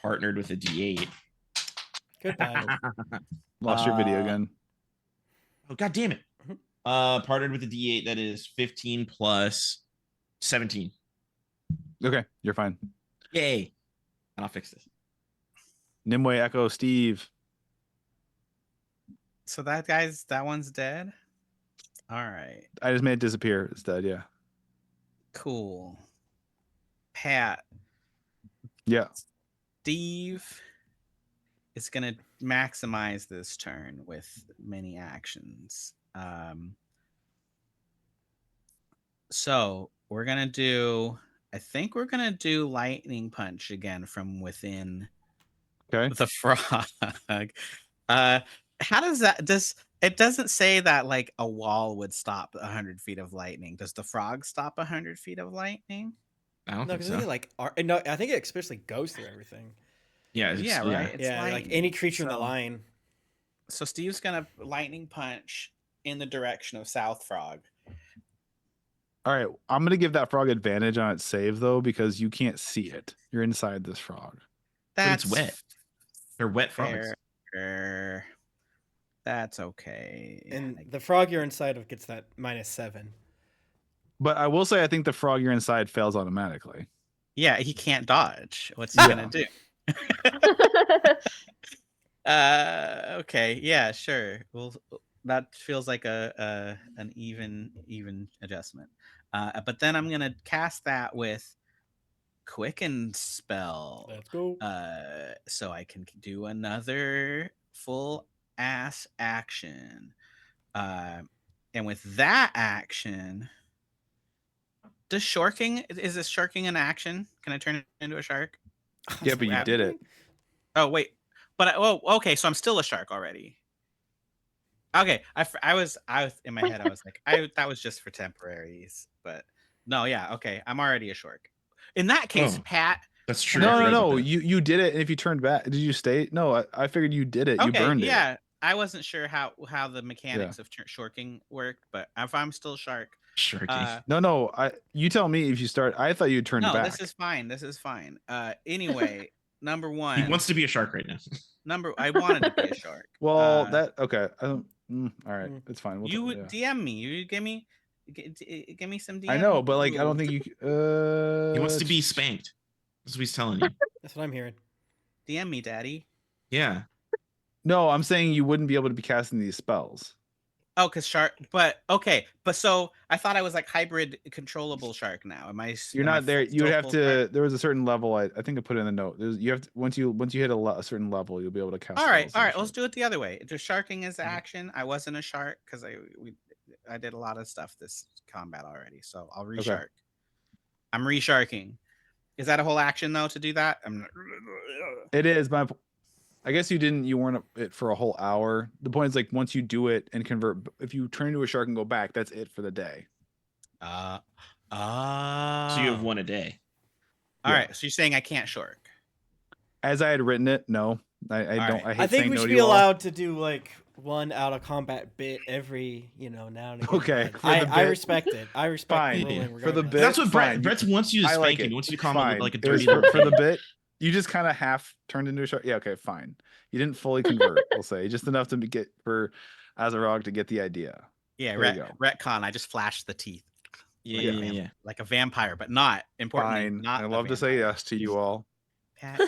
partnered with a D8. Goodbye. Lost your video again. Oh god damn it. Mhm. Partnered with a D8 that is 15 plus 17. Okay, you're fine. Yay. And I'll fix this. Nimue, Echo, Steve. So that one's dead. All right. I just made it disappear. It's dead. Yeah. Cool. Pat, Yeah. Steve is gonna maximize this turn with many actions. So we're gonna do. I think we're gonna do lightning punch again from within Okay. the frog. How does that? It doesn't say that like a wall would stop 100 feet of lightning? Does the frog stop 100 feet of lightning? I don't No, think because so. I think no, I think it especially goes through everything. Yeah, Yeah, right. It's Yeah, like lightning. any creature in the So- line. So Steve's gonna lightning punch in the direction of South Frog. All right. I'm gonna give that frog advantage on its save though, because you can't see it. You're inside this frog. But That's it's wet. They're wet frogs. fair. That's okay. And the frog you're inside of gets that -7. But I will say, I think the frog you're inside fails automatically. Yeah, he can't dodge. What's he gonna do? Okay, yeah, sure. Well, that feels like an even adjustment. But then I'm gonna cast that with quicken spell. Let's go. So I can do another full ass action. And with that action, is this sharking an action? Can I turn it into a shark? Yeah, but you did it. Oh wait, but okay, so I'm still a shark already. Okay, I was in my head. I was like, that was just for temporaries, but no, yeah, okay, I'm already a shark. In that case, Oh. Pat. That's true. No, I no, forgot about no. that. You did it, and if you turned back, did you stay? No, I figured you did it. You Okay, burned it. yeah, I wasn't sure how the mechanics of sharking worked, but if I'm still a shark, Sharky. No. You tell me if you start. I thought you turned no, back. this is fine. This is fine. Anyway, number one. He wants to be a shark right now. I wanted to be a shark. Well, okay. I don't. All right, it's fine. You would DM me. You give me some DM. I know, but like, I don't think you. He wants to be spanked. That's what he's telling you. That's what I'm hearing. DM me, daddy. Yeah. No, I'm saying you wouldn't be able to be casting these spells. Oh, because shark. But okay. But so I thought I was like hybrid controllable shark now. Am I? You're am I not there. You still would have full to. shark? There was a certain level. I think I put in the note. You have to once you hit a certain level, you'll be able to cast. All right. spells Let's do it the other way. Just sharking is the Mhm. action. I wasn't a shark because I did a lot of stuff this combat already. So I'll reshark. I'm resharking. Is that a whole action though to do that? It is. I guess you weren't up it for a whole hour. The point is like once you do it and convert, if you turn into a shark and go back, that's it for the day. So you have one a day. All right. So you're saying I can't shark? As I had written it, no. I don't. right. I hate I think saying we no should to be you all. allowed to do like one out of combat bit every, now and again. Okay, but for the I bit. respect it. I respect Fine. the ruling. For the regardless. bit. That's what fine. Brett wants you to I spank like him. it. He wants you to call him Fine. like a It was dirty little for the pig. bit. You just kind of half turned into a shark. Yeah, okay, fine. You didn't fully convert, we'll say. Just enough to get for Azarog to get the idea. Yeah, There you go. retcon. I just flashed the teeth. Yeah. Like a vampire, but not importantly. Fine. Not I a love to say vampire. yes to you all. Pat.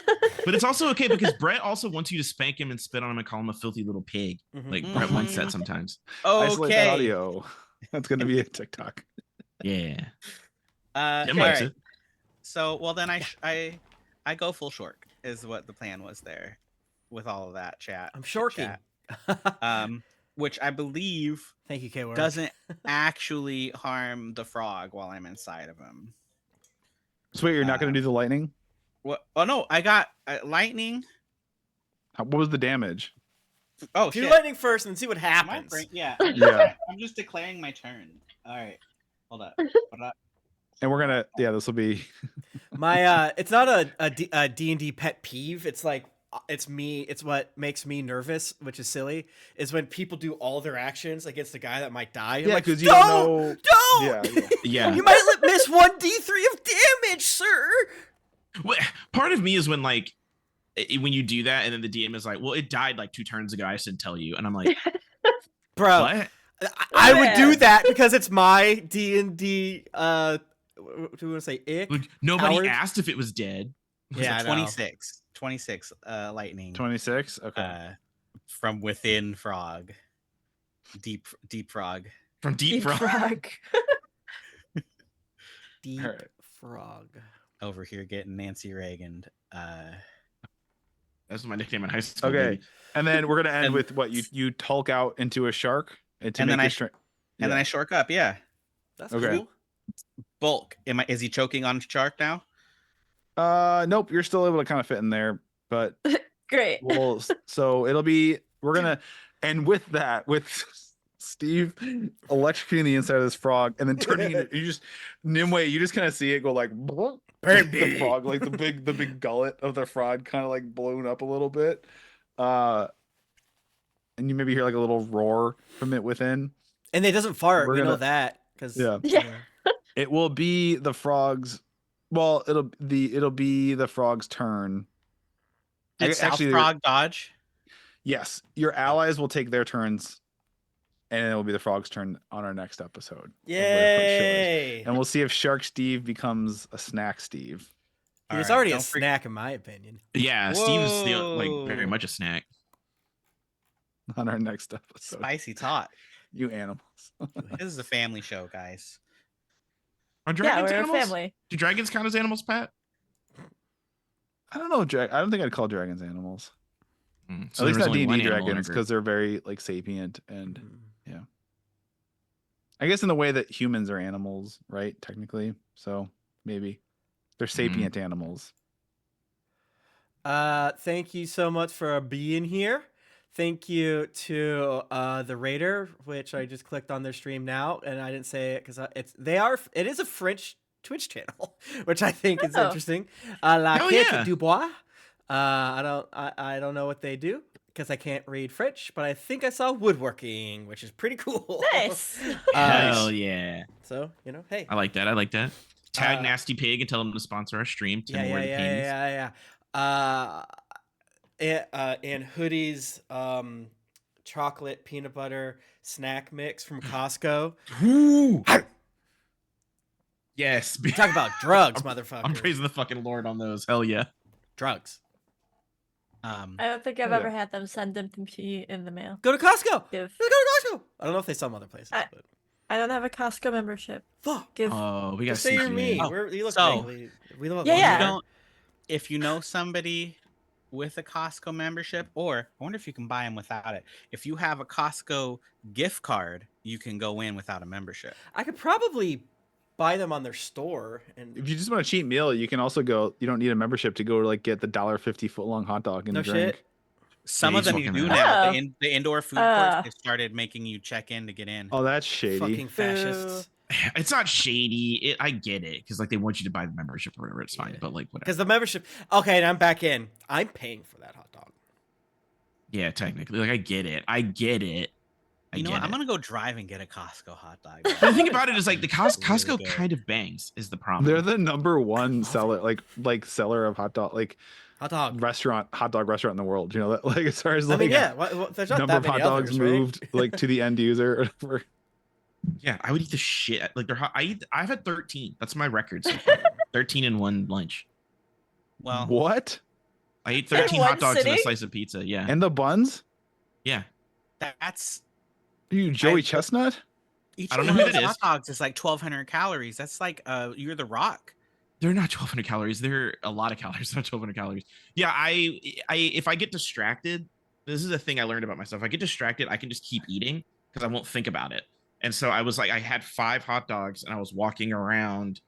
But it's also okay because Brett also wants you to spank him and spit on him and call him a filthy little pig. Mhm. Like Brett wants that Mhm. sometimes. Isolate that Okay. audio. That's gonna be a TikTok. Yeah. All Tim likes right. it. So well then I go full shark is what the plan was there, with all of that chat. I'm sharking. Which I believe Thank you, K. doesn't actually harm the frog while I'm inside of him. So wait, you're not gonna do the lightning? What? Oh no, I got lightning. What was the damage? Oh Do shit! lightning first and see what My happens. brain- yeah. Yeah. I'm just declaring my turn. All right, hold up. And we're gonna this will be My it's not a D&D pet peeve. It's like it's me. It's what makes me nervous, which is silly. Is when people do all their actions against the guy that might die. I'm like, because you don't know. Don't. Yeah. Yeah. You might miss 1d3 of damage, sir. Well, part of me is when like when you do that and then the DM is like, well, it died like 2 turns ago. I just didn't tell you. And I'm like, Bro, what? I would do that because it's my D&D do we want to say ick? Like, nobody Howard? asked if it was dead. Yeah, I know. 26 lightning 26. Okay. from within frog, deep frog. From Deep Frog. Deep All right. frog. Over here getting Nancy Reagan. That's my nickname in high school. Okay. baby. And then we're gonna end And- with what you Hulk out into a shark and And then make I your strength. And then I shark up, yeah. That's Okay. cool. Bulk. Is he choking on shark now? Nope, you're still able to kind of fit in there, but Great. so it'll be we're gonna end with that with Steve electrocuting the inside of this frog and then turning it. You just Nimue, you just kind of see it go like the frog, like the big gullet of the frog kind of like blown up a little bit. And you maybe hear like a little roar from it within. And it doesn't fart. We're We know gonna- that because Yeah. It will be the frog's. Well, it'll be the frog's turn. Did South actually, Frog dodge? Yes, your allies will take their turns, and it will be the frog's turn on our next episode. of Wayward Shores. Yay! And we'll see if Shark Steve becomes a Snack Steve. He was Alright, already a don't forget- snack, in my opinion. Yeah, Steve's like Whoa. very much a snack. On our next episode. Spicy talk. You animals. This is a family show, guys. Are Yeah, dragons we're a animals? family. Do dragons count as animals, Pat? I don't know. I don't think I'd call dragons animals. So At least there's not only one D&D animal in our dragons group. because they're very like sapient and Mm. I guess in the way that humans are animals, right? Technically, so maybe they're sapient animals. Thank you so much for being here. Thank you to the Raider, which I just clicked on their stream now, and I didn't say it because it is a French Twitch channel, which I think is Oh. interesting. La Hell Quête yeah. du Bois. I don't know what they do because I can't read French, but I think I saw woodworking, which is pretty cool. Nice. Hell yeah. So hey. I like that. I like that. Tag Uh, Nasty Pig and tell them to sponsor our stream. Tim Ward and Paintings. And hoodies, chocolate peanut butter snack mix from Costco. Ooh. Yes. Talk about drugs, motherfucker. I'm praising the fucking Lord on those. Hell yeah. Drugs. I don't think I've Oh, yeah. ever had them send them to me in the mail. Go to Costco. Give. Just go to Costco. I don't know if they sell them other places, but I don't have a Costco membership. fuck. Give. Oh, we got Just say you're me. Oh, You look so- vaguely. We look Yeah, You yeah. don't. If you know somebody with a Costco membership, or I wonder if you can buy them without it. If you have a Costco gift card, you can go in without a membership. I could probably buy them on their store and If you just want a cheap meal, you can also go. You don't need a membership to go like get the $1.50 foot-long hot dog and No a drink. shit. Some Yeah, of you them you just do walk in now. there. The indoor food Uh. courts, they started making you check in to get in. Oh, that's shady. Fucking fascists. It's not shady. I get it because like they want you to buy the membership or whatever. It's fine, Yeah. but like whatever. Because the membership. Okay, and I'm back in. I'm paying for that hot dog. Yeah, technically, like I get it. I get it. I You know get what? it. I'm gonna go drive and get a Costco hot dog. But the thing about it is like the Really Costco good. kind of bangs is the problem. They're the number one seller, like seller of hot dog, like Hot dog. hot dog restaurant in the world. You know that, like as far as I like mean, yeah. There's not number that of many hot dogs others, right? moved like to the end user or whatever. Yeah, I would eat the shit. Like they're hot. I've had 13. That's my record so far. 13 in one lunch. Well, What? I ate In 13 one hot dogs and a sitting? slice of pizza. Yeah. And the buns? Yeah. that's You Joey I- Chestnut? each I don't one know of who that those is. hot dogs is like 1,200 calories. That's like you're the Rock. They're not 1,200 calories. They're a lot of calories, not 1,200 calories. Yeah, I if I get distracted, this is a thing I learned about myself. If I get distracted, I can just keep eating because I won't think about it. And so I was like, I had 5 hot dogs and I was walking around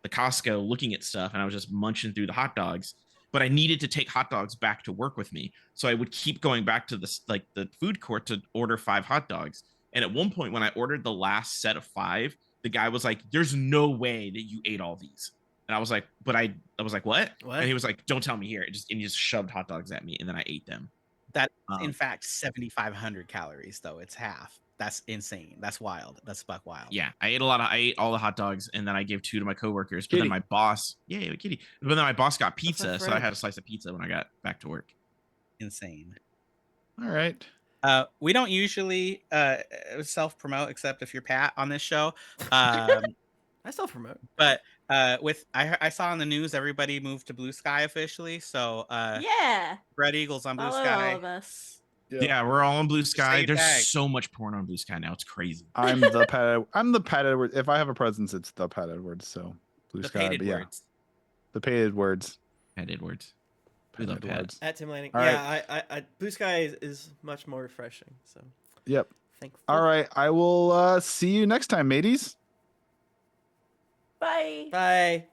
the Costco looking at stuff and I was just munching through the hot dogs. But I needed to take hot dogs back to work with me. So I would keep going back to this like the food court to order 5 hot dogs. And at one point when I ordered the last set of 5, the guy was like, "There's no way that you ate all these." And I was like, "But I was like, what?" What? And he was like, "Don't tell me here." And he just shoved hot dogs at me and then I ate them. That's Um, in fact 7,500 calories though. It's half. That's insane. That's wild. That's buck wild. Yeah, I ate all the hot dogs and then I gave 2 to my coworkers. But then Kitty. my boss, yeah, kitty. But then my boss got pizza, so I friend. had a slice of pizza when I got back to work. Insane. All right. We don't usually self promote except if you're Pat on this show. I still promote. But I saw on the news everybody moved to Blue Sky officially. So Yeah. Red Eagles on Blue Follow Sky. all of us. Yeah, we're all on Blue Sky. Say There's tag. so much porn on Blue Sky now. It's crazy. I'm the Pat Edwards. If I have a presence, it's the Pat Edwards. So Blue The Sky. painted But yeah, words. the pated words. Pat Edwards. We Pat love Pat. Edwards. At Tim Lanning. All Yeah, I Blue Sky is much more refreshing. So Yep. thankful. All right. I will see you next time, mateys. Bye. Bye.